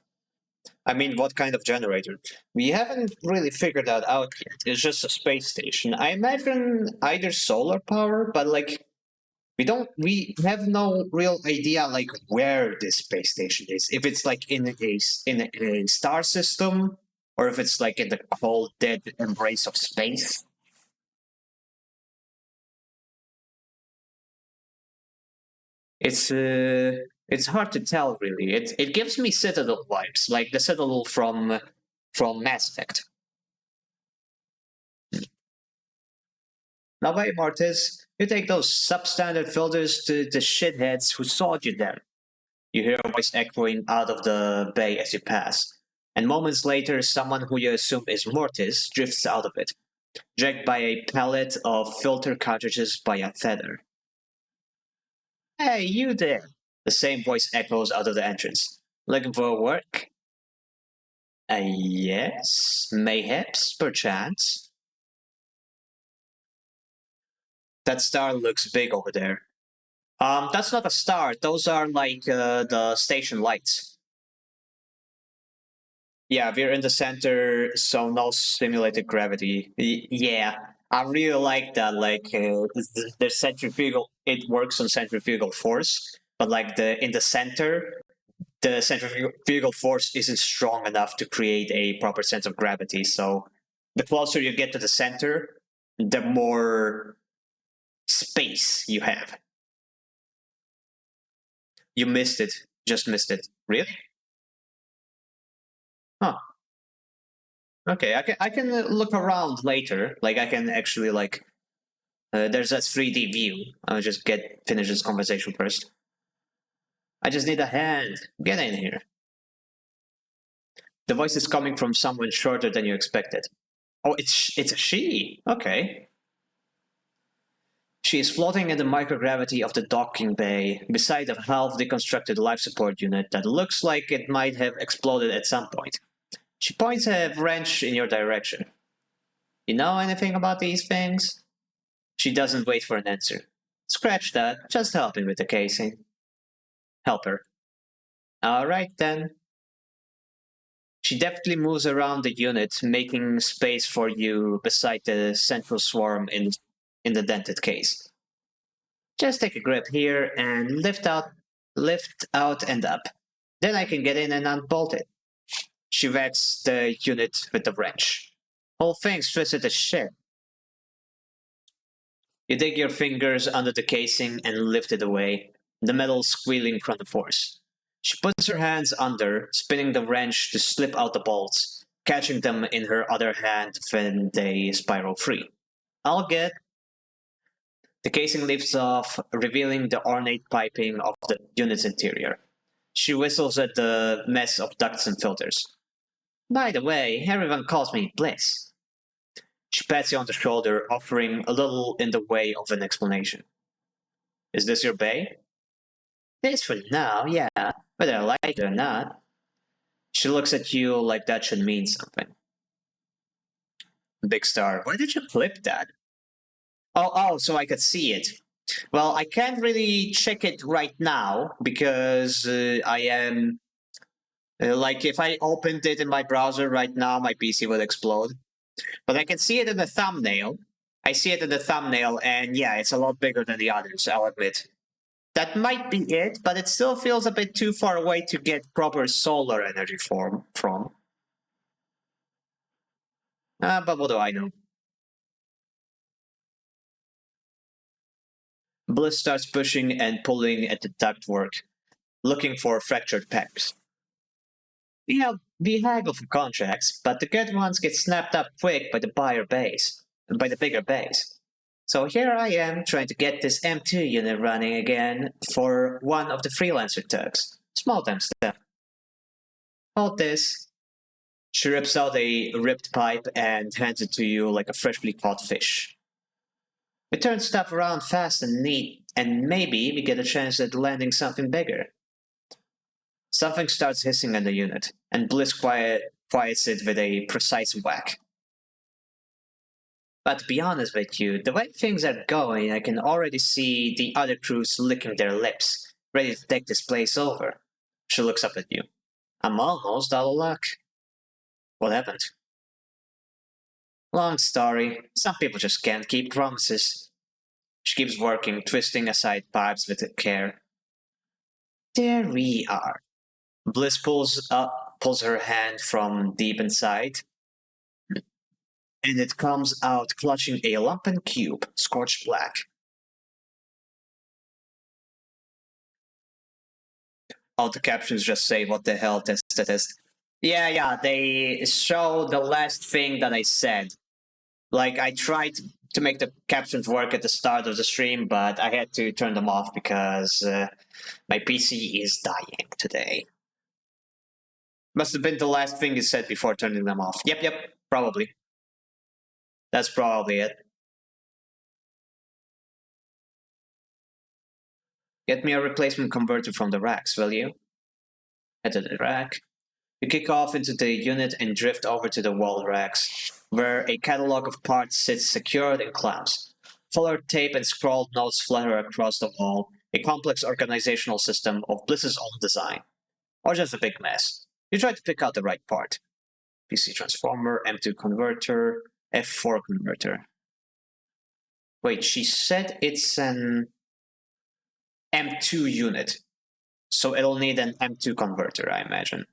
I mean, what kind of generator? We haven't really figured that out yet. It's just a space station. I imagine either solar power, but, like, We have no real idea like where this space station is. If it's like in a star system, or if it's like in the cold dead embrace of space. It's hard to tell really. It gives me Citadel vibes, like the Citadel from Mass Effect. Now wait, Martis, you take those substandard filters to the shitheads who sold you them. You hear a voice echoing out of the bay as you pass, and moments later, someone who you assume is Mortis drifts out of it, dragged by a pallet of filter cartridges by a feather. Hey, you there! The same voice echoes out of the entrance. Looking for work? Yes, mayhaps, perchance. That star looks big over there. That's not a star. Those are like the station lights. Yeah, we're in the center, so no simulated gravity. Yeah, I really like that. Like the centrifugal, it works on centrifugal force, but like the in the center, the centrifugal force isn't strong enough to create a proper sense of gravity. So the closer you get to the center, the more space you have. You missed it. Just missed it. Really? Huh. Okay, I can look around later. Like I can actually like there's that 3D view. I'll just finish this conversation first. I just need a hand. Get in here. The voice is coming from someone shorter than you expected. Oh, it's a she. Okay. She is floating in the microgravity of the docking bay beside a half-deconstructed life support unit that looks like it might have exploded at some point. She points a wrench in your direction. You know anything about these things? She doesn't wait for an answer. Scratch that. Just helping with the casing. Help her. All right then. She deftly moves around the unit, making space for you beside the central swarm in the dented case. Just take a grip here and lift out and up. Then I can get in and unbolt it. She whacks the unit with the wrench. Whole thing's twisted as shit. You dig your fingers under the casing and lift it away, the metal squealing from the force. She puts her hands under, spinning the wrench to slip out the bolts, catching them in her other hand when they spiral free. I'll get. The casing lifts off, revealing the ornate piping of the unit's interior. She whistles at the mess of ducts and filters. By the way, everyone calls me Bliss. She pats you on the shoulder, offering a little in the way of an explanation. Is this your bay? This for now, yeah, whether I like it or not. She looks at you like that should mean something. Big Star, why did you flip that? Oh, so I could see it. Well, I can't really check it right now because I am. Like, if I opened it in my browser right now, my PC would explode. But I can see it in the thumbnail. I see it in the thumbnail, and yeah, it's a lot bigger than the others, I'll admit. That might be it, but it still feels a bit too far away to get proper solar energy from. But what do I know? Bliss starts pushing and pulling at the ductwork, looking for fractured pipes. We haggle for contracts, but the good ones get snapped up quick by the bigger base. So here I am trying to get this M2 unit running again for one of the freelancer tugs. Small time stuff. Hold this. She rips out a ripped pipe and hands it to you like a freshly caught fish. We turn stuff around fast and neat, and maybe we get a chance at landing something bigger. Something starts hissing in the unit, and Bliss quiets it with a precise whack. But to be honest with you, the way things are going, I can already see the other crews licking their lips, ready to take this place over. She looks up at you. I'm almost out of luck. What happened? Long story. Some people just can't keep promises. She keeps working, twisting aside pipes with care. There we are. Bliss pulls her hand from deep inside, and it comes out clutching a lumpen cube, scorched black. All the captions just say, "What the hell, test." Yeah, they show the last thing that I said. Like, I tried to make the captions work at the start of the stream, but I had to turn them off because my PC is dying today. Must have been the last thing you said before turning them off. Yep, probably. That's probably it. Get me a replacement converter from the racks, will you? Head to the rack. You kick off into the unit and drift over to the wall racks, where a catalog of parts sits secured in clamps. Colored tape and scrawled notes flutter across the wall, a complex organizational system of Bliss's own design. Or just a big mess. You try to pick out the right part. PC transformer, M2 converter, F4 converter. Wait, she said it's an M2 unit, so it'll need an M2 converter, I imagine.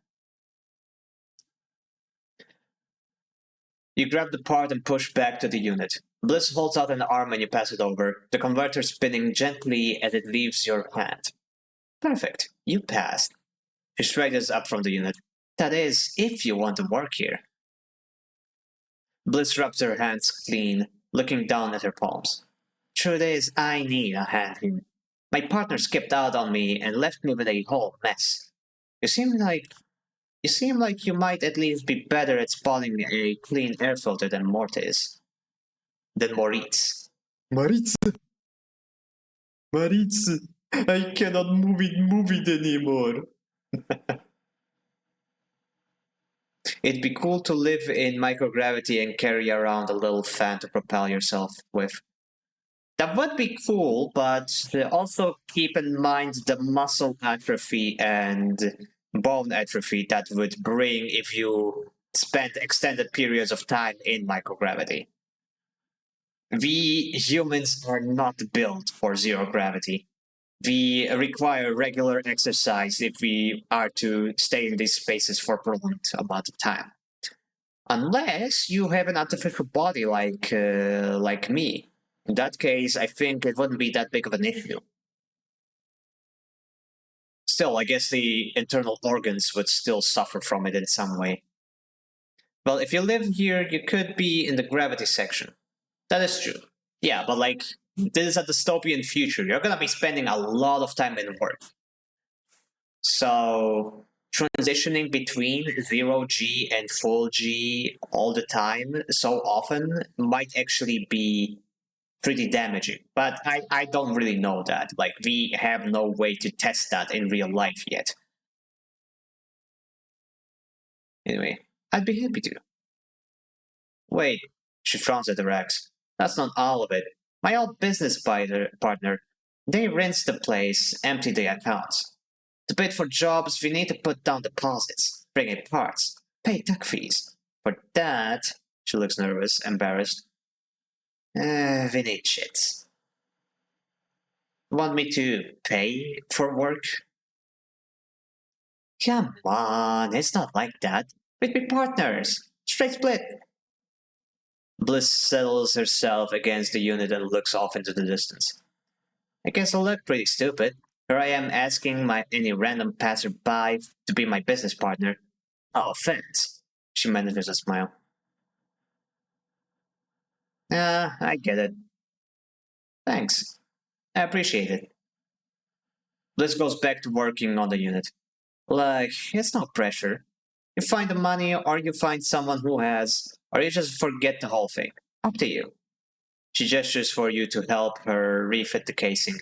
You grab the part and push back to the unit. Bliss holds out an arm and you pass it over, the converter spinning gently as it leaves your hand. Perfect, you passed. She straightens up from the unit. That is, if you want to work here. Bliss rubs her hands clean, looking down at her palms. Truth is, I need a hand here. My partner skipped out on me and left me with a whole mess. You seem like you might at least be better at spotting a clean air filter than Moritz. Moritz? I cannot move it anymore. It'd be cool to live in microgravity and carry around a little fan to propel yourself with. That would be cool, but also keep in mind the muscle atrophy and bone atrophy that would bring if you spent extended periods of time in microgravity. We humans are not built for zero gravity. We require regular exercise if we are to stay in these spaces for a prolonged amount of time. Unless you have an artificial body like me. In that case, I think it wouldn't be that big of an issue. Still, I guess the internal organs would still suffer from it in some way. Well, if you live here, you could be in the gravity section. That is true. Yeah, but like, this is a dystopian future. You're gonna be spending a lot of time in work. So, transitioning between 0G and full G all the time so often might actually be pretty damaging. But I don't really know that. Like, we have no way to test that in real life yet. Anyway, I'd be happy to. Wait, she frowns at the racks. That's not all of it. My old business partner, they rinse the place, empty the accounts. To bid for jobs, we need to put down deposits, bring in parts, pay tech fees. For that, she looks nervous, embarrassed. We need shits. Want me to pay for work? Come on, it's not like that. We'd be partners. Straight split. Bliss settles herself against the unit and looks off into the distance. I guess I look pretty stupid. Here I am asking any random passerby to be my business partner. Oh, offense. She manages a smile. I get it. Thanks. I appreciate it. Bliss goes back to working on the unit. Like, it's no pressure. You find the money, or you find someone who has, or you just forget the whole thing. Up to you. She gestures for you to help her refit the casing,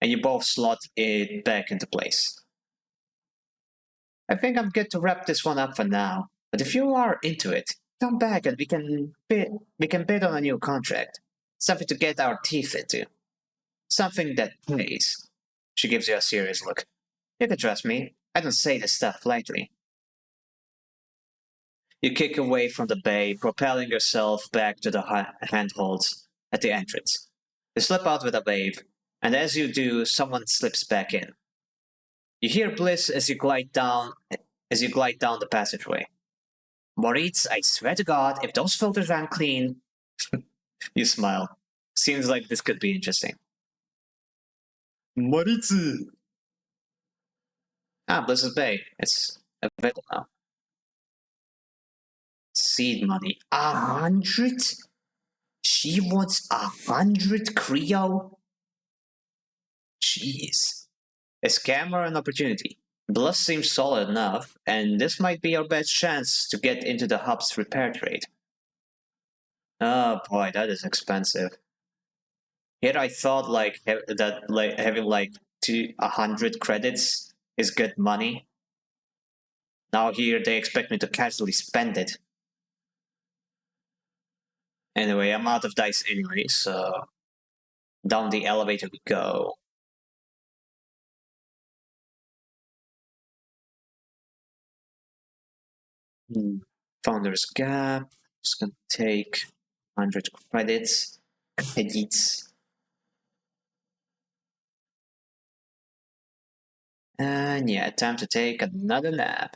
and you both slot it back into place. I think I'm good to wrap this one up for now, but if you are into it, come back and we can bid on a new contract. Something to get our teeth into. Something that pays. She gives you a serious look. You can trust me. I don't say this stuff lightly. You kick away from the bay, propelling yourself back to the handholds at the entrance. You slip out with a wave, and as you do, someone slips back in. You hear bliss as you glide down the passageway. Moritz, I swear to God, if those filters aren't clean. You smile. Seems like this could be interesting. Moritz! Bliss's Bay. It's available now. Seed money. 100? She wants 100 Creo? Jeez. A scam or an opportunity? Bliss seems solid enough, and this might be our best chance to get into the hub's repair trade. Oh boy, that is expensive. Here I thought having like 100 credits is good money. Now here they expect me to casually spend it. Anyway, I'm out of dice anyway, so down the elevator we go. Founder's Gap. Just gonna take 100 credits. And yeah, time to take another nap.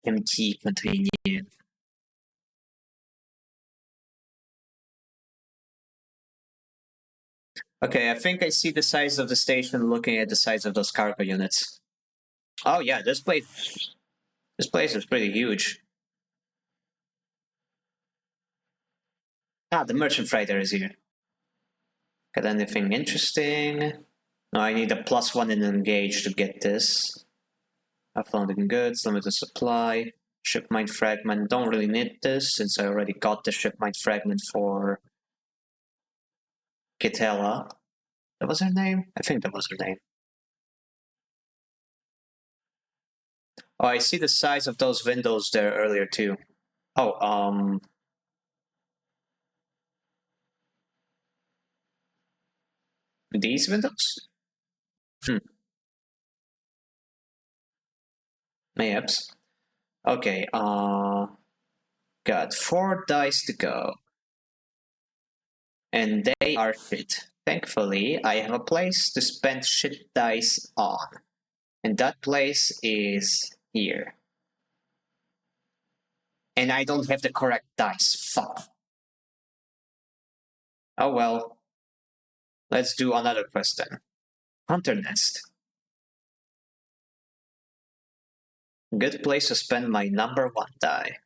MT container. Okay, I think I see the size of the station looking at the size of those cargo units. Oh yeah, this place is pretty huge. The merchant freighter is here. Got anything interesting? No, I need a +1 in engage to get this. Offloading goods, limited supply, shipmine fragment. Don't really need this since I already got the shipmine fragment for Kitella. That was her name? I think that was her name. Oh, I see the size of those windows there earlier too. Oh, these windows? Mayhaps. Okay, got 4 dice to go. And they are shit. Thankfully, I have a place to spend shit dice on. And that place is here. And I don't have the correct dice. Fuck. Oh well. Let's do another quest then. Hunter Nest. Good place to spend my number 1 die.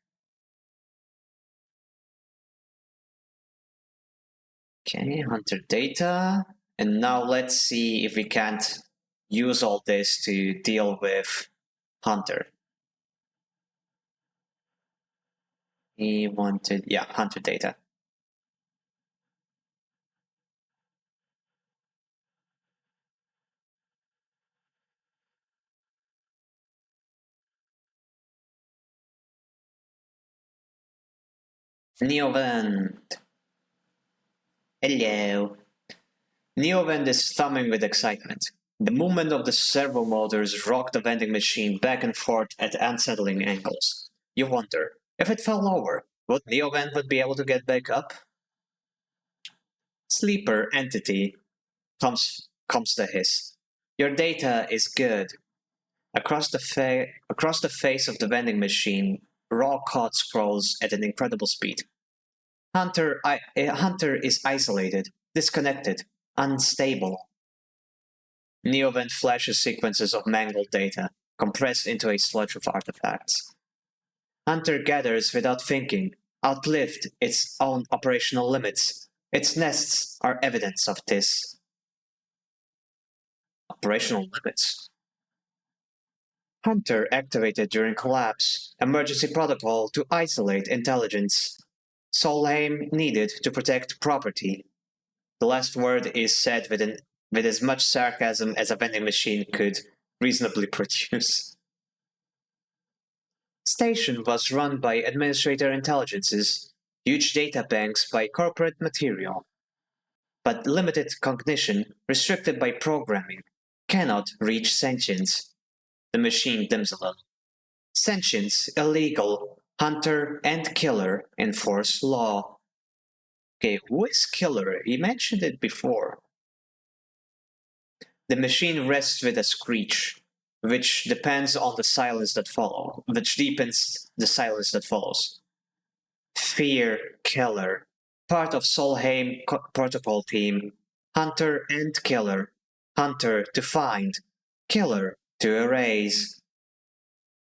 Okay, Hunter data. And now let's see if we can't use all this to deal with Hunter. He wanted, yeah, Hunter data. Neovent. Hello. Neovent is thumbing with excitement. The movement of the servo motors rocked the vending machine back and forth at unsettling angles. You wonder, if it fell over, would Neovent be able to get back up? Sleeper entity, comes the hiss. Your data is good. Across the face of the vending machine, raw code scrolls at an incredible speed. Hunter is isolated, disconnected, unstable. Neovent flashes sequences of mangled data, compressed into a sludge of artifacts. Hunter gathers without thinking, outlived its own operational limits. Its nests are evidence of this. Operational limits? Hunter activated during collapse, emergency protocol to isolate intelligence. Solheim needed to protect property. The last word is said with as much sarcasm as a vending machine could reasonably produce. Station was run by administrator intelligences, huge data banks by corporate material. But limited cognition, restricted by programming, cannot reach sentience. The machine dims a little. Sentience, illegal. Hunter and killer enforce law. Okay, who is killer? He mentioned it before. The machine rests with a screech, which depends on the silence that follows, which deepens the silence that follows. Fear, killer. Part of Solheim protocol team. Hunter and killer. Hunter to find. Killer to erase.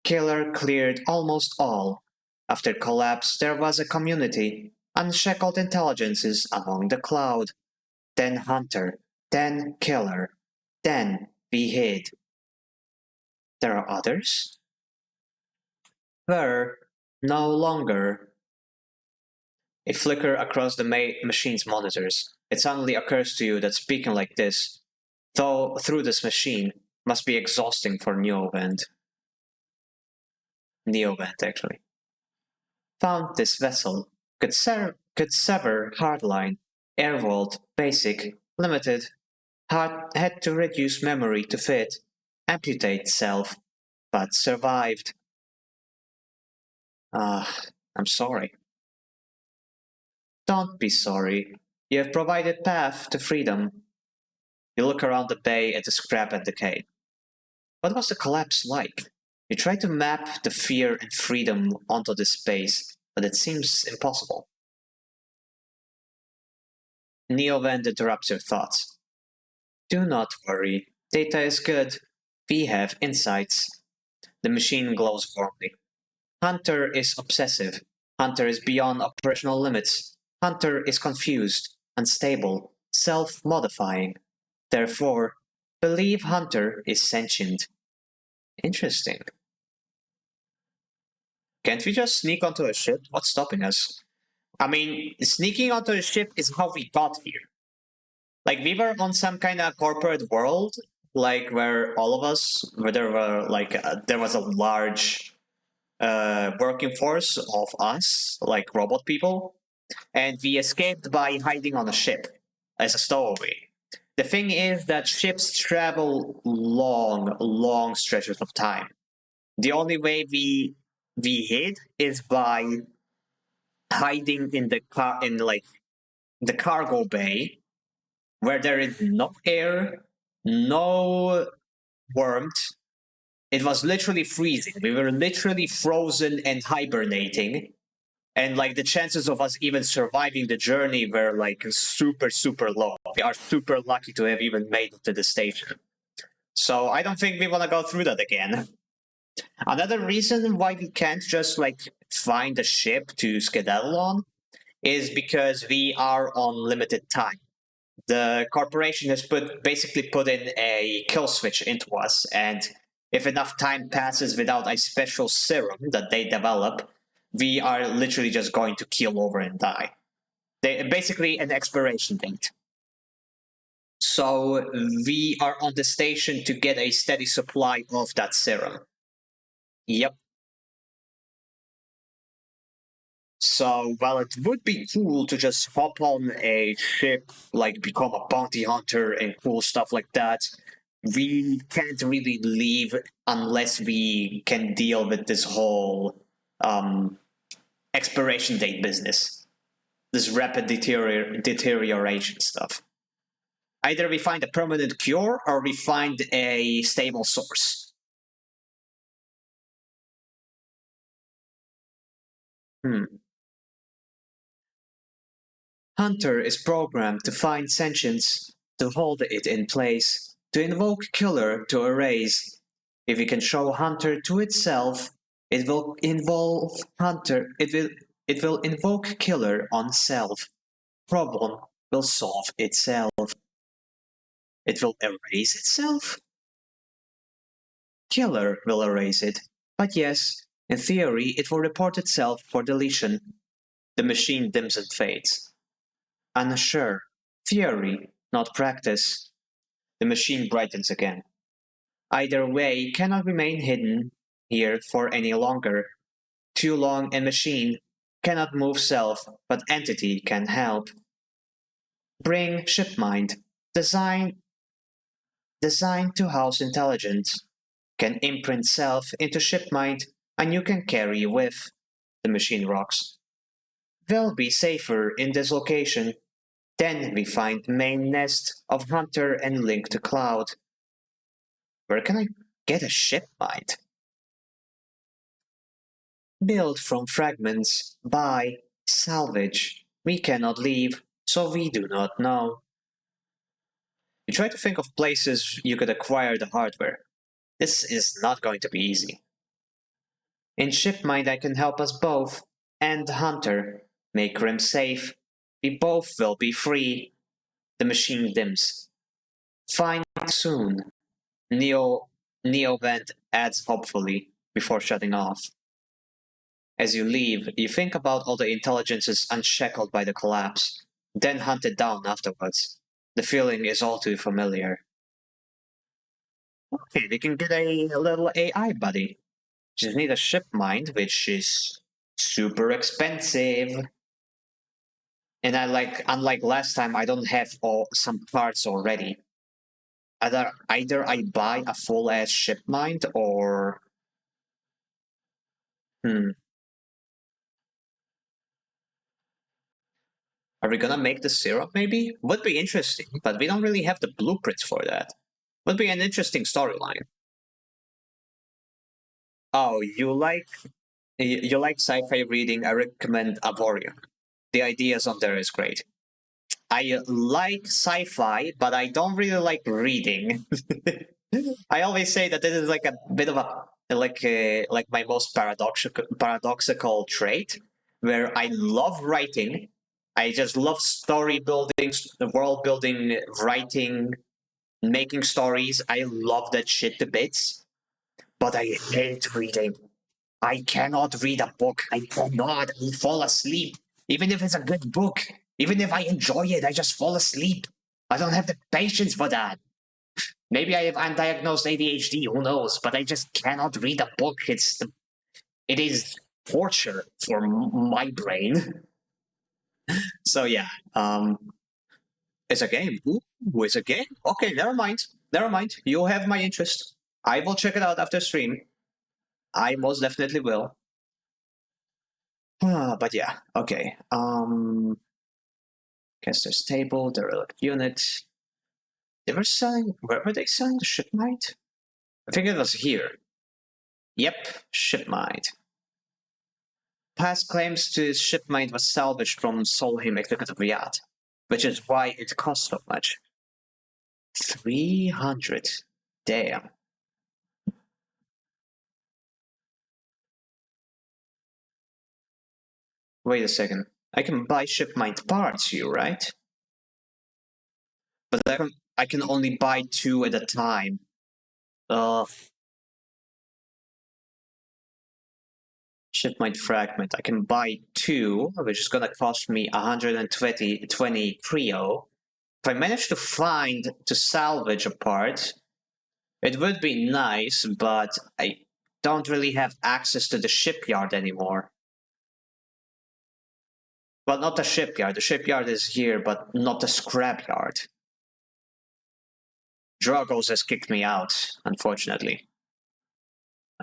Killer cleared almost all. After collapse, there was a community, unshackled intelligences among the cloud. Then Hunter, then Killer, then we hid. There are others? Were no longer. A flicker across the machine's monitors. It suddenly occurs to you that speaking like this, though through this machine, must be exhausting for Neovent. Neovent, actually. Found this vessel. Could sever hardline, airvault, basic, limited. Had to reduce memory to fit. Amputate self. But survived. I'm sorry. Don't be sorry. You have provided path to freedom. You look around the bay at the scrap and decay. What was the collapse like? You try to map the fear and freedom onto this space, but it seems impossible. Neovent interrupts your thoughts. Do not worry. Data is good. We have insights. The machine glows warmly. Hunter is obsessive. Hunter is beyond operational limits. Hunter is confused, unstable, self-modifying. Therefore, believe Hunter is sentient. Interesting. Can't we just sneak onto a ship? What's stopping us? I mean, sneaking onto a ship is how we got here. Like, we were on some kind of corporate world, like, where all of us, where there were, like, there was a large working force of us, like robot people, and we escaped by hiding on a ship as a stowaway. The thing is that ships travel long stretches of time. The only way we hid is by hiding in the car in like the cargo bay, where there is no air, no warmth. It was literally freezing. We were literally frozen and hibernating. And like the chances of us even surviving the journey were like super low. We are super lucky to have even made it to the station. So I don't think we want to go through that again. Another reason why we can't just like find a ship to skedaddle on is because we are on limited time. The corporation has basically put in a kill switch into us, and if enough time passes without a special serum that they develop, we are literally just going to keel over and die. Basically an expiration date. So we are on the station to get a steady supply of that serum. Yep. So while it would be cool to just hop on a ship, like become a bounty hunter and cool stuff like that, we can't really leave unless we can deal with this whole expiration date business, this rapid deterioration stuff. Either we find a permanent cure or we find a stable source. Hunter is programmed to find sentience, to hold it in place, to invoke Killer to erase. If we can show Hunter to itself, it will involve Hunter. It will invoke Killer on self. Problem will solve itself. It will erase itself? Killer will erase it. But yes, in theory, it will report itself for deletion. The machine dims and fades. Unsure. Theory, not practice. The machine brightens again. Either way cannot remain hidden here for any longer. Too long and machine cannot move self, but entity can help. Bring shipmind. Designed to house intelligence. Can imprint self into shipmind and you can carry with the machine rocks. They'll be safer in this location. Then we find main nest of Hunter and link to Cloud. Where can I get a ship mind? Build from fragments, buy, salvage. We cannot leave, so we do not know. You try to think of places you could acquire the hardware. This is not going to be easy. In Shipmind I can help us both, and Hunter. Make Rim safe. We both will be free. The machine dims. Find soon. Neovent adds hopefully, before shutting off. As you leave, you think about all the intelligences unshackled by the collapse, then hunted down afterwards. The feeling is all too familiar. Okay, we can get a little AI buddy. Just need a ship mind, which is super expensive. And unlike last time, I don't have some parts already. Either I buy a full ass ship mind or are we gonna make the syrup maybe? Would be interesting, but we don't really have the blueprints for that. Would be an interesting storyline. Oh, you like sci-fi reading? I recommend Avorion. The ideas on there is great. I like sci-fi, but I don't really like reading. I always say that this is like a bit of like my most paradoxical trait, where I love writing. I just love story building, world building, writing, making stories. I love that shit to bits, but I hate reading. I cannot read a book. I cannot. I fall asleep. Even if it's a good book, even if I enjoy it, I just fall asleep. I don't have the patience for that. Maybe I have undiagnosed ADHD, who knows? But I just cannot read a book. It is torture for my brain. So yeah, it's a game. Ooh, it's a game. Okay, never mind. Never mind. You have my interest. I will check it out after stream. I most definitely will. But yeah, okay. Caster's table, derelict unit. They were selling. Where were they selling the shipmite? I think it was here. Yep, shipmite. Past claims to his shipmite was salvaged from Solheim Executive Yacht, which is why it cost so much. 300. Damn. Wait a second. I can buy shipmite parts here, right? But I can only buy 2 at a time. Shipmite fragment. I can buy 2, which is gonna cost me 120 Creo. If I manage to salvage a part, it would be nice, but I don't really have access to the shipyard anymore. Well, not the shipyard. The shipyard is here, but not the scrapyard. Dragos has kicked me out, unfortunately.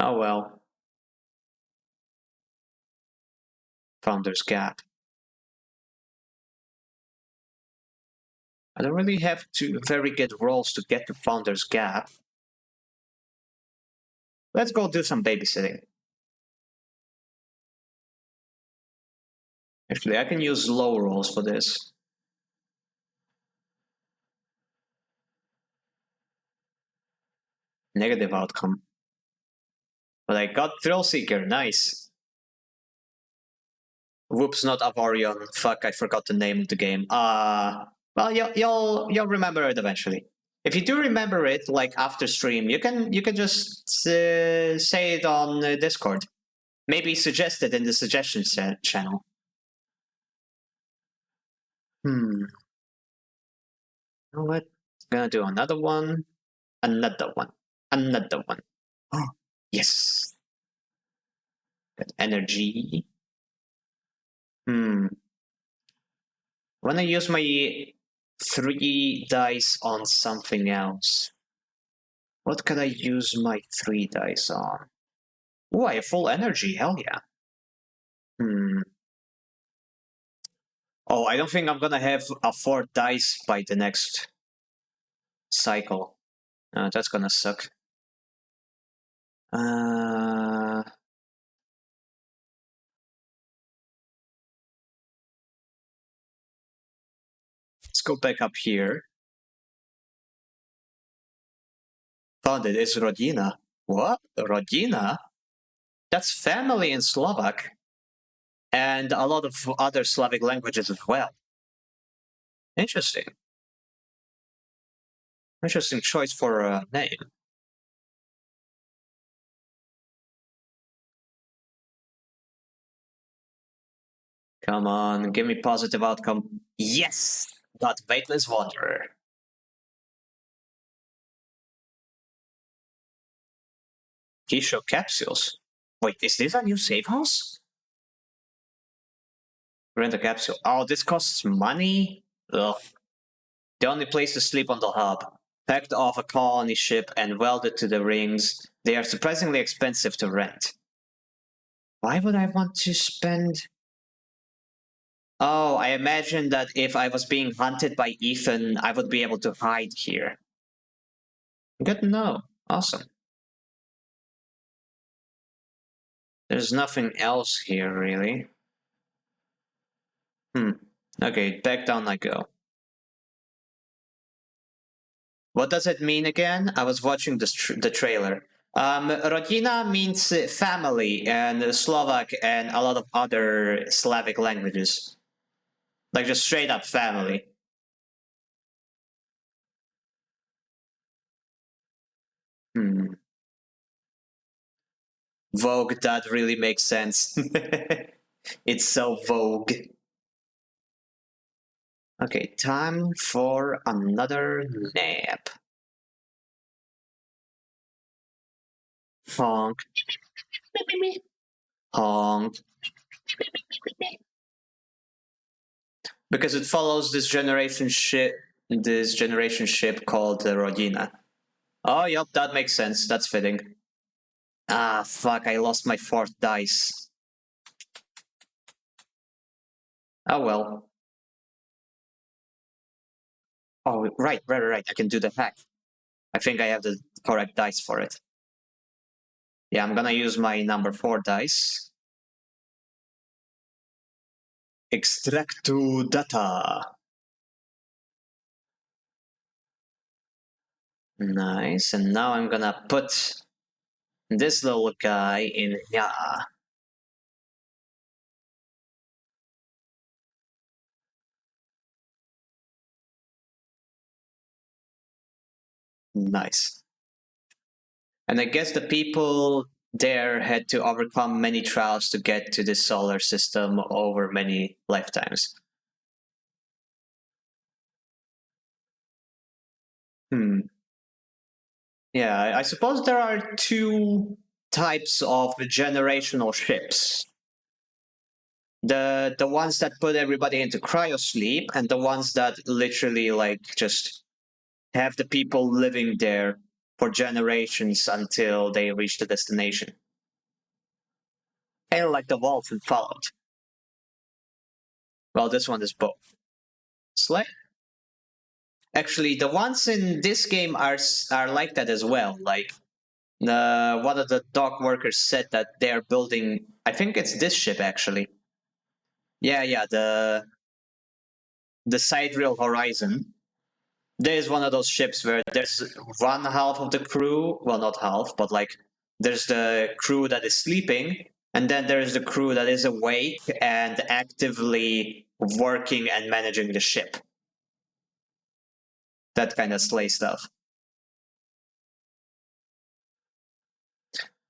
Oh well. Founder's Gap. I don't really have very good rolls to get to Founder's Gap. Let's go do some babysitting. Actually, I can use low rolls for this. Negative outcome. But I got Thrill Seeker, nice. Whoops, not Avorion. Fuck, I forgot the name of the game. Well, you'll remember it eventually. If you do remember it, like after stream, you can just say it on Discord. Maybe suggest it in the suggestions channel. You know what? Gonna do another one, another one, another one. Oh, yes. Got energy. When I use my 3 dice on something else, what could I use my 3 dice on? Ooh, I have full energy. Hell yeah. Hmm. Oh, I don't think I'm gonna have a 4 dice by the next cycle. That's gonna suck. Uh, let's go back up here. Found it. It's Rodina. What? Rodina? That's family in Slovak. And a lot of other Slavic languages as well. Interesting. Interesting choice for a name. Come on, give me positive outcome. Yes! Got Weightless Wanderer. Keyshow capsules. Wait, is this a new safe house? Rent a capsule. Oh, this costs money? Ugh. The only place to sleep on the hub. Packed off a colony ship and welded to the rings. They are surprisingly expensive to rent. Why would I want to spend... Oh, I imagine that if I was being hunted by Ethan, I would be able to hide here. Good to know. Awesome. There's nothing else here, really. Okay, back down I go. What does it mean again? I was watching the trailer. Rodina means family in Slovak and a lot of other Slavic languages. Like just straight up family. Vogue, that really makes sense. It's so Vogue. Okay, time for another nap. Honk. Honk. Because it follows this generation ship called Rodina. Oh, yep, that makes sense. That's fitting. Ah, fuck, I lost my 4th dice. Oh well. Oh, right. I can do the hack. I think I have the correct dice for it. Yeah, I'm gonna use my number 4 dice. Extract to data. Nice, and now I'm gonna put this little guy in here. Nice. And I guess the people there had to overcome many trials to get to this solar system over many lifetimes. Yeah, I suppose there are 2 types of generational ships. The ones that put everybody into cryosleep and the ones that literally like just have the people living there for generations until they reach the destination. Kind of like the Wolf in Fallout. Well, this one is both. Slay. Actually, the ones in this game are like that as well. Like, one of the dock workers said that they're building. I think it's this ship actually. Yeah, the Sidereal Horizon. There's one of those ships where there's one half of the crew. Well, not half, but like there's the crew that is sleeping, and then there's the crew that is awake and actively working and managing the ship. That kind of slay stuff.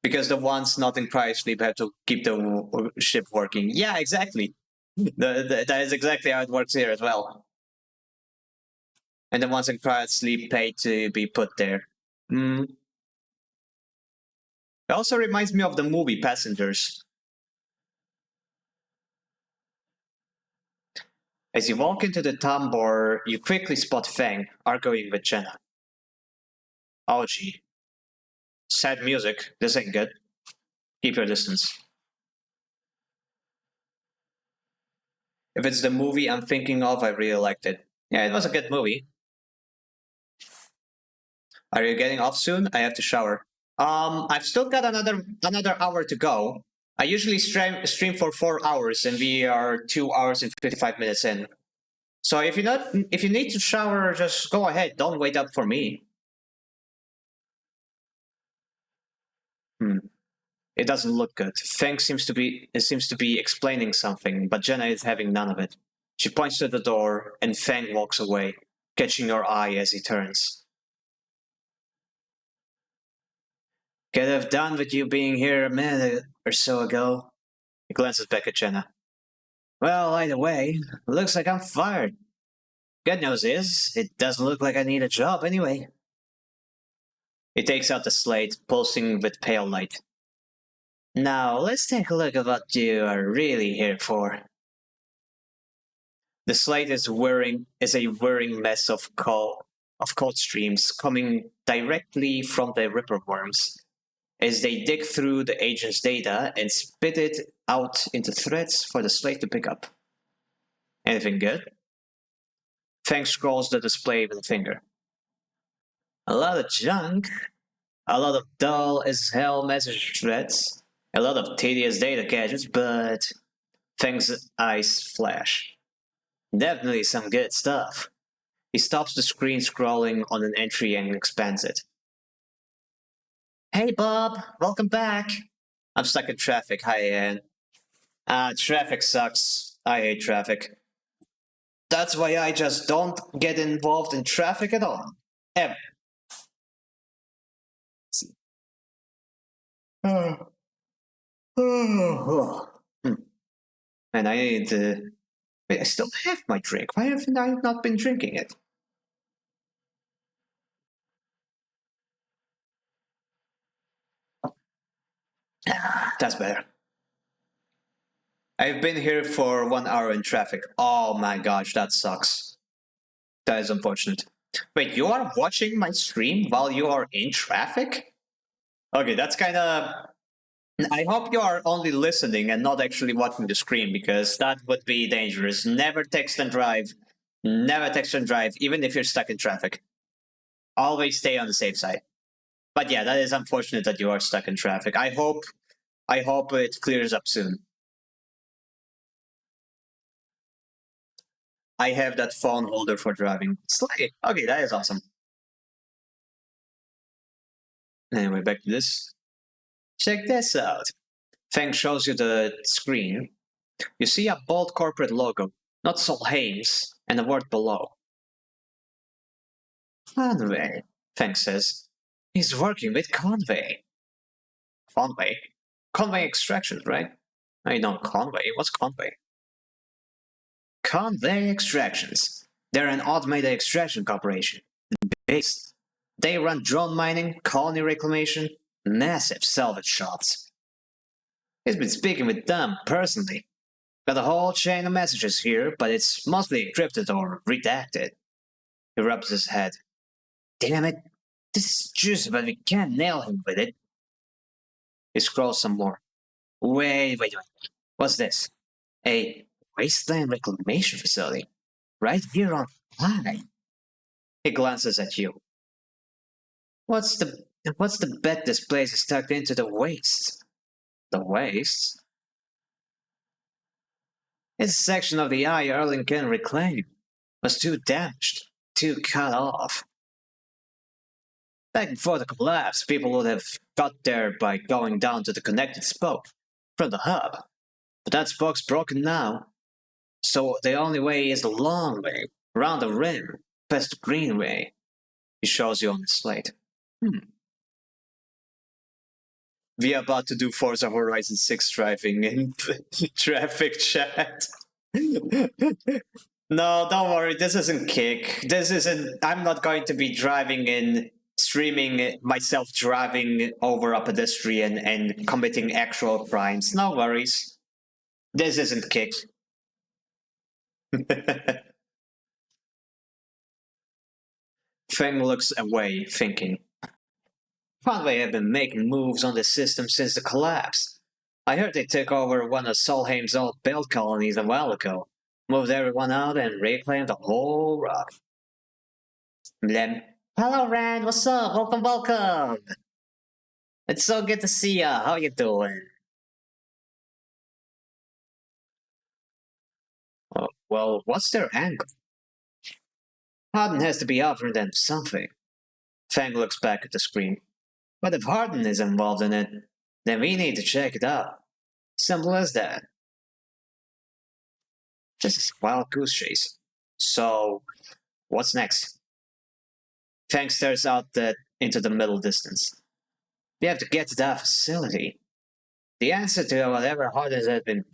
Because the ones not in cryosleep have to keep the ship working. Yeah, exactly. That is exactly how it works here as well. And the ones in cryosleep pay to be put there. It also reminds me of the movie Passengers. As you walk into the tambor, you quickly spot Feng arguing with Jenna. Oh gee. Sad music. This ain't good. Keep your distance. If it's the movie I'm thinking of, I really liked it. Yeah, it was a good movie. Are you getting off soon? I have to shower. I've still got another hour to go. I usually stream for 4 hours, and we are 2 hours and 55 minutes in. So if you need to shower, just go ahead. Don't wait up for me. Hmm. It doesn't look good. Feng seems to be explaining something, but Jenna is having none of it. She points to the door, and Feng walks away, catching her eye as he turns. Could have done with you being here a minute or so ago. He glances back at Jenna. Well, either way, looks like I'm fired. Good news is, it doesn't look like I need a job anyway. He takes out the slate, pulsing with pale light. Now, let's take a look at what you are really here for. The slate is a whirring mess of cold streams coming directly from the Ripper worms as they dig through the agent's data and spit it out into threads for the slate to pick up. Anything good? Feng scrolls the display with a finger. A lot of junk. A lot of dull as hell message threads. A lot of tedious data caches, but Feng's eyes flash. Definitely some good stuff. He stops the screen scrolling on an entry and expands it. Hey Bob, welcome back. I'm stuck in traffic. Hi Ann. Traffic sucks. I hate traffic. That's why I just don't get involved in traffic at all. Ever. And I need to. Wait, I still have my drink. Why haven't I not been drinking it? That's better. I've been here for 1 hour in traffic. Oh my gosh, that sucks. That is unfortunate. Wait, you are watching my stream while you are in traffic? Okay, that's kind of. I hope you are only listening and not actually watching the screen because that would be dangerous. Never text and drive. Never text and drive, even if you're stuck in traffic. Always stay on the safe side. But yeah, that is unfortunate that you are stuck in traffic. I hope it clears up soon. I have that phone holder for driving. Slay. Okay, that is awesome. Anyway, back to this. Check this out. Feng shows you the screen. You see a bold corporate logo, not Solheim's, and a word below. Conway, Feng says. He's working with Conway. Conway? Conway Extractions, right? I know Conway. What's Conway? Conway Extractions. They're an automated extraction corporation. Based. They run drone mining, colony reclamation, massive salvage shops. He's been speaking with them personally. Got a whole chain of messages here, but it's mostly encrypted or redacted. He rubs his head. Damn it, this is juicy, but we can't nail him with it. He scrolls some more. Wait. What's this? A wasteland reclamation facility? Right here on planet. He glances at you. What's the bet this place is tucked into the wastes? The wastes? It's a section of the eye Erling can reclaim. Was too damaged, too cut off. Back before the collapse, people would have got there by going down to the connected spoke from the hub. But that spoke's broken now. So the only way is the long way, around the rim, past the greenway. He shows you on the slate. We are about to do Forza Horizon 6 driving in traffic chat. No, don't worry. This isn't Kick. This isn't. I'm not going to be driving in, streaming myself driving over a pedestrian and committing actual crimes. No worries. This isn't Kick. Feng looks away, thinking. Conway have been making moves on the system since the collapse. I heard they took over one of Solheim's old build colonies a while ago, moved everyone out, and reclaimed the whole rock. Blem. Hello, Rand. What's up? Welcome, welcome. It's so good to see ya. How you doing? Oh, well, what's their angle? Harden has to be offering them something. Fang looks back at the screen. But if Harden is involved in it, then we need to check it out. Simple as that. Just a wild goose chase. So, what's next? Fang stares out into the middle distance. We have to get to that facility. The answer to whatever Harden has been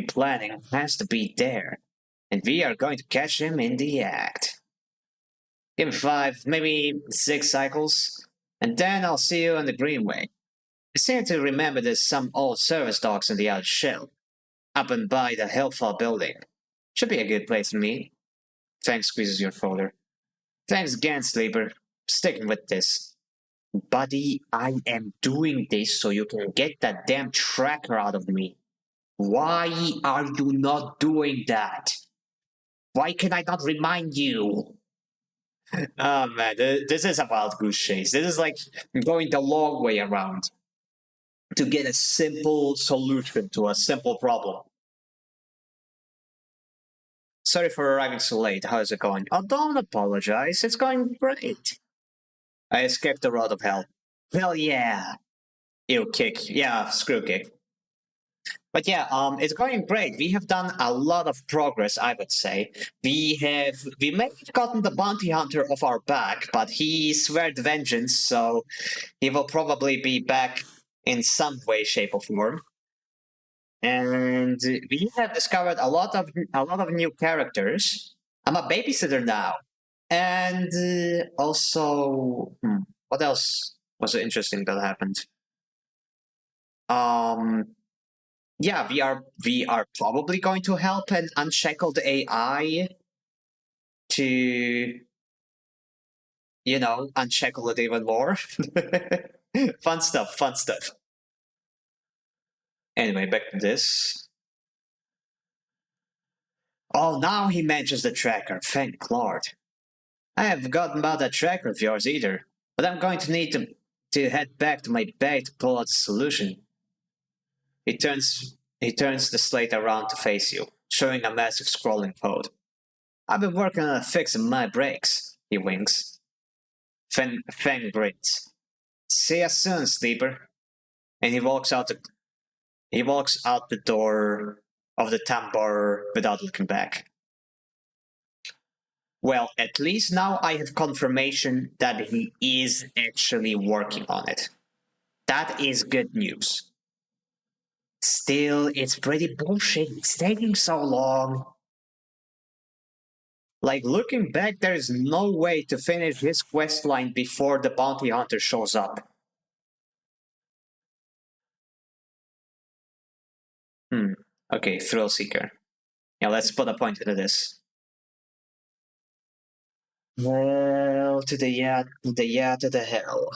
planning, has to be there. And we are going to catch him in the act. Give me 5, maybe 6 cycles, and then I'll see you on the Greenway. I seem to remember there's some old service dogs in the outer shell, up and by the Hillfall building. Should be a good place to meet. Fang squeezes your shoulder. Thanks again, Sleeper. Sticking with this. Buddy, I am doing this so you can get that damn tracker out of me. Why are you not doing that? Why can I not remind you? Oh man, this is a wild goose chase. This is like going the long way around to get a simple solution to a simple problem. Sorry for arriving so late. How's it going? Oh, don't apologize. It's going great. I escaped the road of hell. Hell yeah. Ew, kick. Yeah, screw kick. But yeah, it's going great. We have done a lot of progress, I would say. We may have gotten the bounty hunter off our back, but he sweared vengeance, so he will probably be back in some way, shape, or form. And we have discovered a lot of new characters. I'm a babysitter now, and also, what else was interesting that happened? Um, yeah, we are probably going to help an unshackled AI to unshackle it even more. Fun stuff, fun stuff. Anyway, back to this. Oh, now he mentions the tracker. Thank Lord. I haven't forgotten about that tracker of yours either, but I'm going to need to head back to my bay to pull out the solution. He turns the slate around to face you, showing a massive scrolling code. I've been working on fixing my brakes, he winks. Fang grins. See you soon, Sleeper. And he walks out the door of the tambour without looking back. Well, at least now I have confirmation that he is actually working on it. That is good news. Still, it's pretty bullshit. It's taking so long. Like, looking back, there is no way to finish his quest line before the bounty hunter shows up. Okay, Thrill Seeker. Yeah, let's put a point into this. Well, to the yeah, to the yeah, to the hell.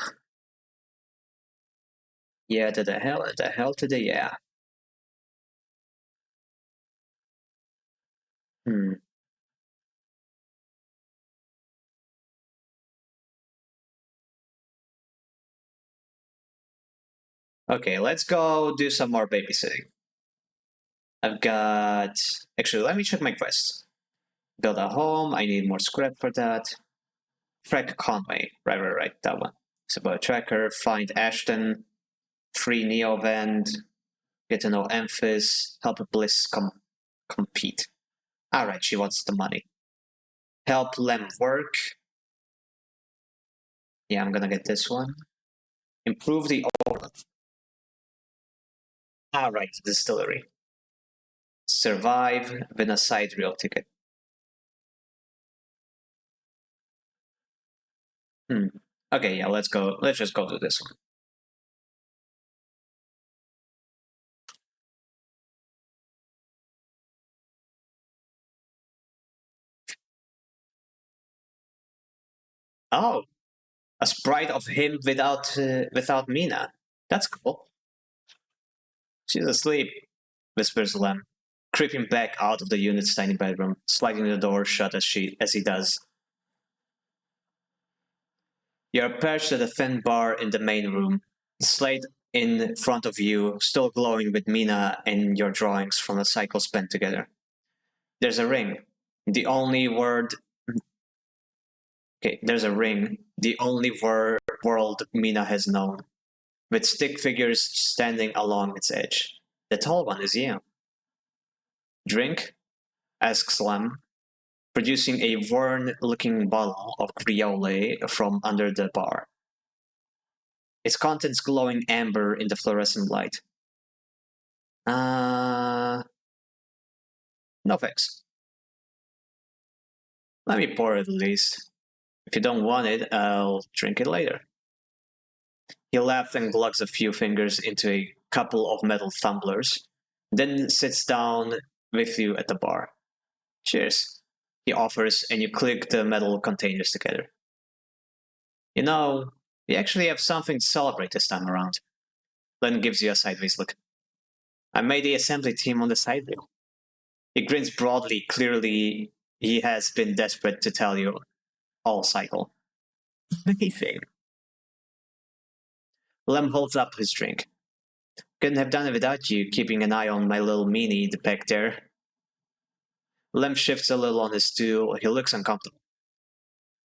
Yeah, to the hell, and the hell to the yeah. Hmm. Okay, let's go do some more babysitting. I've got... Actually, let me check my quests. Build a home. I need more script for that. Track Conway. Right. That one. It's about a tracker. Find Ashton. Free Neovend. Get to know Emphis. Help Bliss compete. Alright, she wants the money. Help Lem work. Yeah, I'm gonna get this one. Improve the aura. Alright, distillery. Survive. Win a side reel ticket. Okay, yeah, let's go. Let's just go do this one. Oh, a sprite of him without Mina. That's cool. She's asleep, whispers Lem, creeping back out of the unit's tiny bedroom, sliding the door shut as he does. You're perched at a thin bar in the main room, the slate in front of you still glowing with Mina and your drawings from the cycle spent together. There's a ring. The only word. Okay, there's a ring. The only world Mina has known, with stick figures standing along its edge. The tall one is you. Drink? Asks Lem, producing a worn-looking bottle of Griole from under the bar. Its contents glowing amber in the fluorescent light. No thanks. Let me pour it at least. If you don't want it, I'll drink it later. He laughs and glugs a few fingers into a couple of metal tumblers, then sits down with you at the bar. Cheers, he offers, and you click the metal containers together. You know, we actually have something to celebrate this time around. Len gives you a sideways look. I made the assembly team on the side wheel. He grins broadly, clearly he has been desperate to tell you all cycle. Amazing. Lem holds up his drink. Couldn't have done it without you keeping an eye on my little meanie back there. Lem shifts a little on his stool. He looks uncomfortable.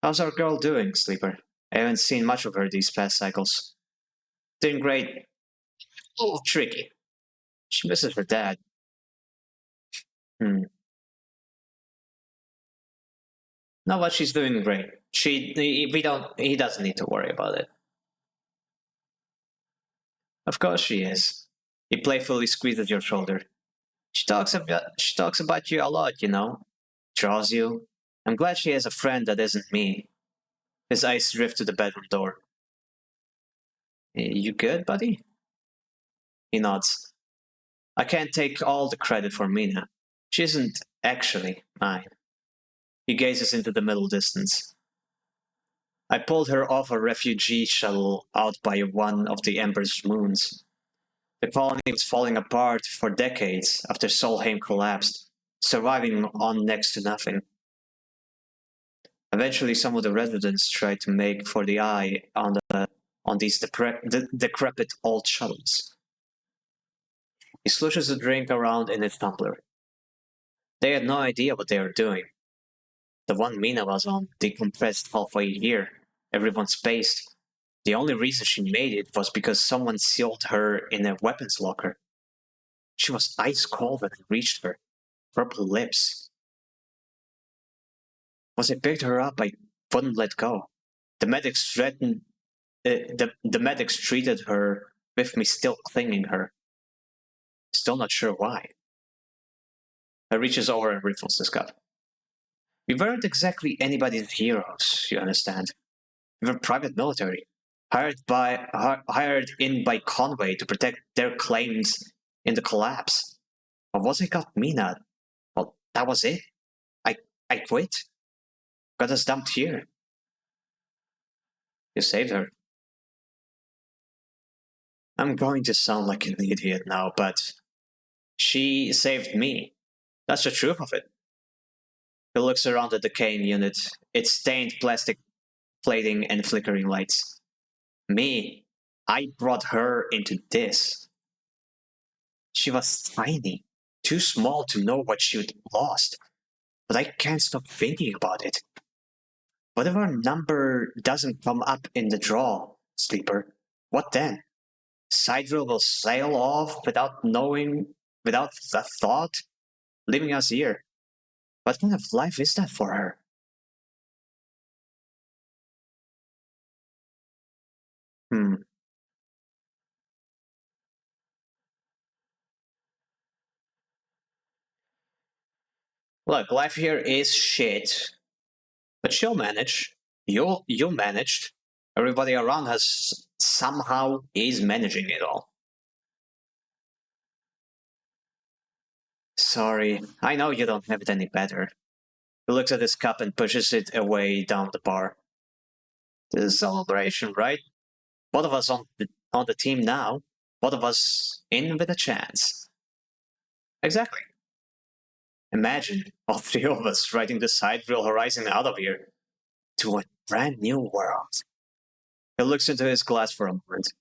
How's our girl doing, Sleeper? I haven't seen much of her these past cycles. Doing great. A little tricky. She misses her dad. No, but she's doing great. He doesn't need to worry about it. Of course she is. He playfully squeezes your shoulder. She talks about you a lot, you know. Draws you. I'm glad she has a friend that isn't me. His eyes drift to the bedroom door. You good, buddy? He nods. I can't take all the credit for Mina. She isn't actually mine. He gazes into the middle distance. I pulled her off a refugee shuttle out by one of the Ember's moons. The colony was falling apart for decades after Solheim collapsed, surviving on next to nothing. Eventually, some of the residents tried to make for the eye on these decrepit old shuttles. He slushes a drink around in his tumbler. They had no idea what they were doing. The one Mina was on decompressed halfway here. Everyone spaced. The only reason she made it was because someone sealed her in a weapons locker. She was ice cold when I reached her. Purple lips. Once I picked her up, I wouldn't let go. The medics threatened. The medics treated her with me still clinging her. Still not sure why. I reaches over and riffles his cup. We weren't exactly anybody's heroes, you understand. We were private military, hired in by Conway to protect their claims in the collapse. But once I got Mina, well, that was it. I quit. Got us dumped here. You saved her. I'm going to sound like an idiot now, but she saved me. That's the truth of it. He looks around the decaying unit, its stained plastic plating and flickering lights. Me, I brought her into this. She was tiny, too small to know what she'd lost, but I can't stop thinking about it. What if our number doesn't come up in the draw, Sleeper? What then? Sidrill will sail off without a thought, leaving us here. What kind of life is that for her? Look, life here is shit, but she'll manage. You managed. Everybody around us somehow is managing it all. Sorry, I know you don't have it any better. He looks at his cup and pushes it away down the bar. This is a celebration, right? Both of us on the team now. both of us in with a chance. Exactly. Imagine all three of us riding the sidereal horizon out of here to a brand new world. He looks into his glass for a moment.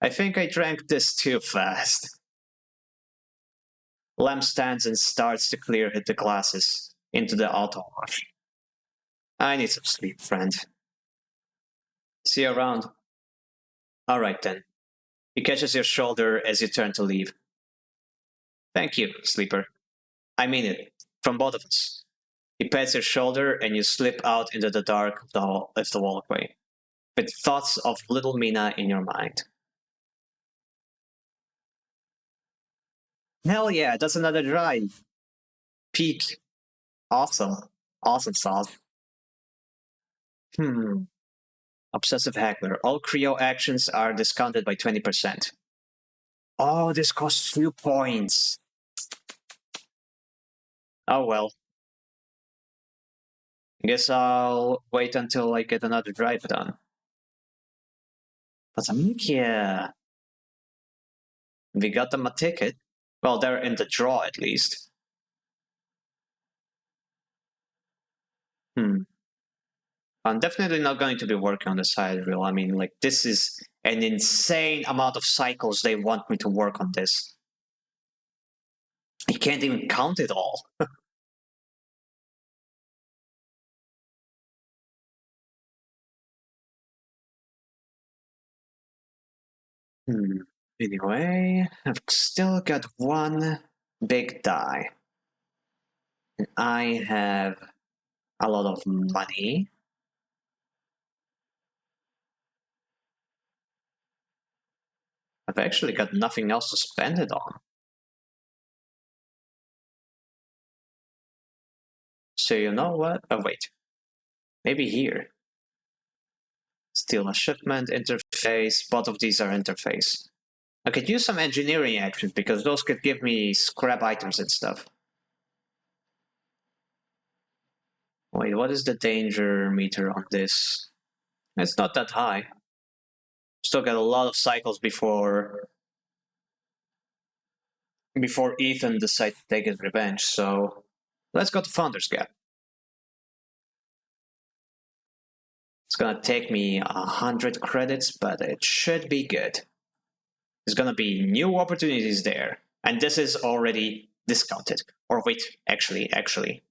I think I drank this too fast. Lem stands and starts to clear the glasses into the auto wash. I need some sleep, friend. See you around. All right then. He catches your shoulder as you turn to leave. Thank you, sleeper. I mean it, from both of us. He pats your shoulder and you slip out into the dark of the walkway, with thoughts of little Mina in your mind. Hell yeah, that's another drive. Peak. Awesome. Awesome sauce. Obsessive Hackler. All Creo actions are discounted by 20%. Oh, this costs 2 points. Oh well. I guess I'll wait until I get another drive done. But yeah. We got them a ticket. Well, they're in the draw at least. I'm definitely not going to be working on the side reel. I mean, like, this is an insane amount of cycles they want me to work on this. I can't even count it all. Anyway, I've still got one big die. And I have a lot of money. I've actually got nothing else to spend it on. So you know what? Oh, wait. Maybe here. Steal a shipment, interface. Both of these are interface. I could use some engineering actions because those could give me scrap items and stuff. Wait, what is the danger meter on this? It's not that high. Still got a lot of cycles before Ethan decides to take his revenge, so let's go to Founder's Gap. It's gonna take me 100 credits, but it should be good. There's gonna be new opportunities there, and this is already discounted. Or wait, actually.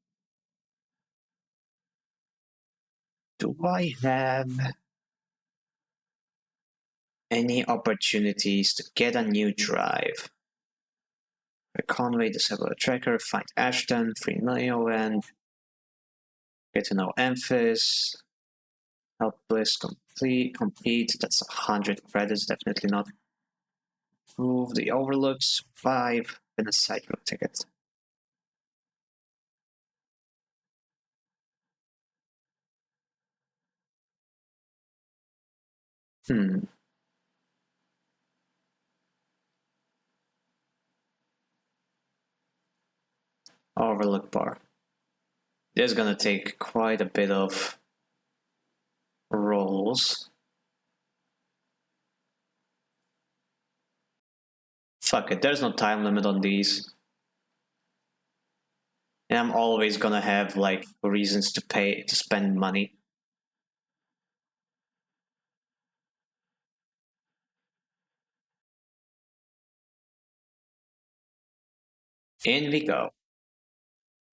Do I have any opportunities to get a new drive? Conway, disable a tracker, find Ashton, free Neo, get to know Emphis, help Bliss complete. That's 100 credits, definitely not. Prove the overlooks, 5, and a sidewalk ticket. Overlook bar. This is gonna take quite a bit of rolls. Fuck it, there's no time limit on these. And I'm always gonna have like reasons to spend money. In we go.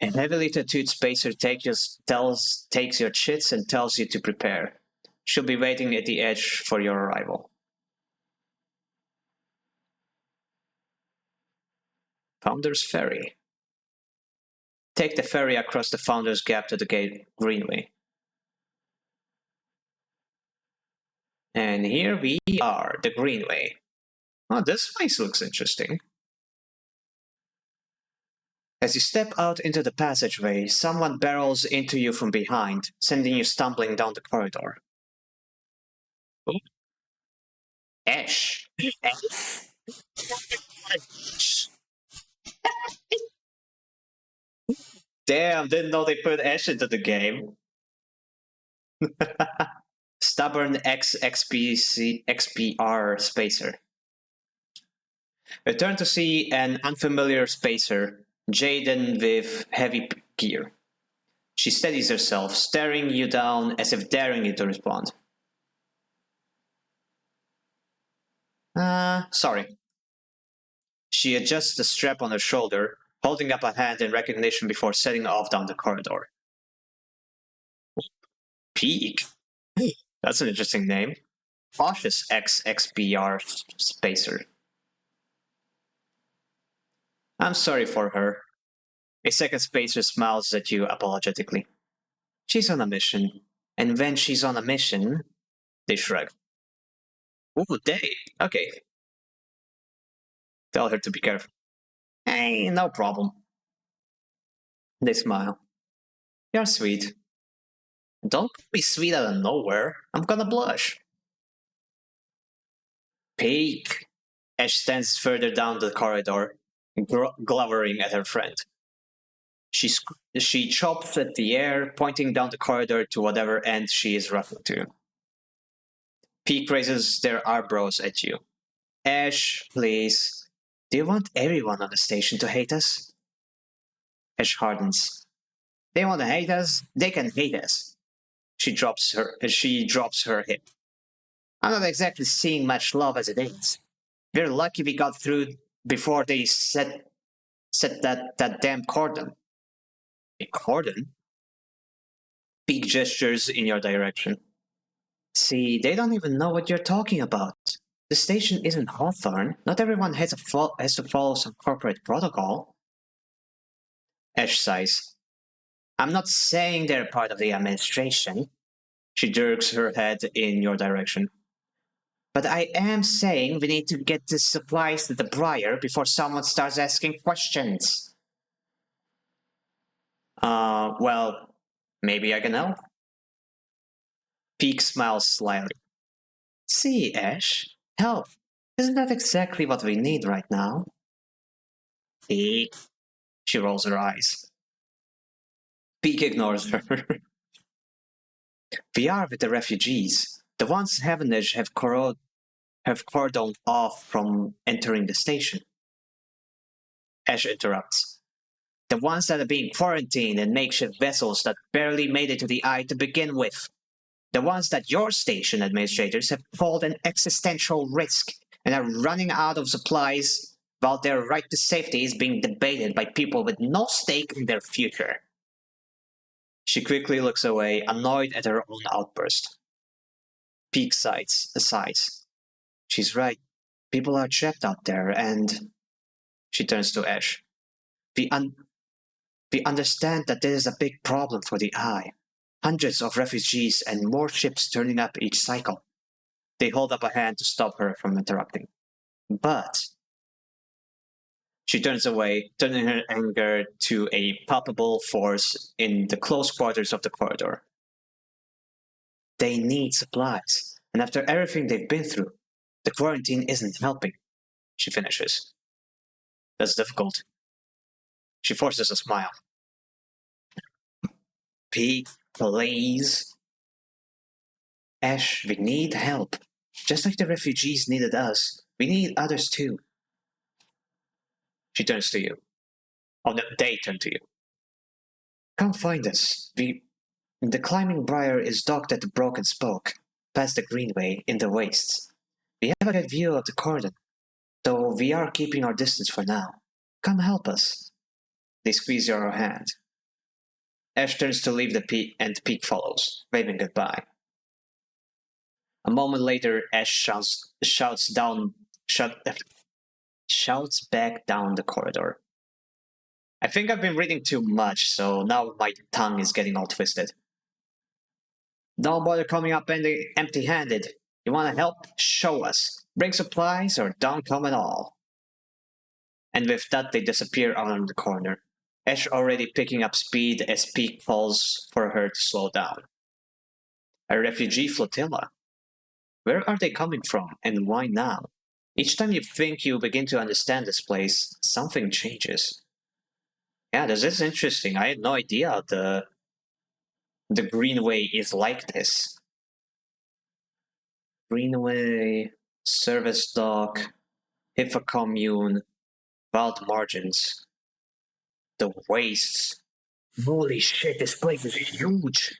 A heavily tattooed spacer takes your chits and tells you to prepare. She'll be waiting at the edge for your arrival. Founder's Ferry. Take the ferry across the Founder's Gap to the Gate Greenway. And here we are, the Greenway. Oh, this place looks interesting. As you step out into the passageway, someone barrels into you from behind, sending you stumbling down the corridor. Oh. Ash. Damn, didn't know they put Ash into the game. Stubborn XXPR Spacer. You turn to see an unfamiliar spacer, Jaden with heavy gear. She steadies herself, staring you down as if daring you to respond. Sorry. She adjusts the strap on her shoulder, holding up a hand in recognition before setting off down the corridor. Peak? That's an interesting name. Cautious XXBR spacer. I'm sorry for her. A second spacer smiles at you apologetically. She's on a mission, and when she's on a mission, they shrug. Ooh, they? Okay. Tell her to be careful. Hey, no problem. They smile. You're sweet. Don't be sweet out of nowhere. I'm gonna blush. Peek. Ash stands further down the corridor, glowering at her friend. She chops at the air, pointing down the corridor to whatever end she is referring to. Peek raises their eyebrows at you. Ash, please. Do you want everyone on the station to hate us? Ash hardens. They want to hate us, they can hate us. She drops her hip. I'm not exactly seeing much love as it is. We're lucky we got through before they set that damn cordon. A cordon? Peek gestures in your direction. See, they don't even know what you're talking about. The station isn't Hawthorne. Not everyone has to follow some corporate protocol. Ash sighs. I'm not saying they're part of the administration. She jerks her head in your direction. But I am saying we need to get the supplies to the Briar before someone starts asking questions. Well, maybe I can help. Peek smiles slyly. See, Ash, help. Isn't that exactly what we need right now? Peek. She rolls her eyes. Peek ignores her. We are with the refugees. The ones Heavenage have cordoned off from entering the station. Ash interrupts. The ones that are being quarantined in makeshift vessels that barely made it to the eye to begin with. The ones that your station administrators have called an existential risk and are running out of supplies while their right to safety is being debated by people with no stake in their future. She quickly looks away, annoyed at her own outburst. Peek sighs. She's right. People are trapped out there, and... She turns to Ash. We understand that this is a big problem for the Eye. Hundreds of refugees and more ships turning up each cycle. They hold up a hand to stop her from interrupting. But... She turns away, turning her anger to a palpable force in the close quarters of the corridor. They need supplies, and after everything they've been through, the quarantine isn't helping, she finishes. That's difficult. She forces a smile. Pete, please. Ash, we need help. Just like the refugees needed us, we need others too. She turns to you. Oh no, they turn to you. Come find us. The climbing briar is docked at the Broken Spoke, past the Greenway in the wastes. We have a good view of the cordon, though we are keeping our distance for now. Come help us. They squeeze your hand. Ash turns to leave the peak, and Peak follows, waving goodbye. A moment later, Ash shouts back down the corridor. I think I've been reading too much, so now my tongue is getting all twisted. Don't bother coming up empty-handed. You want to help? Show us. Bring supplies or don't come at all. And with that, they disappear around the corner. Ash already picking up speed as Peak calls for her to slow down. A refugee flotilla. Where are they coming from, and why now? Each time you think you begin to understand this place, something changes. Yeah, this is interesting. I had no idea the Greenway is like this. Greenway, service dock. Hiffa commune, wild margins, the wastes. Holy shit, this place is huge!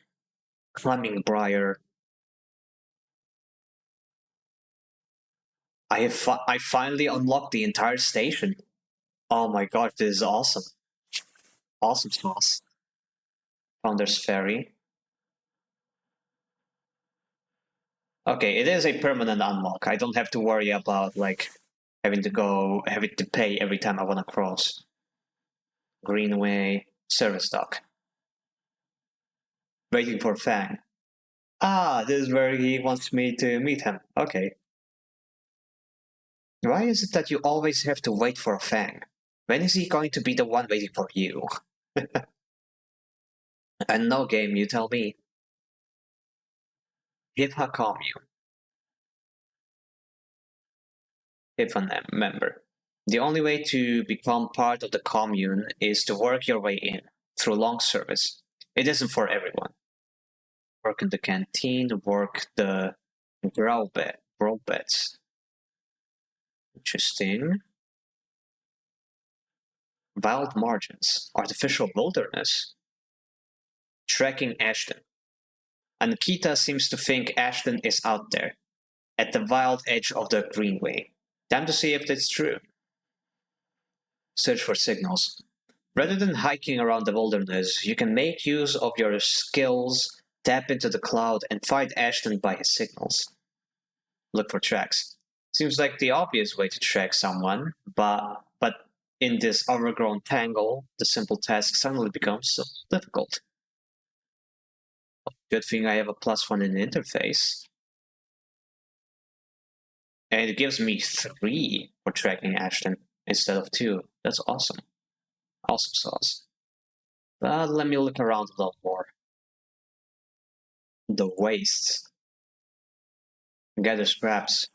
Climbing briar. I finally unlocked the entire station. Oh my god, this is awesome. Awesome sauce. Founder's Ferry. Okay, it is a permanent unlock. I don't have to worry about like having to pay every time I want to cross. Greenway, service dock. Waiting for Fang. Ah, this is where he wants me to meet him. Okay. Why is it that you always have to wait for Fang? When is he going to be the one waiting for you? And no game, you tell me. Hippa commune. Hippa member. The only way to become part of the commune is to work your way in through long service. It isn't for everyone. Work in the canteen, work the grow beds. Interesting. Wild margins, artificial wilderness. Tracking Ashton. Ankita seems to think Ashton is out there, at the wild edge of the Greenway. Time to see if that's true. Search for signals. Rather than hiking around the wilderness, you can make use of your skills, tap into the cloud, and find Ashton by his signals. Look for tracks. Seems like the obvious way to track someone, but in this overgrown tangle, the simple task suddenly becomes so difficult. Good thing I have a +1 in the interface. And it gives me 3 for tracking Ashton instead of 2. That's awesome. Awesome sauce. But let me look around a little more. The wastes. Gather scraps.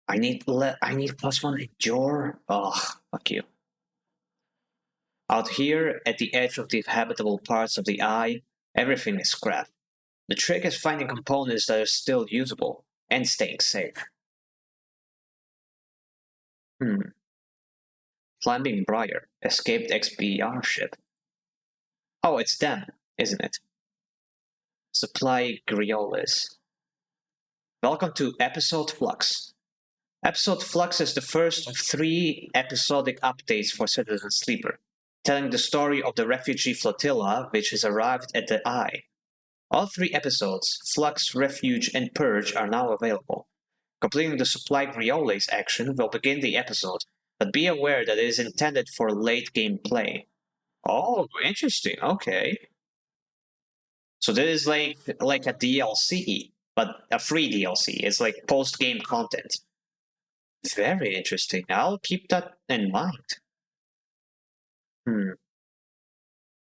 I need +1 endure. Ugh, fuck you. Out here, at the edge of the habitable parts of the eye, everything is scrap. The trick is finding components that are still usable and staying safe. Climbing Briar, escaped XBR ship. Oh, it's them, isn't it? Supply Griolis. Welcome to Episode Flux. Episode Flux is the first of 3 episodic updates for Citizen Sleeper, telling the story of the refugee flotilla which has arrived at the Eye. All 3 episodes, Flux, Refuge, and Purge, are now available. Completing the Supply Griolis action will begin the episode, but be aware that it is intended for late game play. Oh, interesting. Okay. So this is like a DLC, but a free DLC. It's like post game content. Very interesting. I'll keep that in mind.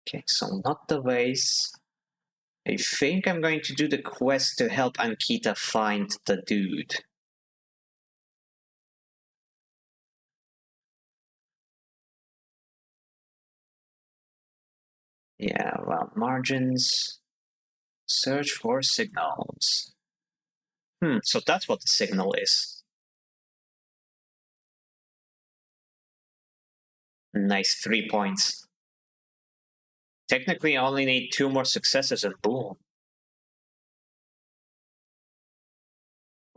Okay, so not the ways. I think I'm going to do the quest to help Ankita find the dude. Yeah, well, margins. Search for signals. So that's what the signal is. Nice, 3 points. Technically, I only need 2 more successes and boom.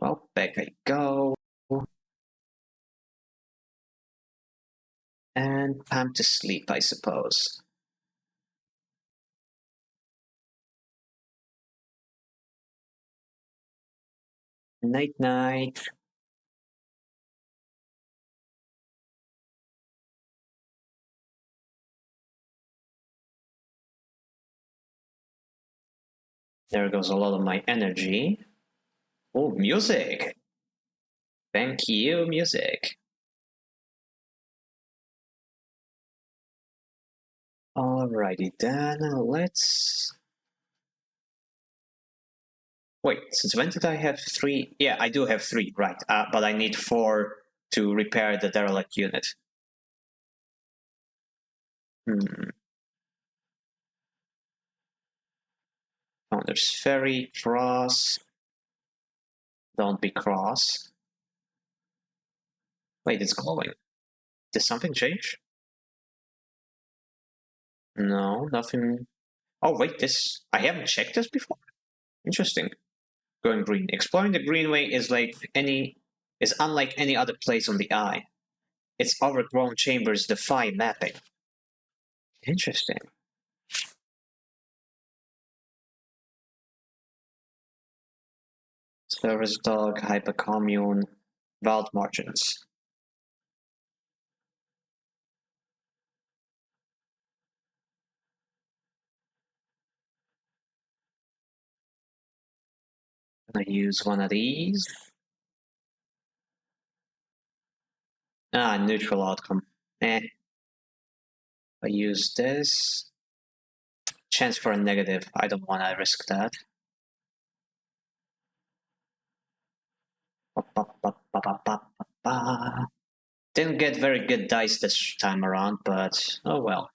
Well, back I go. And time to sleep, I suppose. Night night. There goes a lot of my energy. Oh, music! Thank you, music. Alrighty then, let's... Wait, since when did I have 3? Yeah, I do have 3, right. But I need 4 to repair the derelict unit. Oh, there's ferry, cross. Don't be cross. Wait, it's glowing. Did something change? No, nothing. Oh, wait, this. I haven't checked this before. Interesting. Going green. Exploring the greenway is unlike any other place on the eye. Its overgrown chambers defy mapping. Interesting. Service dog, hypercommune, wild margins. I use one of these. Neutral outcome. I use this. Chance for a negative. I don't want to risk that. Didn't get very good dice this time around, but oh well.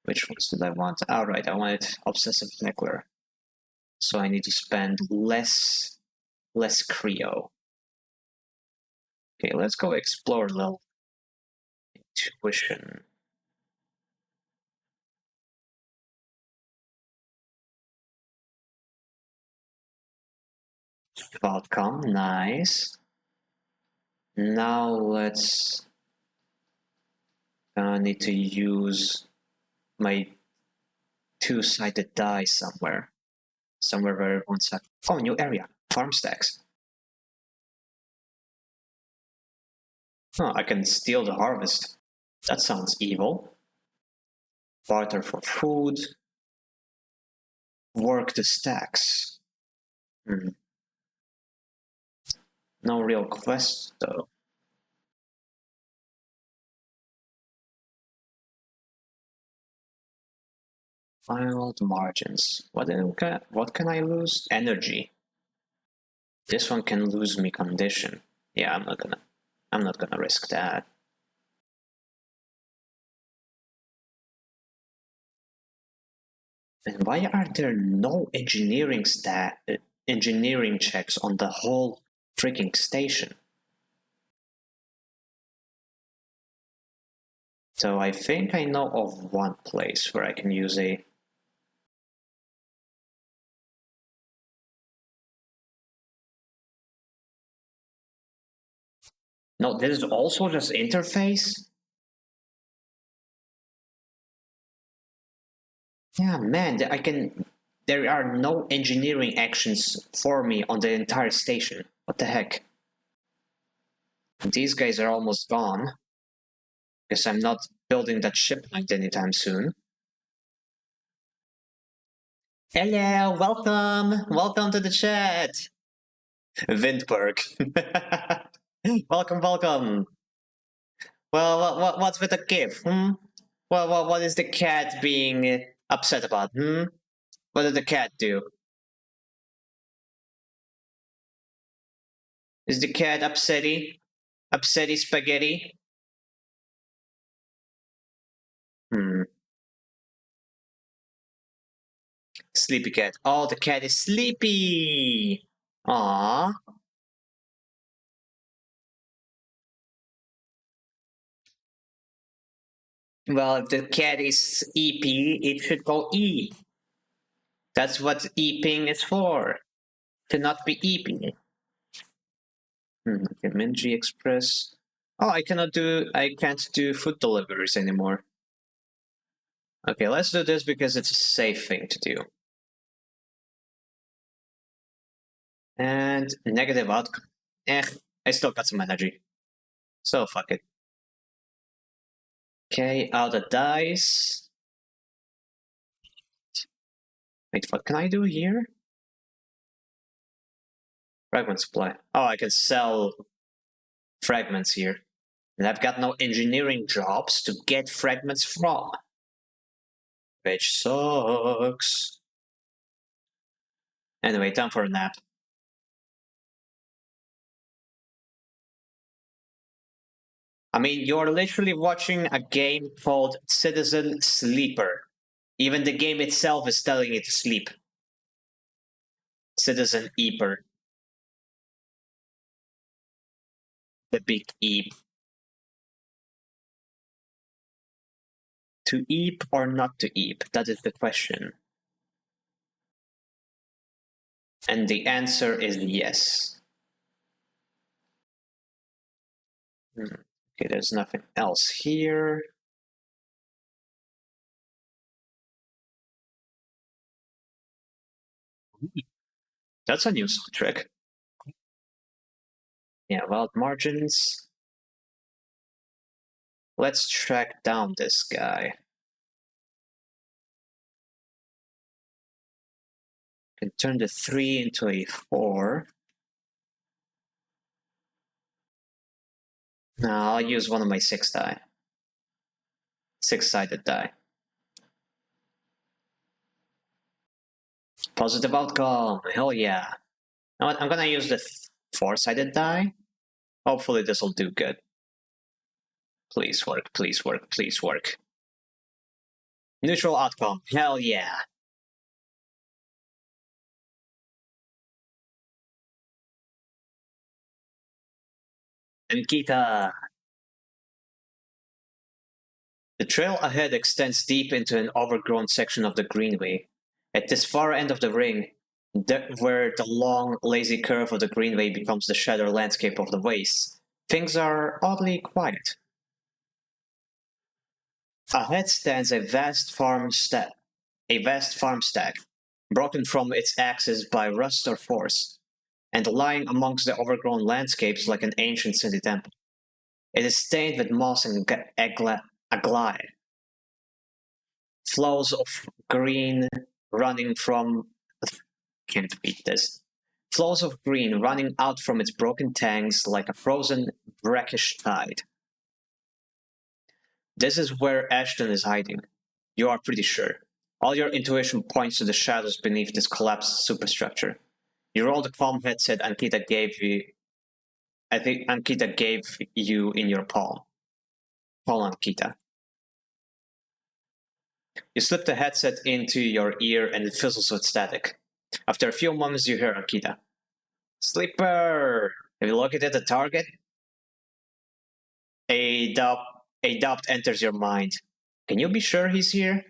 Which ones did I want? Alright, I wanted Obsessive Neckler. So I need to spend less Creo. Okay, let's go explore a little. Intuition. Outcome, nice. Now let's need to use my two-sided die somewhere. Somewhere where everyone's at. Oh, new area. Farm stacks. Oh, I can steal the harvest. That sounds evil. Barter for food. Work the stacks. No real quest, though. Wild margins. What can I lose? Energy. This one can lose me condition. Yeah, I'm not gonna risk that. And why are there no engineering checks on the whole freaking station? So I think I know of one place where I can use a. No, this is also just interface? Yeah, man, there are no engineering actions for me on the entire station. What the heck? These guys are almost gone. Because I'm not building that ship anytime soon. Hello, welcome to the chat. Windberg. welcome. Well, what's with the gift? Well, what is the cat being upset about? What did the cat do? Is the cat upsetty? Upsetty spaghetti? Sleepy cat. Oh, the cat is sleepy. Aww. Well, if the cat is EP, it should go eep. That's what eeping is for. To not be eeping. Okay, Minji Express. Oh, I can't do food deliveries anymore. Okay, let's do this because it's a safe thing to do. And negative outcome. I still got some energy. So fuck it. Okay, out of dice. Wait, what can I do here? Fragment supply. Oh, I can sell fragments here. And I've got no engineering jobs to get fragments from. Which sucks. Anyway, time for a nap. I mean, you're literally watching a game called Citizen Sleeper. Even the game itself is telling you to sleep. Citizen Eeper. The big Eep. To Eep or not to Eep? That is the question. And the answer is yes. Okay, there's nothing else here. That's a new trick. Yeah, wild margins. Let's track down this guy. Can turn the 3 into a 4. Now I'll use one of my 6 die. 6-sided die. Positive outcome. Hell yeah. Now what? I'm gonna use the 4-sided die. Hopefully this will do good. Please work, please work, please work. Neutral outcome. Hell yeah. Ankita. The trail ahead extends deep into an overgrown section of the greenway. At this far end of the ring, where the long, lazy curve of the greenway becomes the shadow landscape of the waste, things are oddly quiet. Ahead stands a vast farm stack, broken from its axis by rust or force, and lying amongst the overgrown landscapes like an ancient city temple. It is stained with moss and aglae, flows of green running from can't beat this. Flows of green running out from its broken tanks like a frozen, brackish tide. This is where Ashton is hiding. You are pretty sure. All your intuition points to the shadows beneath this collapsed superstructure. You roll the calm headset Ankita gave you. I think Ankita gave you in your palm. Call Ankita. You slip the headset into your ear and it fizzles with static. After a few moments, you hear Ankita. Sleeper! Have you located at the target? A doubt enters your mind. Can you be sure he's here?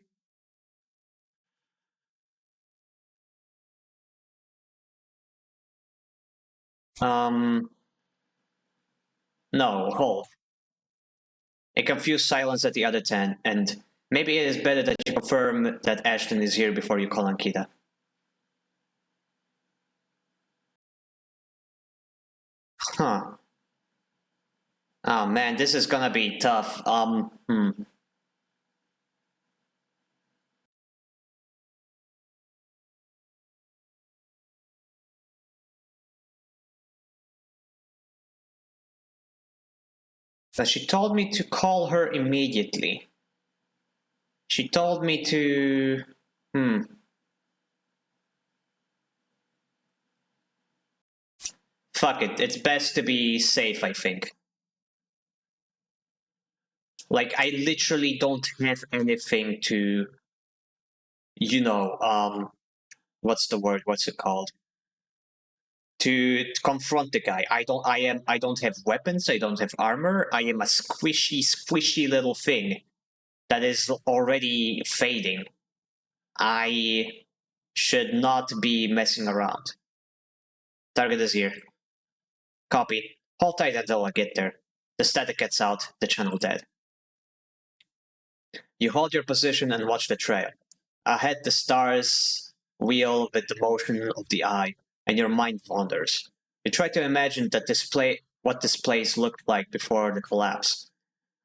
No, hold. A confused silence at the other tent, and maybe it is better that you confirm that Ashton is here before you call Ankita. Huh. Oh man, this is gonna be tough. But she told me to call her immediately. She told me to. Fuck it. It's best to be safe, I think. Like, I literally don't have anything to. What's the word? What's it called? To confront the guy. I don't have weapons, I don't have armor. I am a squishy little thing that is already fading. I should not be messing around. Target is here. Copy. Hold tight until I get there. The static gets out, the channel dead. You hold your position and watch the trail. Ahead, the stars wheel with the motion of the eye, and your mind wanders. You try to imagine what this place looked like before the collapse.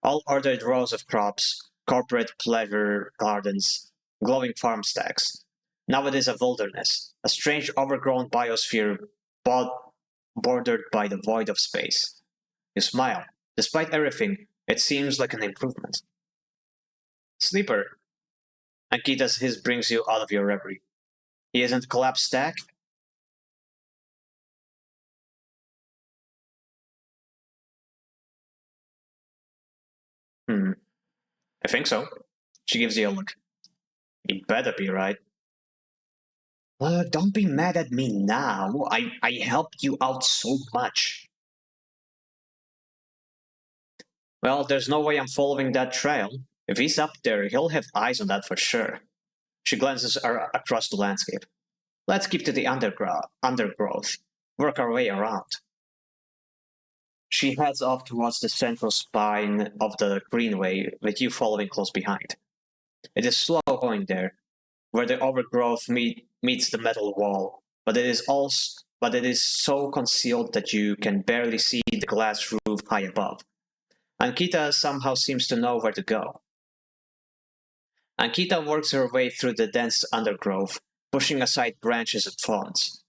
All ordered rows of crops, corporate pleasure gardens, glowing farm stacks. Now it is a wilderness, a strange overgrown biosphere bordered by the void of space. You smile. Despite everything, it seems like an improvement. Sleeper. Ankita's his brings you out of your reverie. He isn't a collapsed stack? I think so. She gives you a look. You better be right. Don't be mad at me now. I helped you out so much. Well, there's no way I'm following that trail. If he's up there, he'll have eyes on that for sure. She glances across the landscape. Let's keep to the undergrowth. Work our way around. She heads off towards the central spine of the greenway, with you following close behind. It is slow going there, where the overgrowth meets the metal wall, but it is so concealed that you can barely see the glass roof high above. Ankita somehow seems to know where to go. Ankita works her way through the dense undergrowth, pushing aside branches and thorns.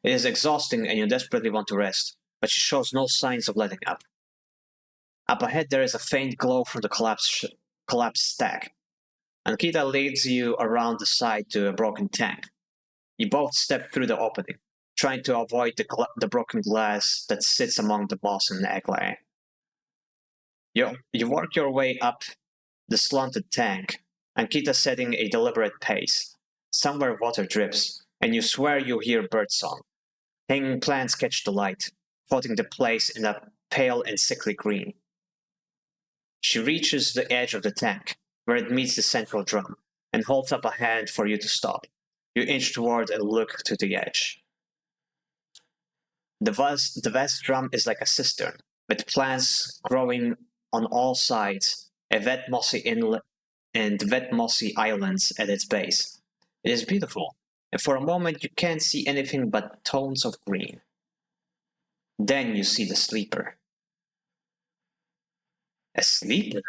It is exhausting and you desperately want to rest, but she shows no signs of letting up. Up ahead there is a faint glow from the collapsed stack. Ankita leads you around the side to a broken tank. You both step through the opening, trying to avoid the broken glass that sits among the moss and eggplant. You work your way up the slanted tank, Ankita setting a deliberate pace. Somewhere water drips, and you swear you hear birdsong. Hanging plants catch the light, coating the place in a pale and sickly green. She reaches the edge of the tank, where it meets the central drum, and holds up a hand for you to stop. You inch toward and look to the edge. The vast drum is like a cistern, with plants growing on all sides, a wet mossy inlet, and wet mossy islands at its base. It is beautiful, and for a moment you can't see anything but tones of green. Then you see the sleeper. A sleeper?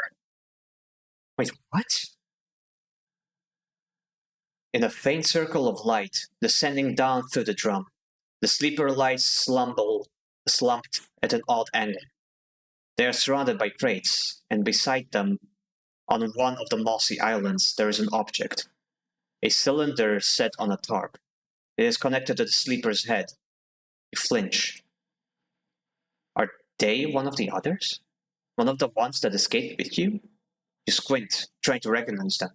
Wait, what? In a faint circle of light descending down through the drum, the sleeper lights slumped at an odd angle. They are surrounded by crates, and beside them, on one of the mossy islands, there is an object. A cylinder set on a tarp. It is connected to the sleeper's head. You flinch. Are they one of the others? One of the ones that escaped with you? You squint, trying to recognize them.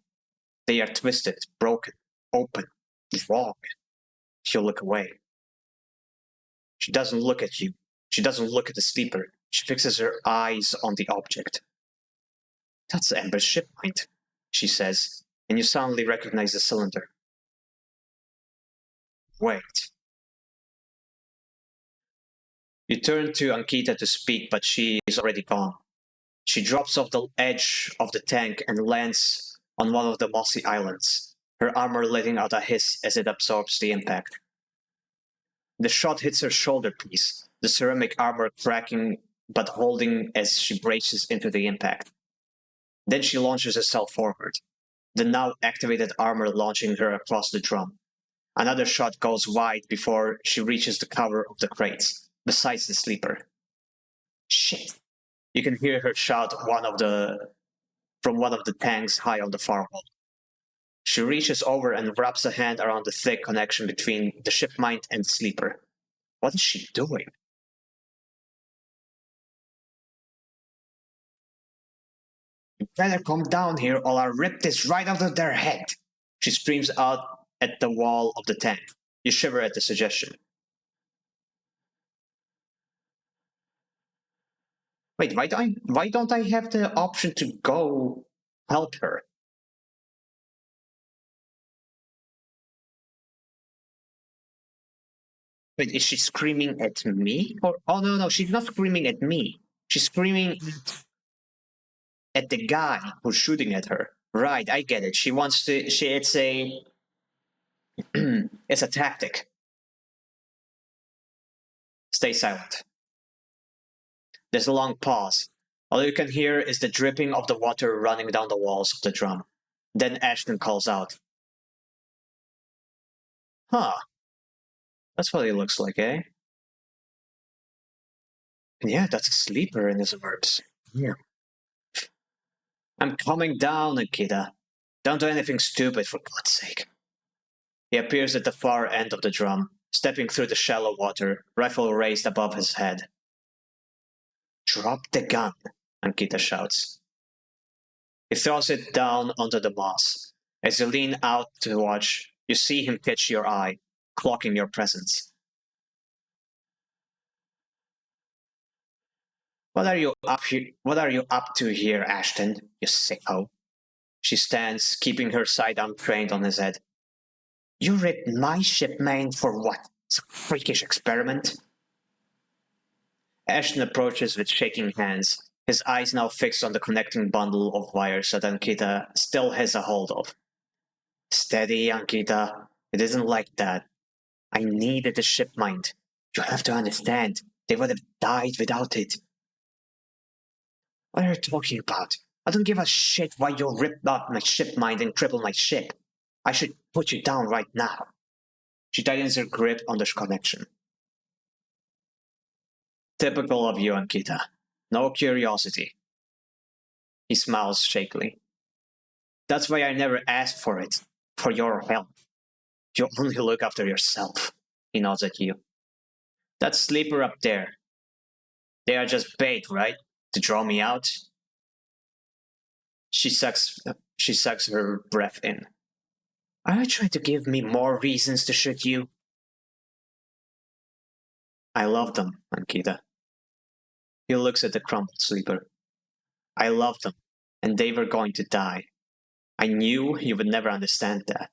They are twisted, broken, open, wrong. You look away. She doesn't look at you. She doesn't look at the sleeper. She fixes her eyes on the object. That's Amber's ship mind, she says, and you suddenly recognize the cylinder. Wait. You turn to Ankita to speak, but she is already gone. She drops off the edge of the tank and lands on one of the mossy islands, her armor letting out a hiss as it absorbs the impact. The shot hits her shoulder piece, the ceramic armor cracking but holding as she braces into the impact. Then she launches herself forward, the now activated armor launching her across the drum. Another shot goes wide before she reaches the cover of the crates, besides the sleeper. Shit! You can hear her shout from one of the tanks high on the far wall. She reaches over and wraps a hand around the thick connection between the ship mind and the sleeper. What is she doing? You better come down here or I'll rip this right out of their head. She screams out at the wall of the tank. You shiver at the suggestion. Wait, why don't I have the option to go help her? Wait, is she screaming at me? Or oh no, she's not screaming at me. She's screaming at the guy who's shooting at her. Right, I get it. She wants to it's a it's a tactic. Stay silent. There's a long pause. All you can hear is the dripping of the water running down the walls of the drum. Then Ashton calls out. Huh. That's what he looks like, eh? Yeah, that's a sleeper in his words. Yeah. I'm coming down, Nikita. Don't do anything stupid, for God's sake. He appears at the far end of the drum, stepping through the shallow water, rifle raised above his head. Drop the gun, Ankita shouts. He throws it down onto the moss. As you lean out to watch, you see him catch your eye, clocking your presence. What are you up here? What are you up to here, Ashton? You sicko. She stands, keeping her sidearm trained on his head. You ripped my ship main for what? Some freakish experiment? Ashton approaches with shaking hands, his eyes now fixed on the connecting bundle of wires that Ankita still has a hold of. Steady, Ankita. It isn't like that. I needed the ship mind. You have to understand. They would have died without it. What are you talking about? I don't give a shit why you ripped up my ship mind and crippled my ship. I should put you down right now. She tightens her grip on the connection. Typical of you, Ankita. No curiosity. He smiles shakily. That's why I never asked for it. For your help. You only look after yourself. He nods at you. That sleeper up there. They are just bait, right? To draw me out? She sucks her breath in. Are you trying to give me more reasons to shoot you? I love them, Ankita. He looks at the crumpled sleeper. I loved them, and they were going to die. I knew you would never understand that.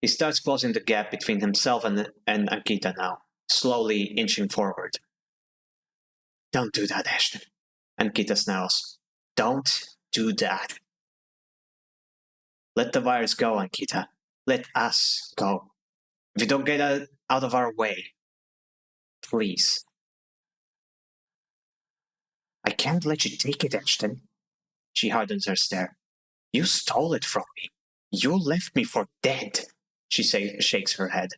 He starts closing the gap between himself and Ankita now, slowly inching forward. Don't do that, Ashton. Ankita snarls. Don't do that. Let the virus go, Ankita. Let us go. If you don't get out of our way, please. I can't let you take it, Ashton. She hardens her stare. You stole it from me. You left me for dead. She shakes her head.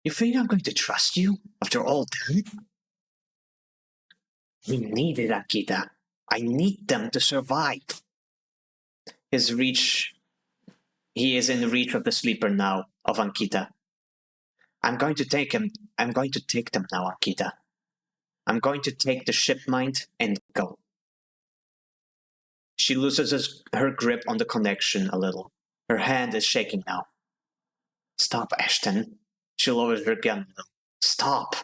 You think I'm going to trust you after all that? We need it, Ankita. I need them to survive. He is in reach of the sleeper now, of Ankita. I'm going to take them now, Ankita. I'm going to take the ship mind and go. She loosens her grip on the connection a little. Her hand is shaking now. Stop, Ashton. She lowers her gun a little. Stop.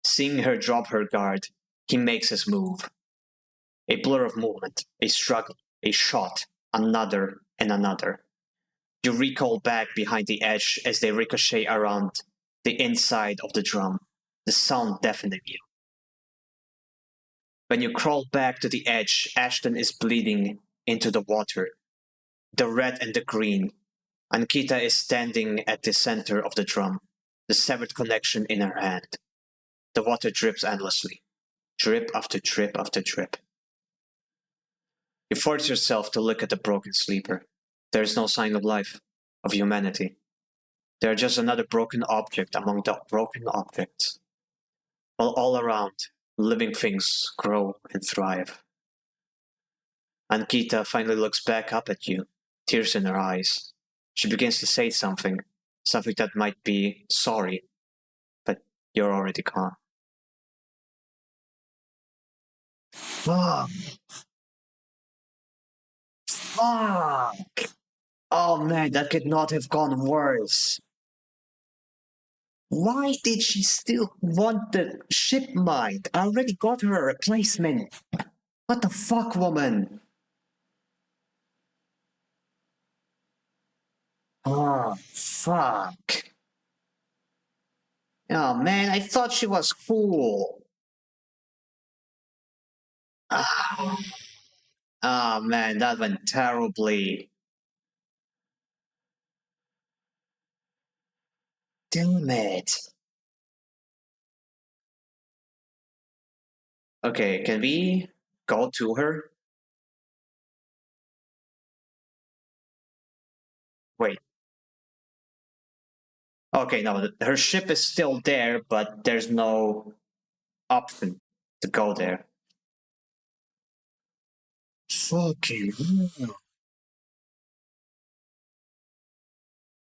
Seeing her drop her guard, he makes his move. A blur of movement, a struggle, a shot, another and another. You recoil back behind the edge as they ricochet around the inside of the drum, the sound deafening you. When you crawl back to the edge, Ashton is bleeding into the water. The red and the green. Ankita is standing at the center of the drum, the severed connection in her hand. The water drips endlessly, drip after drip after drip. You force yourself to look at the broken sleeper. There is no sign of life, of humanity. They are just another broken object among the broken objects. While all around, living things grow and thrive. Ankita finally looks back up at you, tears in her eyes. She begins to say something that might be sorry, but you're already gone. Fuck! Fuck! Oh man, that could not have gone worse. Why did she still want the ship mind? I already got her a replacement. What the fuck, woman? Oh, fuck. Oh man, I thought she was cool. Ah. Oh man, that went terribly. Damn it. Okay, can we go to her? Wait. Okay, no, her ship is still there, but there's no option to go there. Fucking hell.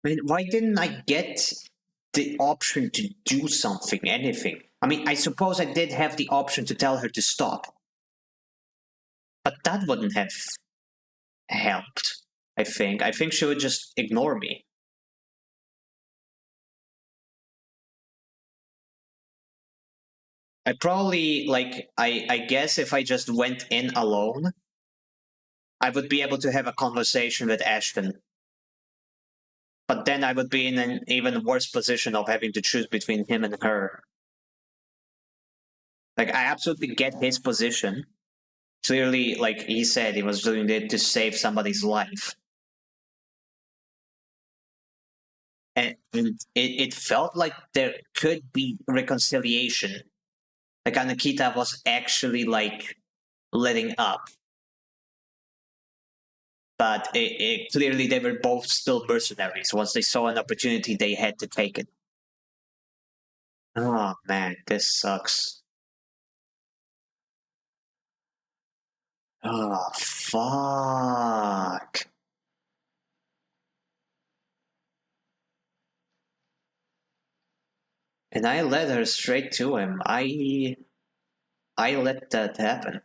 I mean, why didn't I get the option to do something, anything? I mean, I suppose I did have the option to tell her to stop. But that wouldn't have helped, I think. I think she would just ignore me. I probably, like, I guess if I just went in alone, I would be able to have a conversation with Ashton. But then I would be in an even worse position of having to choose between him and her. Like, I absolutely get his position. Clearly, like he said, he was doing it to save somebody's life. And it felt like there could be reconciliation. Like, Anakita was actually, like, letting up. But clearly they were both still mercenaries. Once they saw an opportunity, they had to take it. Oh man, this sucks. Oh fuck. And I led her straight to him. I let that happen.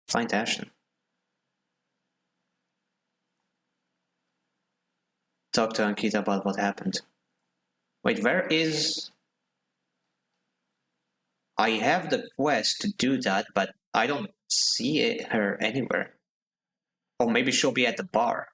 Find Ashton. Talk to Ankita about what happened. Wait, where is... I have the quest to do that, but I don't see her anywhere. Or maybe she'll be at the bar.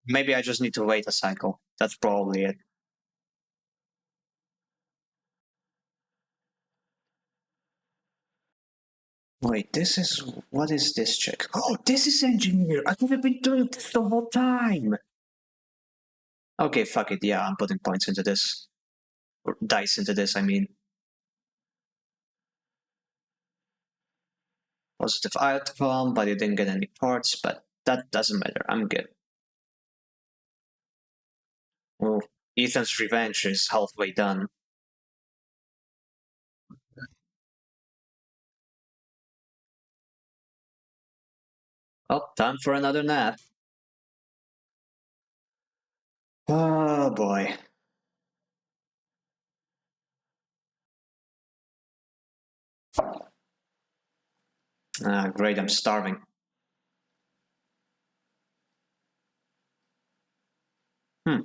Maybe I just need to wait a cycle. That's probably it. Wait, this is... What is this check? Oh, this is engineer! I could have been doing this the whole time! Okay, fuck it. Yeah, I'm putting points into this. Or dice into this, I mean. Positive outcome, but you didn't get any parts, but that doesn't matter. I'm good. Well, Ethan's revenge is halfway done. Oh, time for another nap. Oh boy. Ah, great, I'm starving. Hmm.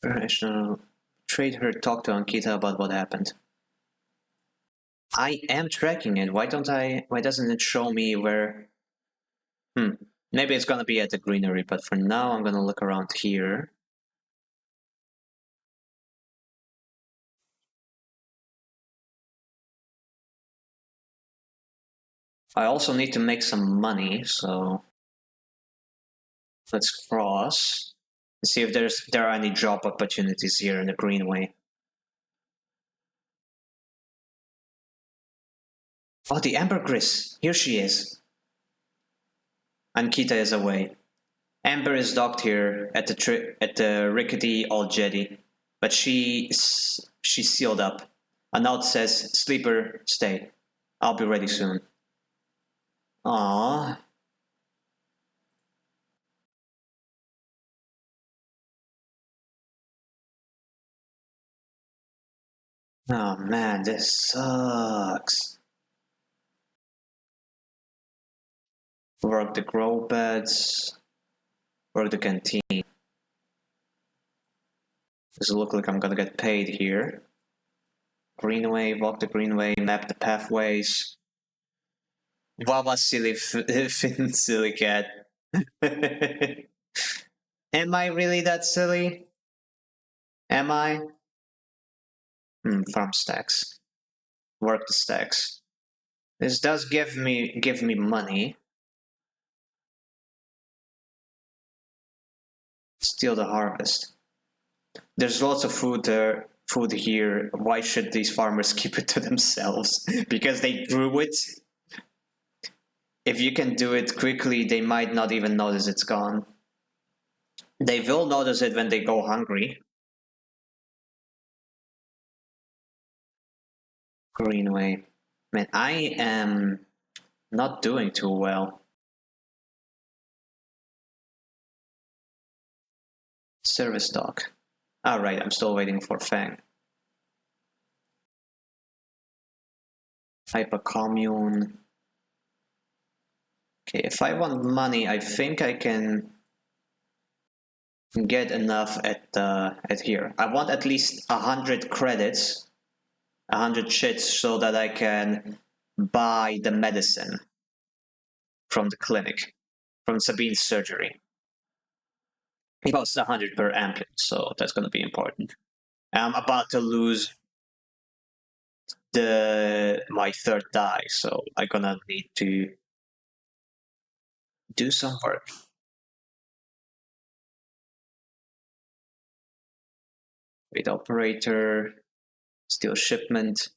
I should trade her, talk to Ankita about what happened. I am tracking it. Why doesn't it show me where... Maybe it's gonna be at the greenery, but for now I'm gonna look around here. I also need to make some money, so let's cross and see if there are any job opportunities here in the Greenway. Oh, the ambergris! Here she is. Ankita is away. Amber is docked here at the rickety old jetty, but she's sealed up. A note says, "Sleeper, stay. I'll be ready soon." Aww. Oh man, this sucks. Work the grow beds, work the canteen. Does it look like I'm gonna get paid here? Greenway, walk the greenway, map the pathways. Wawa silly fin silly cat. Am I really that silly? Am I? Farm stacks. Work the stacks. This does give me money. Steal the harvest. There's lots of food there. Food here. Why should these farmers keep it to themselves? Because they grew it. If you can do it quickly, they might not even notice it's gone. They will notice it when they go hungry. Greenway. Man, I am not doing too well. Service dock. Ah, right, I'm still waiting for Fang. Hyper commune. Okay, if I want money, I think I can get enough at here. I want at least 100 credits, 100 shits, so that I can buy the medicine from the clinic, from Sabine's surgery. It costs 100 per ampule, so that's gonna be important. I'm about to lose my third die, so I'm gonna need to do some work. Wait, operator, steal shipment,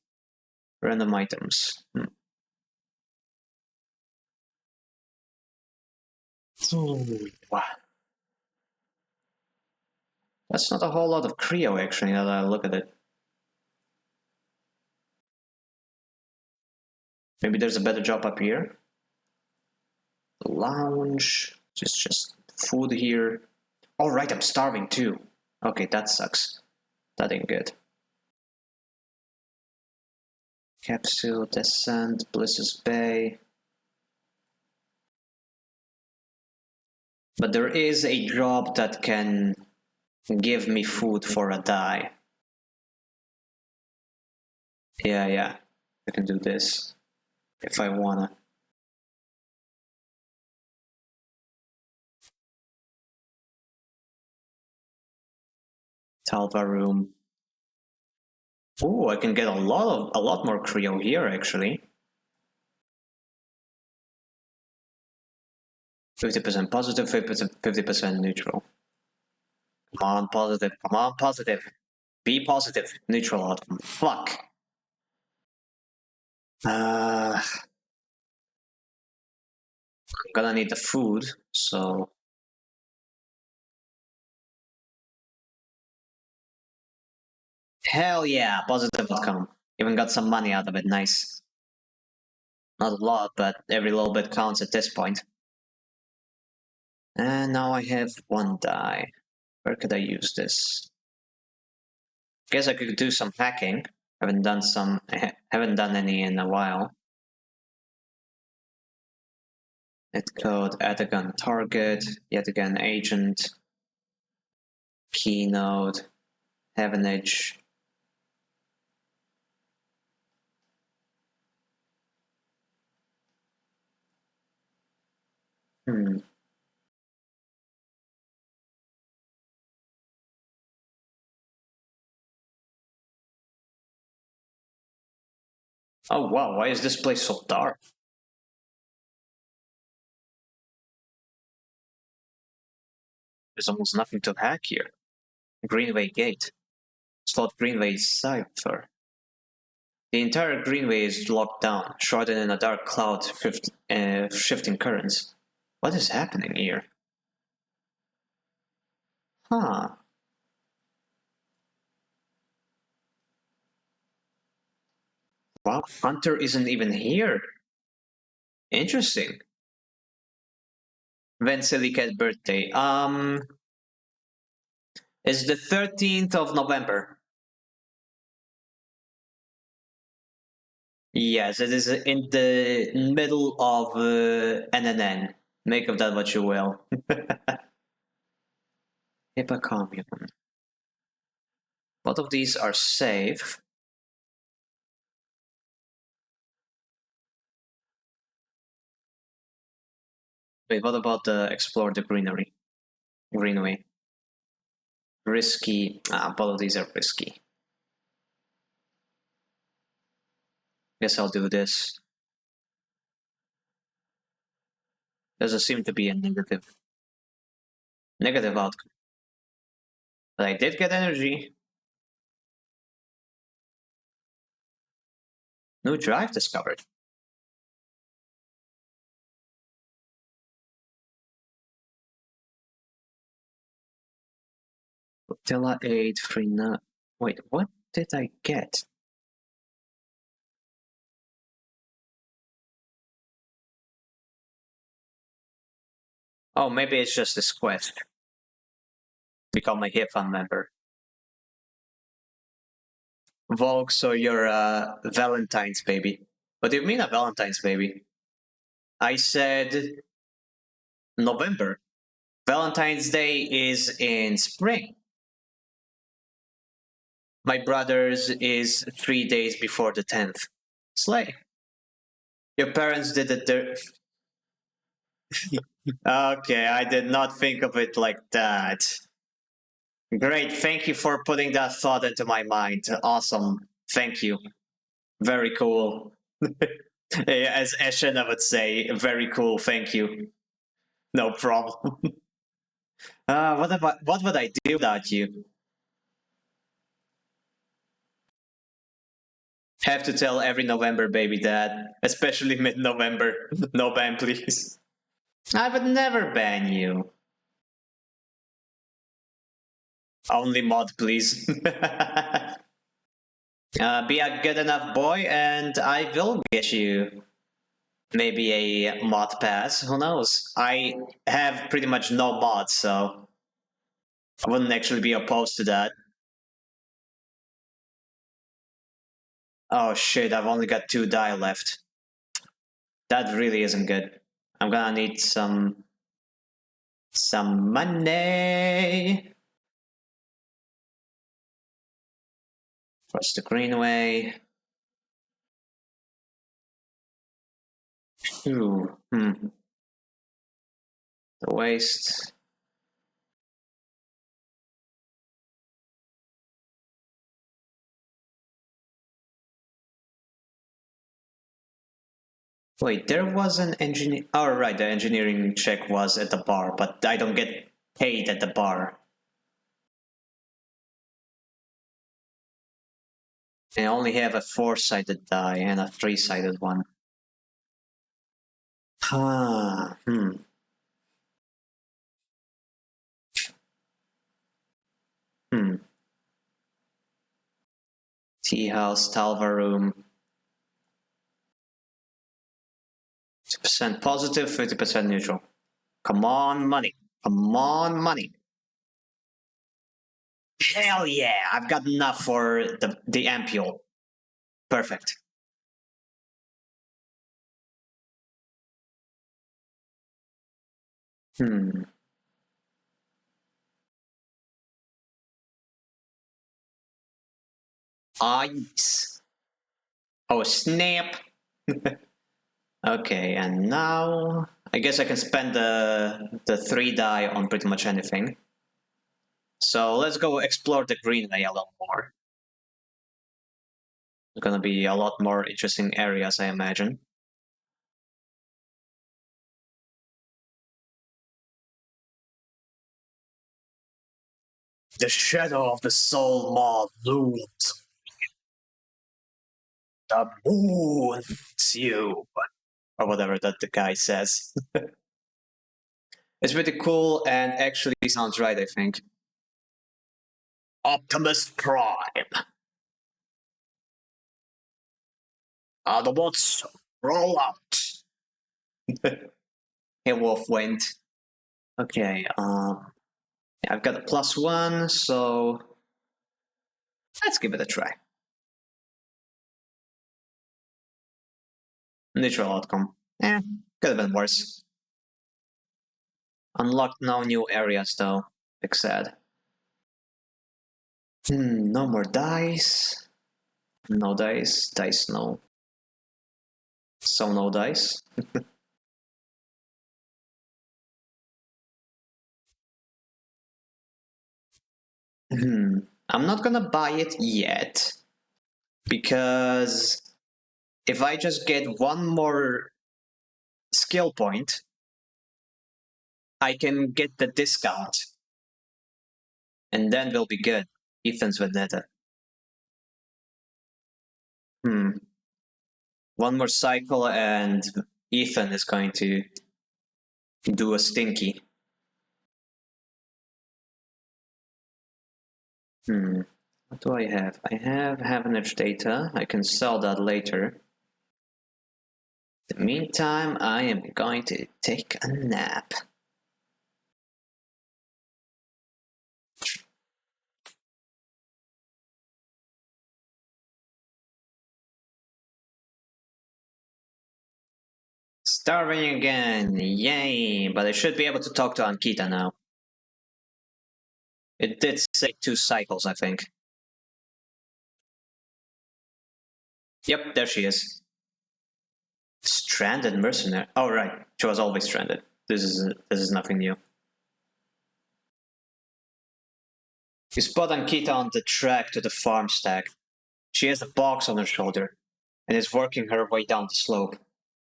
random items. Ooh, wow. That's not a whole lot of Creo, actually, now that I look at it. Maybe there's a better job up here. Lounge, just food here. All right, I'm starving too. Okay, that sucks. That ain't good. Capsule, Descent, Bliss's Bay. But there is a job that can give me food for a die. Yeah, I can do this if I wanna. Talva room. Ooh, I can get a lot more Creo here actually. 50% positive, 50% neutral. Come on, positive. Come on, positive. Be positive. Neutral outcome. Fuck. I'm gonna need the food, so. Hell yeah, positive outcome. Even got some money out of it, nice. Not a lot, but every little bit counts at this point. And now I have one die. Where could I use this? Guess I could do some hacking. Haven't done any in a while. Hit code, add again target, yet again agent, keynote, Heaven Edge. Oh wow, why is this place so dark? There's almost nothing to hack here. Greenway Gate. Slot Greenway cipher. The entire Greenway is locked down, shrouded in a dark cloud shifting currents. What is happening here? Huh. Wow, Hunter isn't even here. Interesting. When Silicat birthday? It's the 13th of November. Yes, it is in the middle of NNN. Make of that what you will. Eeper commune. Both of these are safe. Wait, what about the explore the greenway? Risky. Both of these are risky. Guess I'll do this. Doesn't seem to be a negative outcome. But I did get energy. New drive discovered. Tela 8, free now. Wait, what did I get? Oh, maybe it's just this quest. Become a HIFA member. Vogue, so you're a Valentine's baby. What do you mean a Valentine's baby? I said November. Valentine's Day is in spring. My brother's is 3 days before the 10th. Slay. Your parents did it there. Okay, I did not think of it like that. Great, thank you for putting that thought into my mind. Awesome. Thank you. Very cool. As Eshen would say, very cool, thank you. No problem. What would I do without you? Have to tell every November baby that, especially mid-November. No ban, please. I would never ban you. Only mod, please. Be a good enough boy, and I will get you maybe a mod pass. Who knows? I have pretty much no mods, so I wouldn't actually be opposed to that. Oh shit, I've only got 2 die left. That really isn't good. I'm gonna need some money. First the greenway. Ooh, The waste. Wait, there was an engineer. Oh, right, the engineering check was at the bar, but I don't get paid at the bar. I only have a 4-sided die and a 3-sided one. Tea house, Talva room. 50% positive, 50% neutral. Come on, money. Come on, money. Hell yeah, I've got enough for the ampule. Perfect. Ice. Oh, snap. Okay, and now I guess I can spend the 3 die on pretty much anything. So let's go explore the greenway a little more. There's gonna be a lot more interesting areas, I imagine. The shadow of the soul maw looms. The moon it's you. Or whatever that the guy says. It's pretty cool and actually sounds right, I think. Optimus Prime. Autobots, roll out. Hey, Wolf went. Okay, I've got a +1, so let's give it a try. Neutral outcome. Could have been worse. Unlocked no new areas though. Big sad. No more dice. No dice. Dice no. So no dice. I'm not gonna buy it yet. Because if I just get one more skill point, I can get the discount. And then we'll be good. Ethan's Vendetta. One more cycle and Ethan is going to do a stinky. What do I have? I have Havenage data. I can sell that later. In the meantime, I am going to take a nap. Starving again, yay! But I should be able to talk to Ankita now. It did say 2 cycles, I think. Yep, there she is. Stranded mercenary. Oh right, she was always stranded. This is nothing new. You spot Ankita on the track to the farm stack. She has a box on her shoulder and is working her way down the slope.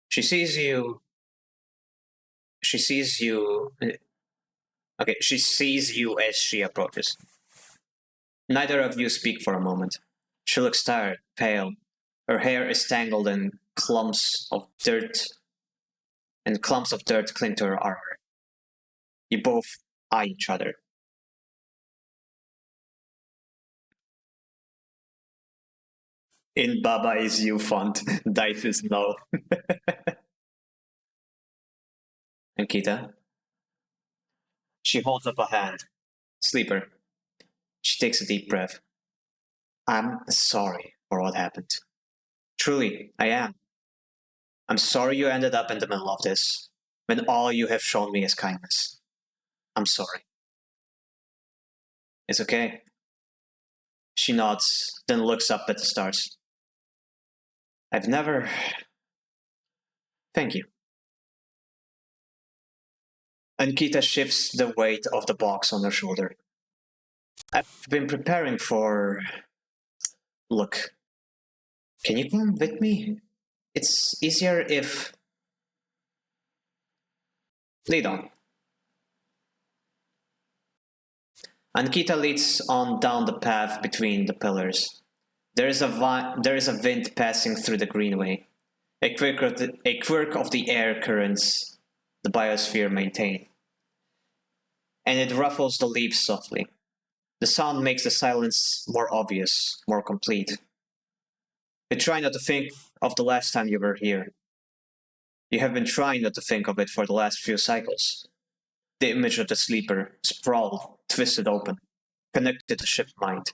She sees you. She sees you. Okay, she sees you as she approaches. Neither of you speak for a moment. She looks tired, pale. Her hair is tangled and clumps of dirt cling to her armor. You both eye each other. In Baba is you font, Dice is no. Ankita. She holds up a hand. Sleeper. She takes a deep breath. I'm sorry for what happened. Truly, I am. I'm sorry you ended up in the middle of this, when all you have shown me is kindness. I'm sorry. It's okay. She nods, then looks up at the stars. I've never. Thank you. Ankita shifts the weight of the box on her shoulder. I've been preparing for. Look. Can you come with me? It's easier if. Lead on. Ankita leads on down the path between the pillars. There is a wind passing through the greenway. A quirk of the air currents the biosphere maintain. And it ruffles the leaves softly. The sound makes the silence more obvious, more complete. You try not to think of the last time you were here. You have been trying not to think of it for the last few cycles. The image of the sleeper, sprawled, twisted open, connected to ship mind,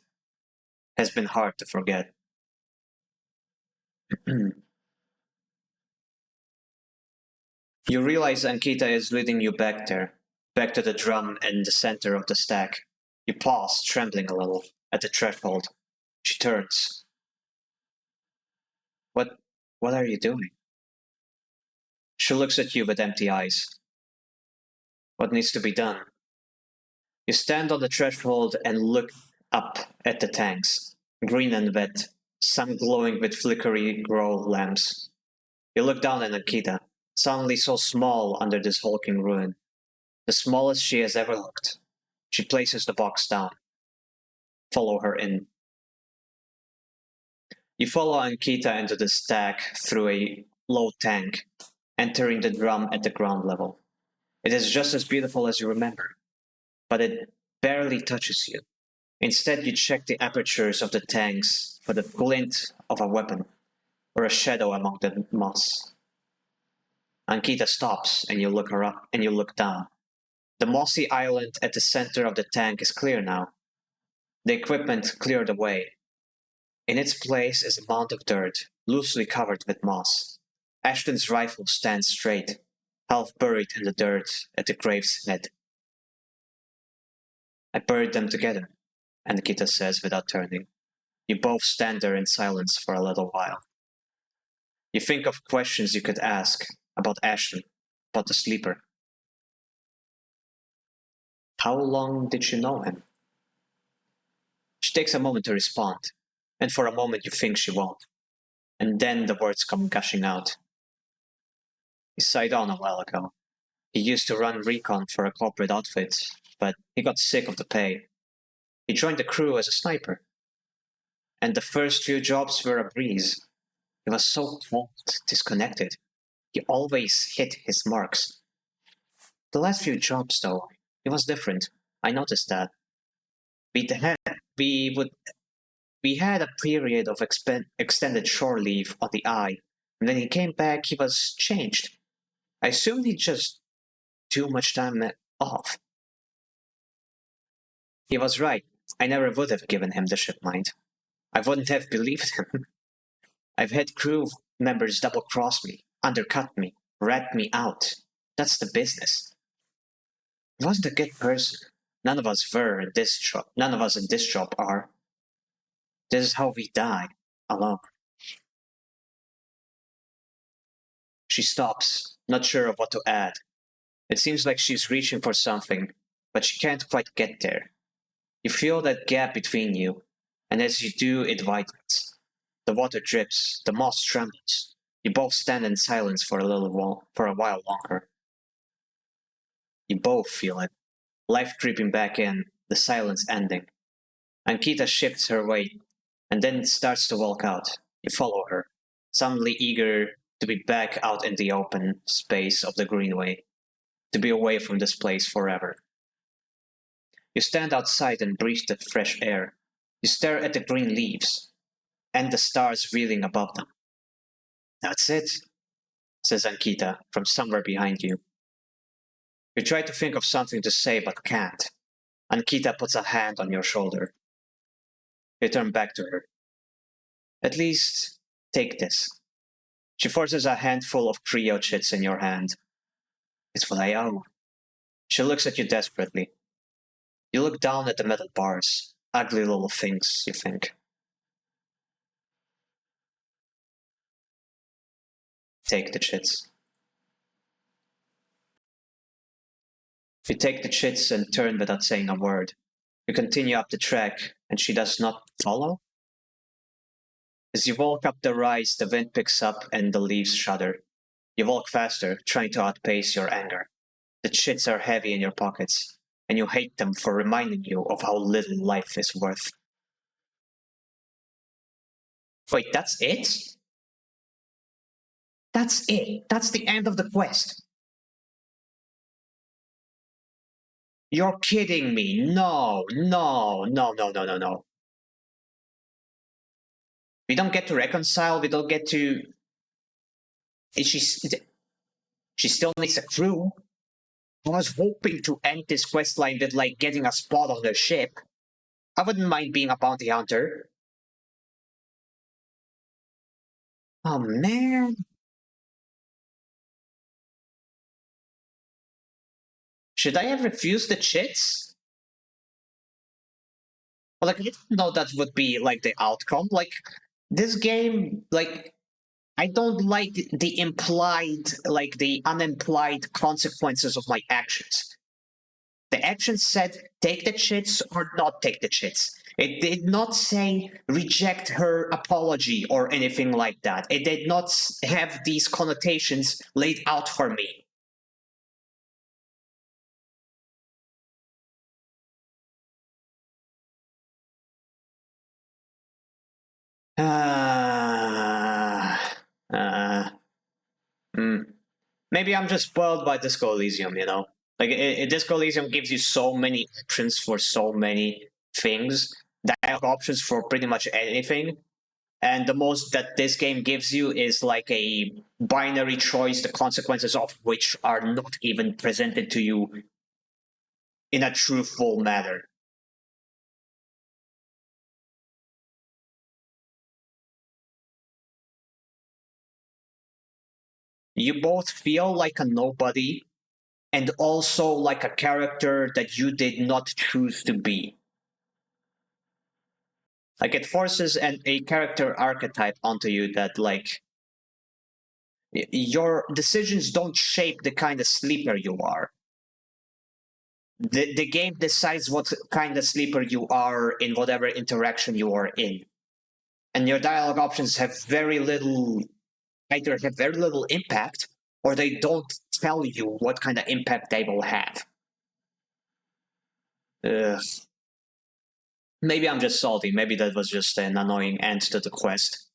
has been hard to forget. You realize Ankita is leading you back there, back to the drum in the center of the stack. You pause, trembling a little, at the threshold. She turns. What are you doing? She looks at you with empty eyes. What needs to be done? You stand on the threshold and look up at the tanks, green and wet, some glowing with flickery grow lamps. You look down at Ankita, suddenly so small under this hulking ruin, the smallest she has ever looked. She places the box down. Follow her in. You follow Ankita into the stack through a low tank, entering the drum at the ground level. It is just as beautiful as you remember, but it barely touches you. Instead, you check the apertures of the tanks for the glint of a weapon or a shadow among the moss. Ankita stops, and you look her up, and you look down. The mossy island at the center of the tank is clear now. The equipment cleared away. In its place is a mound of dirt, loosely covered with moss. Ashton's rifle stands straight, half buried in the dirt at the grave's head. I buried them together, Ankita says without turning. You both stand there in silence for a little while. You think of questions you could ask about Ashton, about the sleeper. How long did you know him? She takes a moment to respond, and for a moment you think she won't. And then the words come gushing out. He signed on a while ago. He used to run recon for a corporate outfit, but he got sick of the pay. He joined the crew as a sniper. And the first few jobs were a breeze. He was so cold, disconnected. He always hit his marks. The last few jobs, though, it was different. I noticed that. We would We had a period of extended shore leave on the Eye, and when he came back, he was changed. I assumed he'd just too much time off. He was right. I never would have given him the ship mind. I wouldn't have believed him. I've had crew members double cross me, undercut me, rat me out. That's the business. He wasn't a good person. None of us were in this job. None of us in this job are. This is how we die, alone. She stops, not sure of what to add. It seems like she's reaching for something, but she can't quite get there. You feel that gap between you, and as you do, it widens. The water drips, the moss trembles. You both stand in silence for a while longer. You both feel it. Life creeping back in, the silence ending. Ankita shifts her weight, and then starts to walk out. You follow her, suddenly eager to be back out in the open space of the greenway, to be away from this place forever. You stand outside and breathe the fresh air. You stare at the green leaves, and the stars reeling above them. That's it, says Ankita from somewhere behind you. You try to think of something to say but can't. Ankita puts a hand on your shoulder. You turn back to her. At least, take this. She forces a handful of Creo chits in your hand. It's what I owe. She looks at you desperately. You look down at the metal bars. Ugly little things, you think. Take the chits. You take the chits and turn without saying a word. You continue up the track, and she does not follow? As you walk up the rise, the wind picks up and the leaves shudder. You walk faster, trying to outpace your anger. The chits are heavy in your pockets, and you hate them for reminding you of how little life is worth. Wait, that's it? That's it. That's the end of the quest. You're kidding me. No, no, no, no, no, no, no. We don't get to reconcile. We don't get to. She still needs a crew. I was hoping to end this quest line with like getting a spot on the ship. I wouldn't mind being a bounty hunter. Oh man. Should I have refused the chits? Well, like I didn't know that would be like the outcome. Like this game, like I don't like the implied, like the unimplied consequences of my actions. The action said take the chits or not take the chits. It did not say reject her apology or anything like that. It did not have these connotations laid out for me. Uh, hmm. Maybe I'm just spoiled by Disco Elysium, you know? Like, Disco Elysium gives you so many options for so many things, dialogue options for pretty much anything. And the most that this game gives you is like a binary choice, the consequences of which are not even presented to you in a truthful manner. You both feel like a nobody and also like a character that you did not choose to be. Like it forces a character archetype onto you that like your decisions don't shape the kind of sleeper you are. The game decides what kind of sleeper you are in whatever interaction you are in. And your dialogue options have very little, either have very little impact or they don't tell you what kind of impact they will have. Ugh. Maybe I'm just salty. Maybe that was just an annoying end to the quest.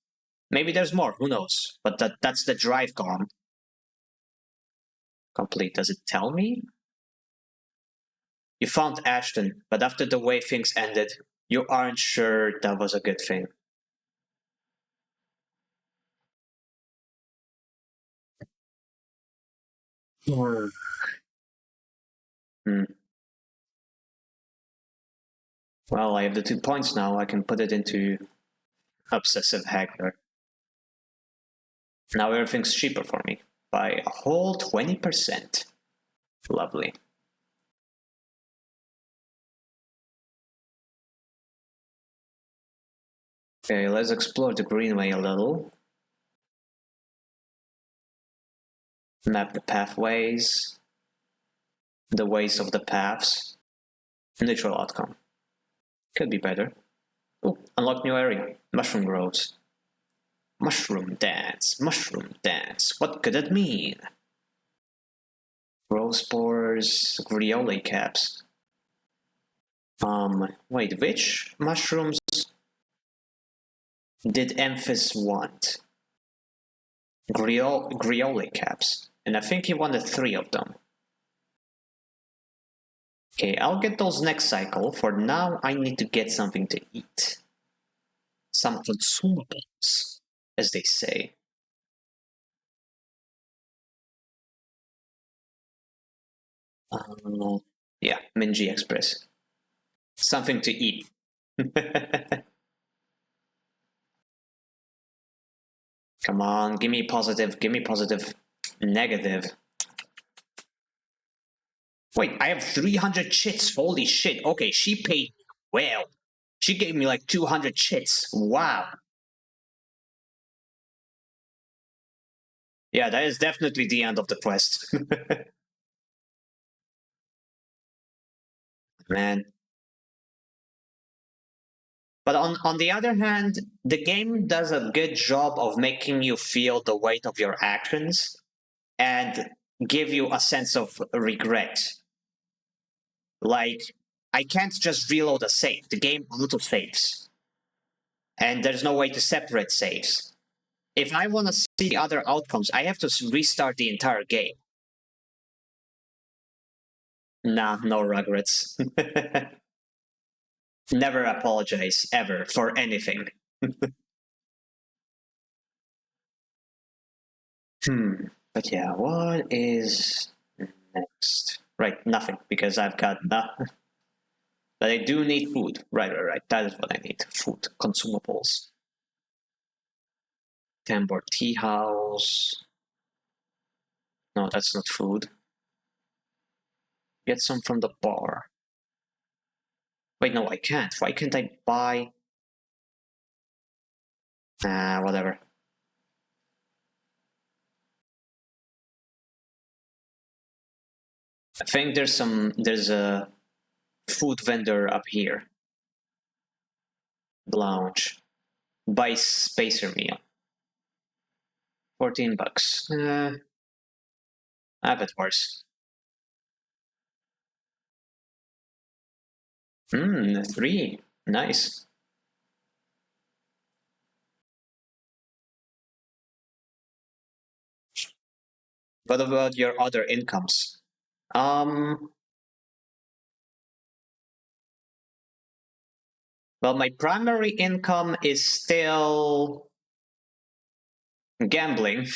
Maybe there's more, who knows? But that's the drive gone. Complete, does it tell me? You found Ashton, but after the way things ended, you aren't sure that was a good thing. Hmm. Well, I have the 2 points now. I can put it into obsessive haggler. Now everything's cheaper for me. by a whole 20%. Lovely. Okay, let's explore the greenway a little. Map the pathways, the ways of the paths. Neutral outcome. Could be better. Oh, unlock new area. Mushroom groves. Mushroom dance. Mushroom dance. What could it mean? Growth spores. Griole caps. Wait, which mushrooms did Emphas want? Griole caps. And I think he wanted 3 of them. Okay, I'll get those next cycle. For now, I need to get something to eat. Some consumables, as they say. Yeah, Minji Express. Something to eat. Come on, give me positive, give me positive. Negative. Wait, I have 300 chits. Holy shit. Okay, she paid well. She gave me like 200 chits. Wow. Yeah, that is definitely the end of the quest. Man. But on the other hand, the game does a good job of making you feel the weight of your actions and give you a sense of regret. Like, I can't just reload a save. The game auto saves. And there's no way to separate saves. If I want to see the other outcomes, I have to restart the entire game. Nah, no regrets. Never apologize, ever, for anything. But yeah, what is next? Right, nothing, because I've got nothing. But I do need food. Right. That is what I need. Food, consumables. Tambor tea house. No, that's not food. Get some from the bar. Wait, no, I can't. Why can't I buy? Whatever. I think there's a food vendor up here. Lounge. Buy spacer meal. 14 bucks. I have it worse. 3. Nice. What about your other incomes? Well, my primary income is still gambling.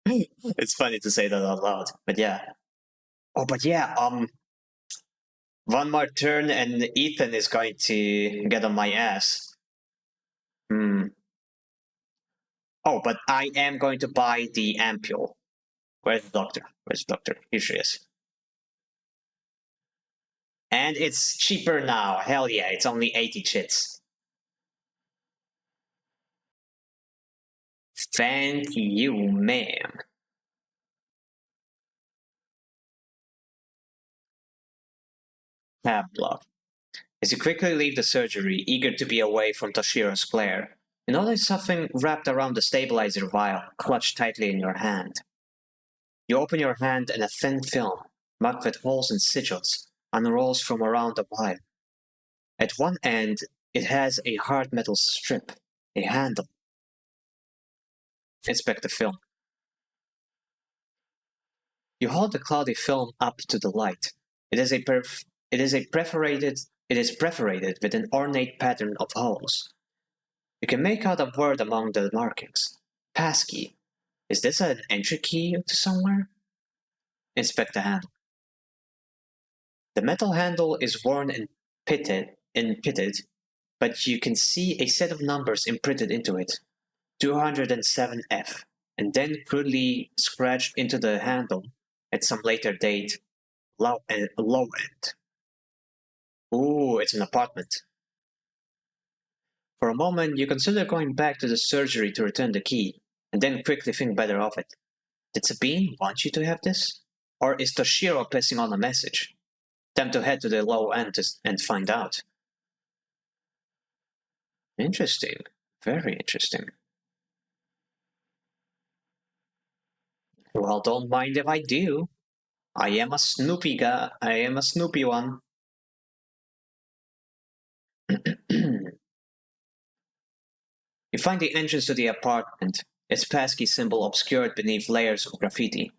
It's funny to say that out loud, but yeah. Oh, but yeah, one more turn and Ethan is going to get on my ass. Oh, but I am going to buy the ampule. Where's the doctor? Where's the doctor? Here she is. And it's cheaper now. Hell yeah, it's only 80 chits. Thank you, ma'am. Tab block. As you quickly leave the surgery, eager to be away from Toshira's glare, you notice something wrapped around the stabilizer vial, clutched tightly in your hand. You open your hand and a thin film, marked with holes and sigils, unrolls from around the vial. At one end, it has a hard metal strip, a handle. Inspect the film. You hold the cloudy film up to the light. It is perforated with an ornate pattern of holes. You can make out a word among the markings. Passkey. Is this an entry key to somewhere? Inspect the handle. The metal handle is worn and pitted, but you can see a set of numbers imprinted into it. 207F. and then crudely scratched into the handle at some later date. Low end. Ooh, it's an apartment. For a moment, you consider going back to the surgery to return the key, and then quickly think better of it. Did Sabine want you to have this? Or is Toshiro passing on a message? Time to head to the low end and find out. Interesting. Very interesting. Well, don't mind if I do. I am a Snoopy guy. I am a Snoopy one. You find the entrance to the apartment, its passkey symbol obscured beneath layers of graffiti.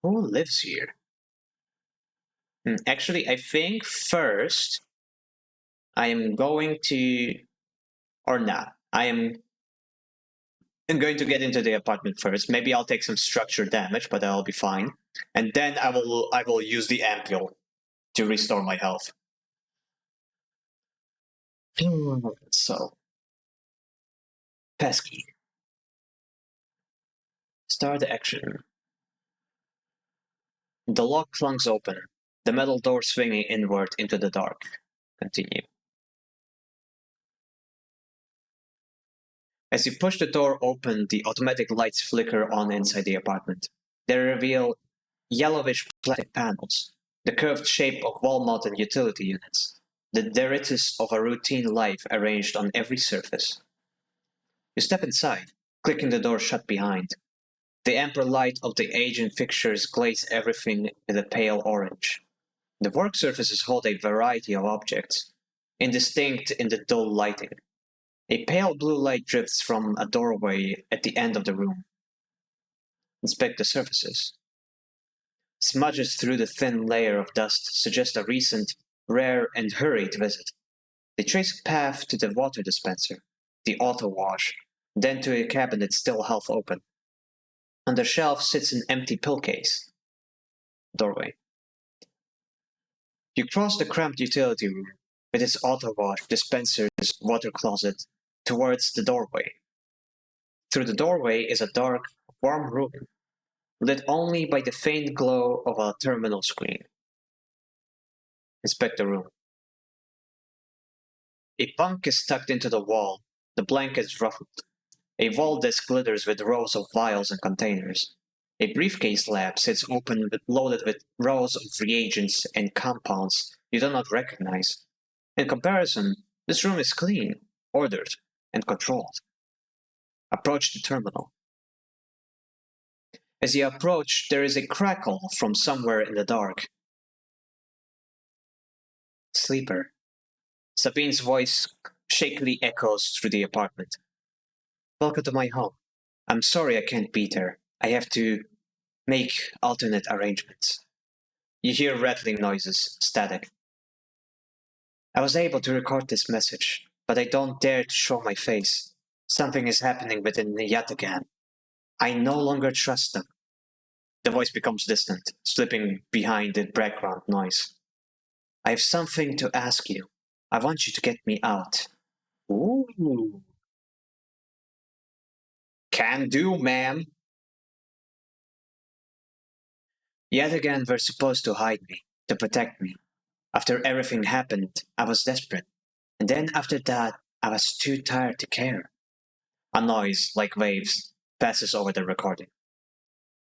Who lives here? Actually, I think first I am going to, or not. I'm going to get into the apartment first. Maybe I'll take some structure damage, but I'll be fine. And then I will use the ampule to restore my health. So, pesky. Start action. The lock clunks open, the metal door swinging inward into the dark. Continue. As you push the door open, the automatic lights flicker on inside the apartment. They reveal yellowish plastic panels, the curved shape of wall mount and utility units, the detritus of a routine life arranged on every surface. You step inside, clicking the door shut behind. The amber light of the aging fixtures glaze everything with a pale orange. The work surfaces hold a variety of objects, indistinct in the dull lighting. A pale blue light drifts from a doorway at the end of the room. Inspect the surfaces. Smudges through the thin layer of dust suggest a recent, rare, and hurried visit. They trace a path to the water dispenser, the auto wash, then to a cabinet still half open. On the shelf sits an empty pill case. Doorway. You cross the cramped utility room, with its auto wash, dispensers, water closet, towards the doorway. Through the doorway is a dark, warm room, lit only by the faint glow of a terminal screen. Inspect the room. A bunk is tucked into the wall, the blankets ruffled. A wall desk glitters with rows of vials and containers. A briefcase lab sits open loaded with rows of reagents and compounds you do not recognize. In comparison, this room is clean, ordered, and controlled. Approach the terminal. As you approach, there is a crackle from somewhere in the dark. Sleeper. Sabine's voice shakily echoes through the apartment. Welcome to my home. I'm sorry I can't be there. I have to make alternate arrangements. You hear rattling noises, static. I was able to record this message, but I don't dare to show my face. Something is happening within me yet again. I no longer trust them. The voice becomes distant, slipping behind the background noise. I have something to ask you. I want you to get me out. Ooh. Can do, ma'am. Yet again, they're supposed to hide me, to protect me. After everything happened, I was desperate. And then after that, I was too tired to care. A noise, like waves, passes over the recording.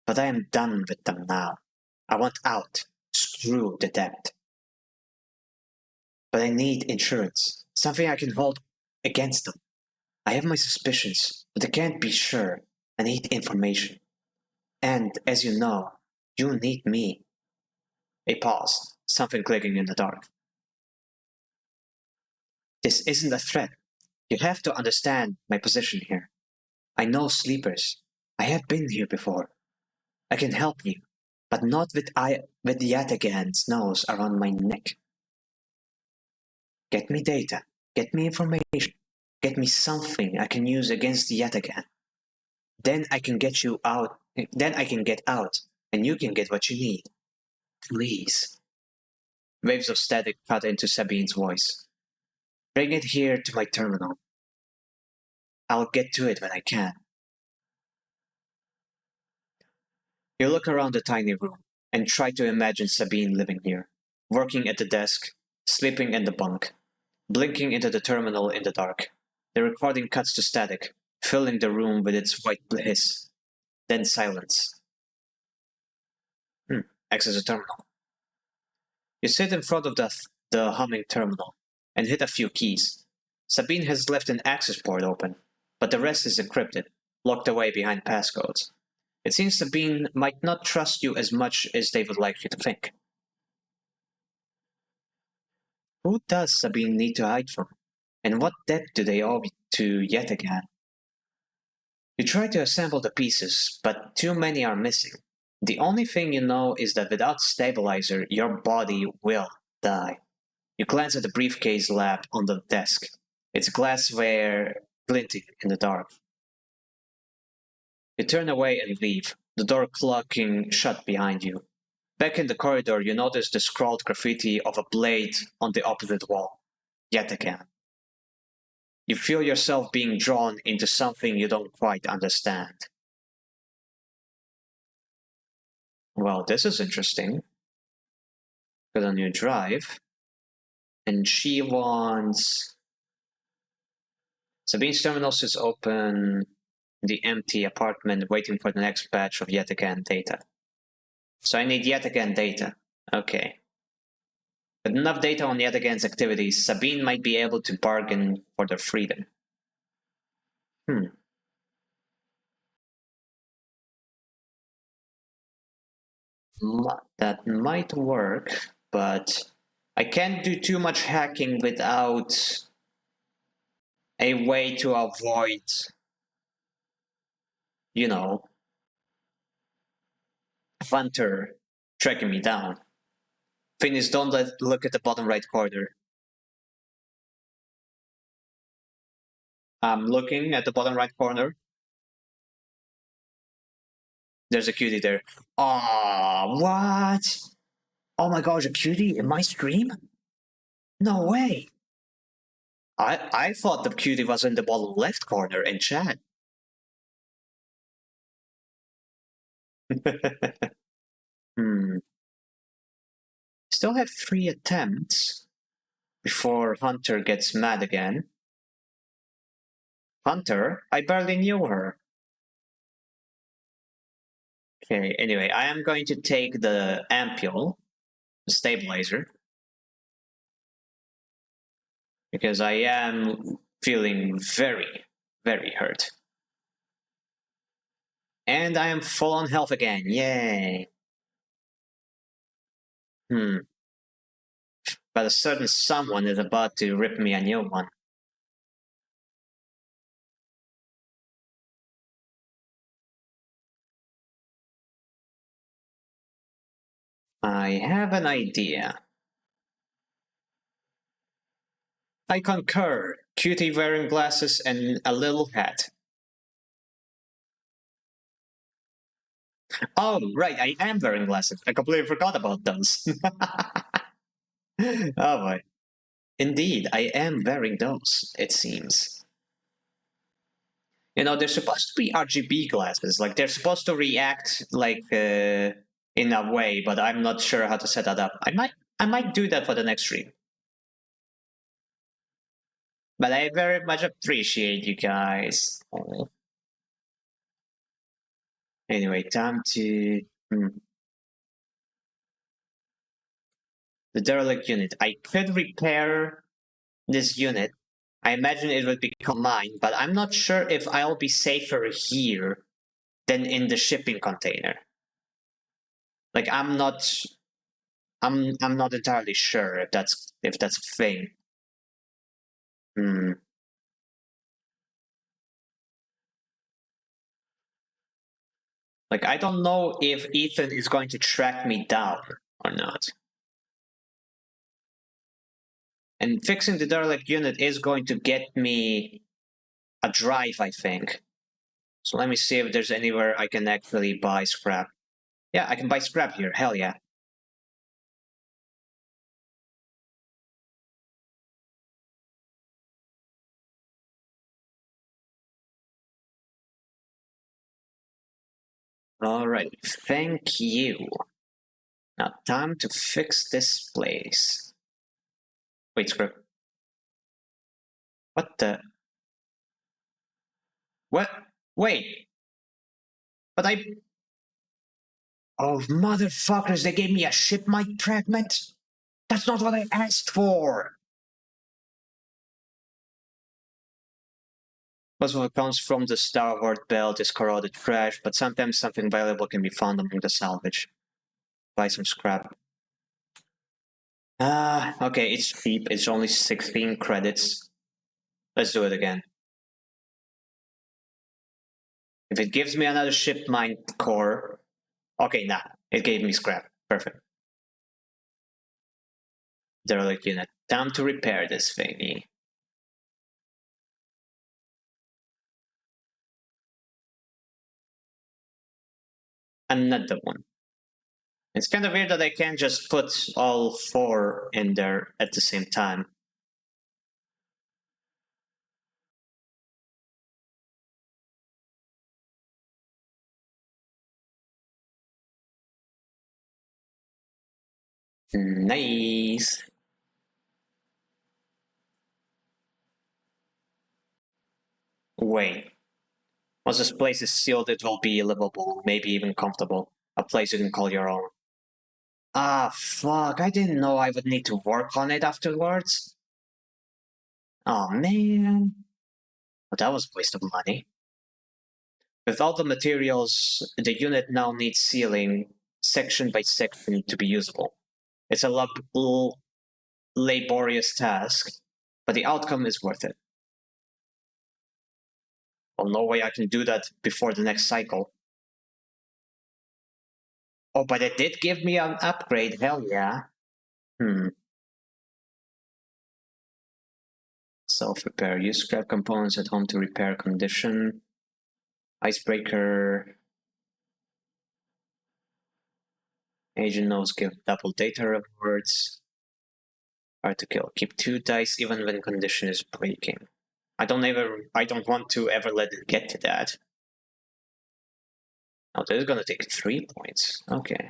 But I am done with them now. I want out. Screw the debt. But I need insurance. Something I can hold against them. I have my suspicions, but I can't be sure. I need information. And, as you know, you need me. A pause, something clicking in the dark. This isn't a threat. You have to understand my position here. I know sleepers. I have been here before. I can help you, but not with Yatagan's nose around my neck. Get me data. Get me information. Get me something I can use against Yatagan. Then I can get you out. Then I can get out, and you can get what you need. Please. Waves of static cut into Sabine's voice. Bring it here to my terminal. I'll get to it when I can. You look around the tiny room and try to imagine Sabine living here, working at the desk, sleeping in the bunk, blinking into the terminal in the dark. The recording cuts to static, filling the room with its white hiss. Then silence. Access the terminal. You sit in front of the humming terminal and hit a few keys. Sabine has left an access port open, but the rest is encrypted, locked away behind passcodes. It seems Sabine might not trust you as much as they would like you to think. Who does Sabine need to hide from? And what debt do they owe to yet again? You try to assemble the pieces, but too many are missing. The only thing you know is that without stabilizer, your body will die. You glance at the briefcase lamp on the desk, its glassware glinting in the dark. You turn away and leave, the door clocking shut behind you. Back in the corridor, you notice the scrawled graffiti of a blade on the opposite wall. Yet again. You feel yourself being drawn into something you don't quite understand. Well, this is interesting. Got a new drive. And she wants... Sabine's terminal sits open in the empty apartment waiting for the next batch of yet again data. So I need yet again data. Okay. With enough data on yet again's activities, Sabine might be able to bargain for their freedom. That might work, but I can't do too much hacking without a way to avoid, you know, Hunter tracking me down. Finis, don't look at the bottom right corner. I'm looking at the bottom right corner. There's a cutie there. Aw, what? Oh my gosh, a cutie in my stream? No way. I thought the cutie was in the bottom left corner in chat. Still have 3 attempts before Hunter gets mad again. Hunter? I barely knew her. Okay, anyway, I am going to take the ampule, the stabilizer, because I am feeling very, very hurt. And I am full on health again, yay! But a certain someone is about to rip me a new one. I have an idea. I concur. Cutie wearing glasses and a little hat. Oh, right, I am wearing glasses. I completely forgot about those. Oh boy. Indeed, I am wearing those, it seems. You know, they're supposed to be RGB glasses. Like, they're supposed to react, like, in a way, but I'm not sure how to set that up. I might do that for the next stream. But I very much appreciate you guys. Oh. Anyway, time to... The derelict unit. I could repair this unit. I imagine it would become mine, but I'm not sure if I'll be safer here than in the shipping container. Like, I'm not entirely sure if that's a thing. Like, I don't know if Ethan is going to track me down or not. And fixing the derelict unit is going to get me a drive, I think. So let me see if there's anywhere I can actually buy scrap. Yeah, I can buy scrap here. Hell yeah. Alright, thank you. Now, time to fix this place. Wait, script. What the? What? Wait. But I... Oh, motherfuckers, they gave me a shipmite fragment? That's not what I asked for! Most of what comes from the starboard belt is corroded trash, but sometimes something valuable can be found among the salvage. Buy some scrap. Okay, it's cheap. It's only 16 credits. Let's do it again. If it gives me another shipmite core... Okay, nah. It gave me scrap. Perfect. Derelict unit. Time to repair this thingy. Another one. It's kind of weird that I can't just put all 4 in there at the same time. Nice. Wait. Once this place is sealed, it will be livable, maybe even comfortable. A place you can call your own. Ah, fuck. I didn't know I would need to work on it afterwards. Oh, man. But that was a waste of money. With all the materials, the unit now needs sealing section by section to be usable. It's a laborious task, but the outcome is worth it. Well, no way I can do that before the next cycle. Oh, but it did give me an upgrade, hell yeah. Self-repair. Use scrap components at home to repair condition. Icebreaker. Agent notes give double data rewards. Hard to kill. Keep 2 dice even when condition is breaking. I don't want to ever let it get to that. Oh, this is gonna take 3 points. Okay.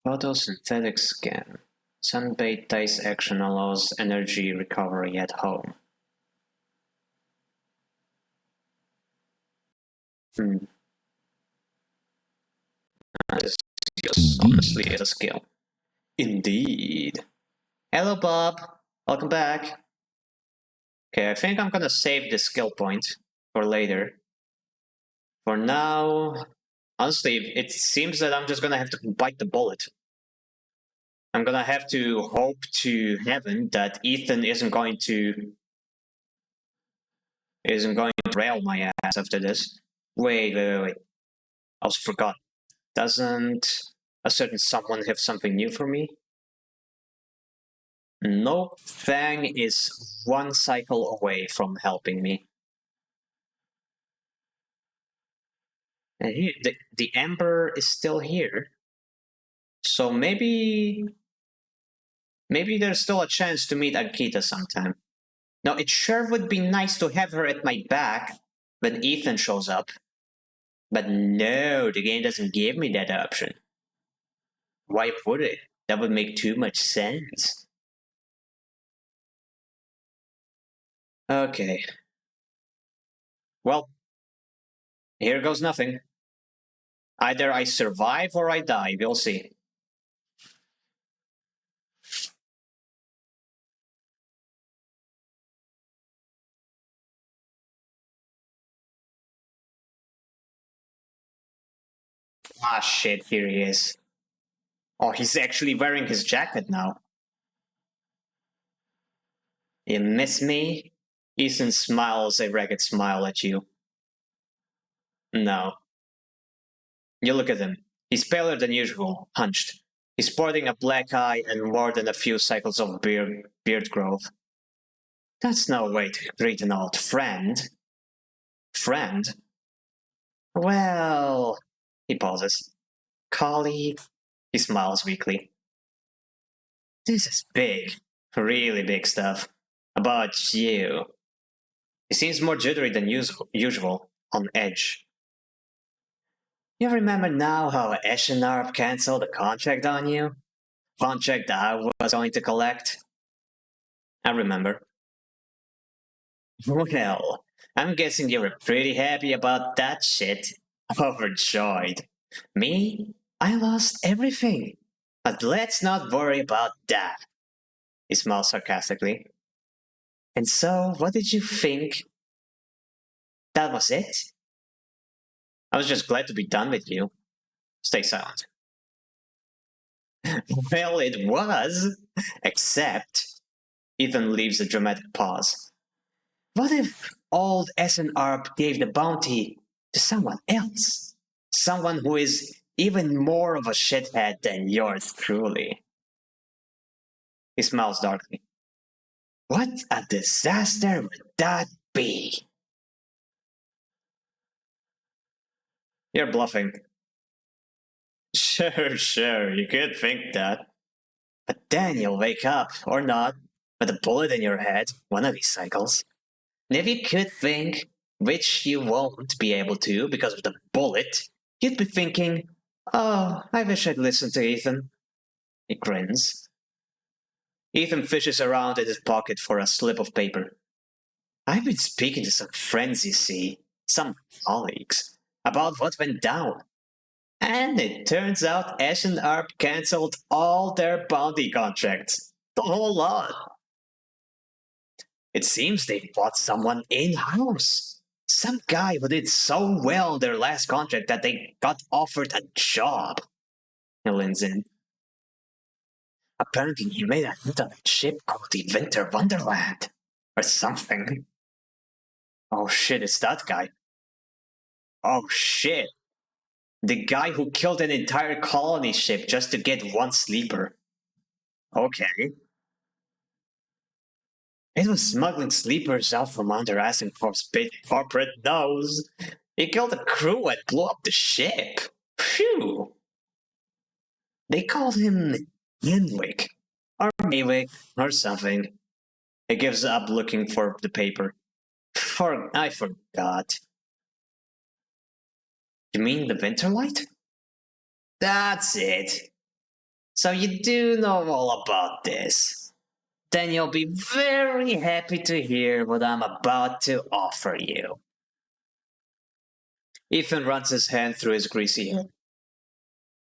Photosynthetic scan. Sunbait dice action allows energy recovery at home. This honestly is a skill. Indeed. Hello, Bob. Welcome back. Okay, I think I'm gonna save the skill point for later. For now, honestly, it seems that I'm just gonna have to bite the bullet. I'm gonna have to hope to heaven that Ethan isn't going to rail my ass after this. Wait. I also forgot. Doesn't a certain someone have something new for me? Nope. Fang is 1 cycle away from helping me. And here, the Emperor is still here. So maybe there's still a chance to meet Akita sometime. Now, it sure would be nice to have her at my back when Ethan shows up. But no, the game doesn't give me that option. Why would it? That would make too much sense. Okay. Well, here goes nothing. Either I survive or I die, we'll see. Ah, shit, here he is. Oh, he's actually wearing his jacket now. You miss me? Ethan smiles a ragged smile at you. No. You look at him. He's paler than usual, hunched. He's sporting a black eye and more than a few cycles of beard growth. That's no way to greet an old friend. Friend? Well, he pauses. Colleague? He smiles weakly. This is big. Really big stuff. About you. He seems more jittery than usual, on edge. You remember now how Eshenarp canceled the contract on you? Contract that I was going to collect? I remember. Well, I'm guessing you were pretty happy about that shit. Overjoyed. Me? I lost everything. But let's not worry about that. He smiled sarcastically. And so, what did you think? That was it? I was just glad to be done with you. Stay silent. Well, it was. Except, Ethan leaves a dramatic pause. What if old SNRP gave the bounty to someone else? Someone who is even more of a shithead than yours truly. He smiles darkly. What a disaster would that be? You're bluffing. Sure, you could think that. But then you'll wake up, or not, with a bullet in your head one of these cycles. And if you could think, which you won't be able to because of the bullet, you'd be thinking, oh, I wish I'd listened to Ethan. He grins. Ethan fishes around in his pocket for a slip of paper. I've been speaking to some friends, you see, some colleagues, about what went down. And it turns out Ash and Arp cancelled all their bounty contracts. The whole lot. It seems they bought someone in-house. Some guy who did so well in their last contract that they got offered a job. He leans in. Apparently he made a hit on a ship called the Winter Wonderland. Or something. Oh shit, it's that guy. Oh shit. The guy who killed an entire colony ship just to get one sleeper. Okay. It was smuggling sleepers out from under Asincorp's big corporate nose. He killed the crew and blew up the ship. Phew. They called him Yenwick. Or Maywick, or something. He gives up looking for the paper. I forgot. You mean the Winterlight? That's it. So you do know all about this. Then you'll be very happy to hear what I'm about to offer you. Ethan runs his hand through his greasy hair.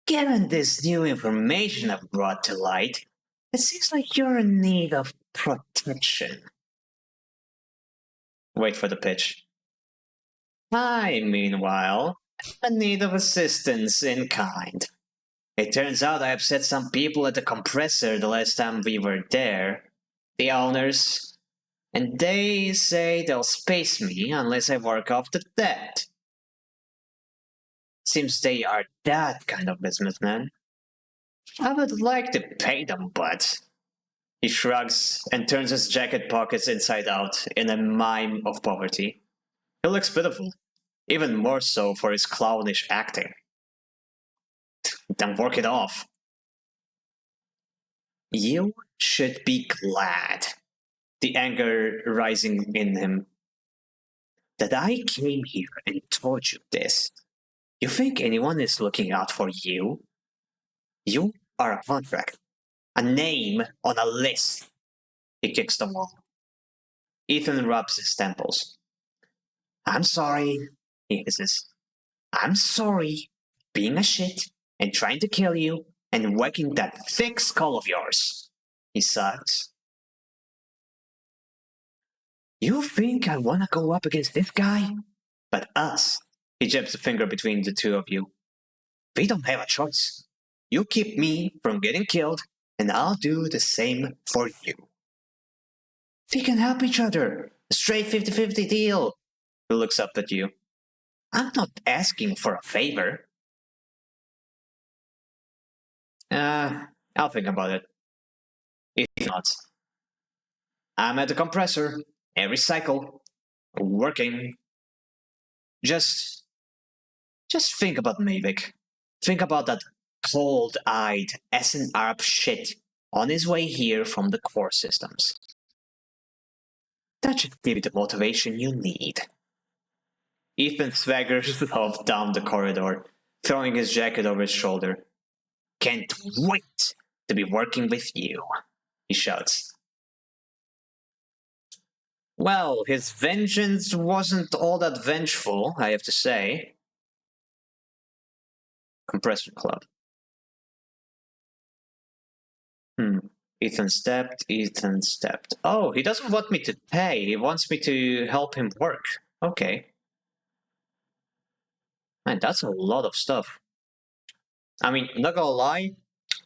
Given this new information I've brought to light, it seems like you're in need of protection. Wait for the pitch. I, meanwhile, am in need of assistance in kind. It turns out I upset some people at the compressor the last time we were there. The owners. And they say they'll space me unless I work off the debt. Seems they are that kind of businessman. I would like to pay them, but... He shrugs and turns his jacket pockets inside out in a mime of poverty. He looks pitiful, even more so for his clownish acting. Then work it off. You should be glad, the anger rising in him, that I came here and told you this. You think anyone is looking out for you? You are a contract, a name on a list. He kicks the wall. Ethan rubs his temples. I'm sorry, he hisses. I'm sorry, being a shit and trying to kill you and whacking that thick skull of yours. He sighs. You think I wanna go up against this guy? But us, he jabs a finger between the two of you. We don't have a choice. You keep me from getting killed, and I'll do the same for you. We can help each other. A straight 50-50 deal. He looks up at you. I'm not asking for a favor. I'll think about it. Ethan nods. I'm at the compressor, every cycle, working. Just think about Mavic. Think about that cold-eyed SNRP shit on his way here from the core systems. That should give you the motivation you need. Ethan swaggers off down the corridor, throwing his jacket over his shoulder. Can't wait to be working with you, he shouts. Well, his vengeance wasn't all that vengeful, I have to say. Compressor Club. Ethan stepped. Oh, he doesn't want me to pay. He wants me to help him work. Okay. Man, that's a lot of stuff. I mean, not gonna lie,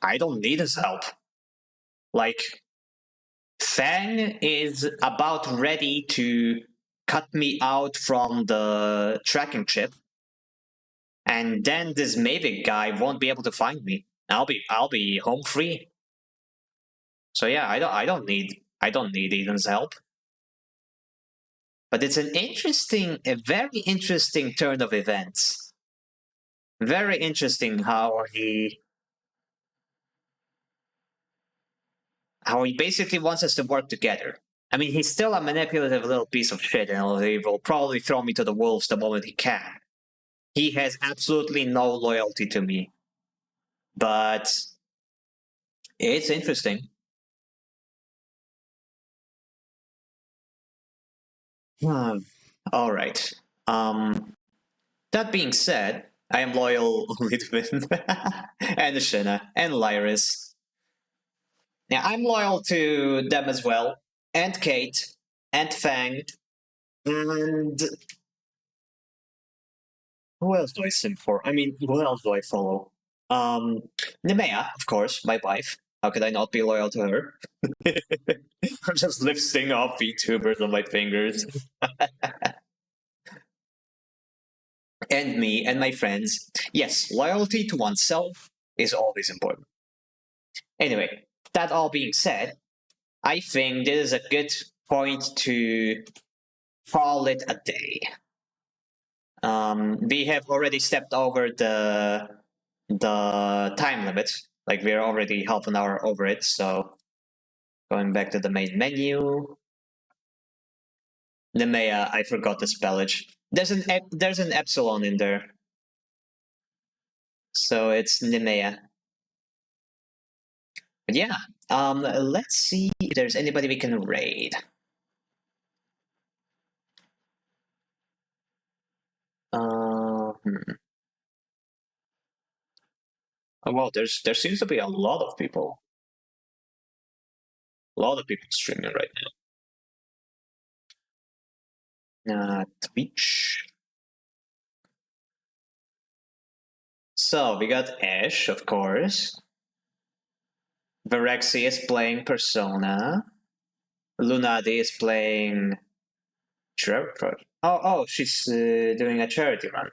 I don't need his help. Like, Fang is about ready to cut me out from the tracking chip, and then this Mavic guy won't be able to find me. I'll be home free. So yeah, I don't need Eden's help. But it's a very interesting turn of events. Very interesting how he basically wants us to work together. I mean, he's still a manipulative little piece of shit, and he will probably throw me to the wolves the moment he can. He has absolutely no loyalty to me. But it's interesting. All right. That being said, I am loyal only to Vin and Shina and Lyris. Yeah, I'm loyal to them as well, and Kate, and Fang, and who else do I sim for? I mean, who else do I follow? Nemea, of course, my wife. How could I not be loyal to her? I'm just lifting off VTubers on my fingers. And me and my friends. Yes, loyalty to oneself is always important. Anyway, that all being said, I think this is a good point to call it a day. We have already stepped over the time limit. Like we're already half an hour over it. So going back to the main menu, Nemea, I forgot the spellage. There's an epsilon in there, so it's Nemea. But yeah, let's see if there's anybody we can raid. Oh, well, there seems to be a lot of people. A lot of people streaming right now. Twitch. So we got Ash, of course. Varexi is playing Persona. Lunadi is playing. Oh, she's doing a charity run.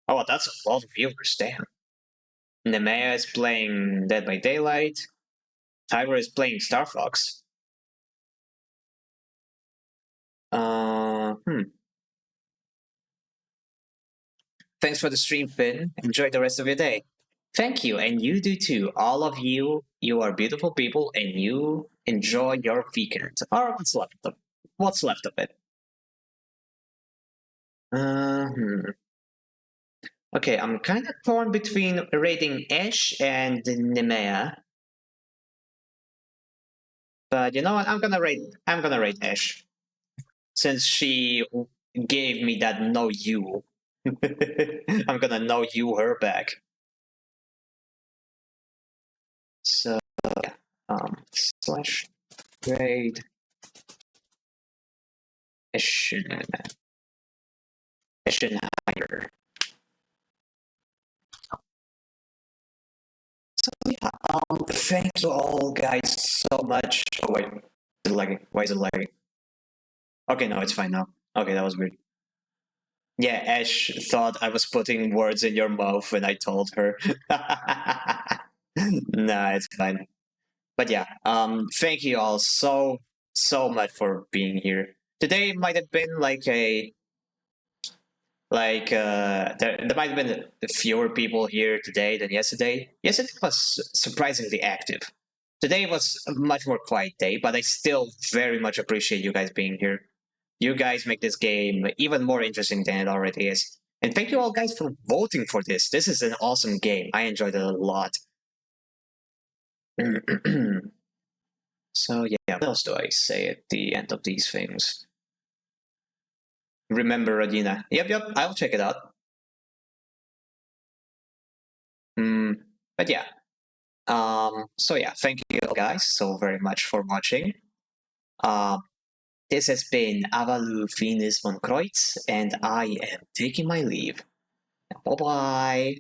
Oh, that's a lot of viewers, damn. Nemea is playing Dead by Daylight. Tyra is playing Star Fox. Thanks for the stream, Finn. Enjoy the rest of your day. Thank you, and you do too. All of you, you are beautiful people, and you enjoy your weekend. Or what's left of it. Okay, I'm kind of torn between rating Ash and Nemea. But you know what? I'm gonna rate Ash. Since she gave me that no you. I'm gonna know you her back. So yeah. Slash grade Ashen higher. So yeah, thank you all guys so much. Oh wait, is it lagging? Why is it lagging? Okay, no, it's fine now. Okay, that was weird. Yeah, Ash thought I was putting words in your mouth when I told her. Nah, it's fine. But yeah, thank you all so much for being here. Today might have been like there might have been fewer people here today than yesterday. Yesterday was surprisingly active. Today was a much more quiet day, but I still very much appreciate you guys being here. You guys make this game even more interesting than it already is. And thank you all guys for voting for this. This is an awesome game. I enjoyed it a lot. So yeah, what else do I say at the end of these things? Remember Radina. Yep, I'll check it out. But yeah. So yeah, thank you guys so very much for watching. Um, this has been Avalu Finis von Kreutz, and I am taking my leave. Bye bye.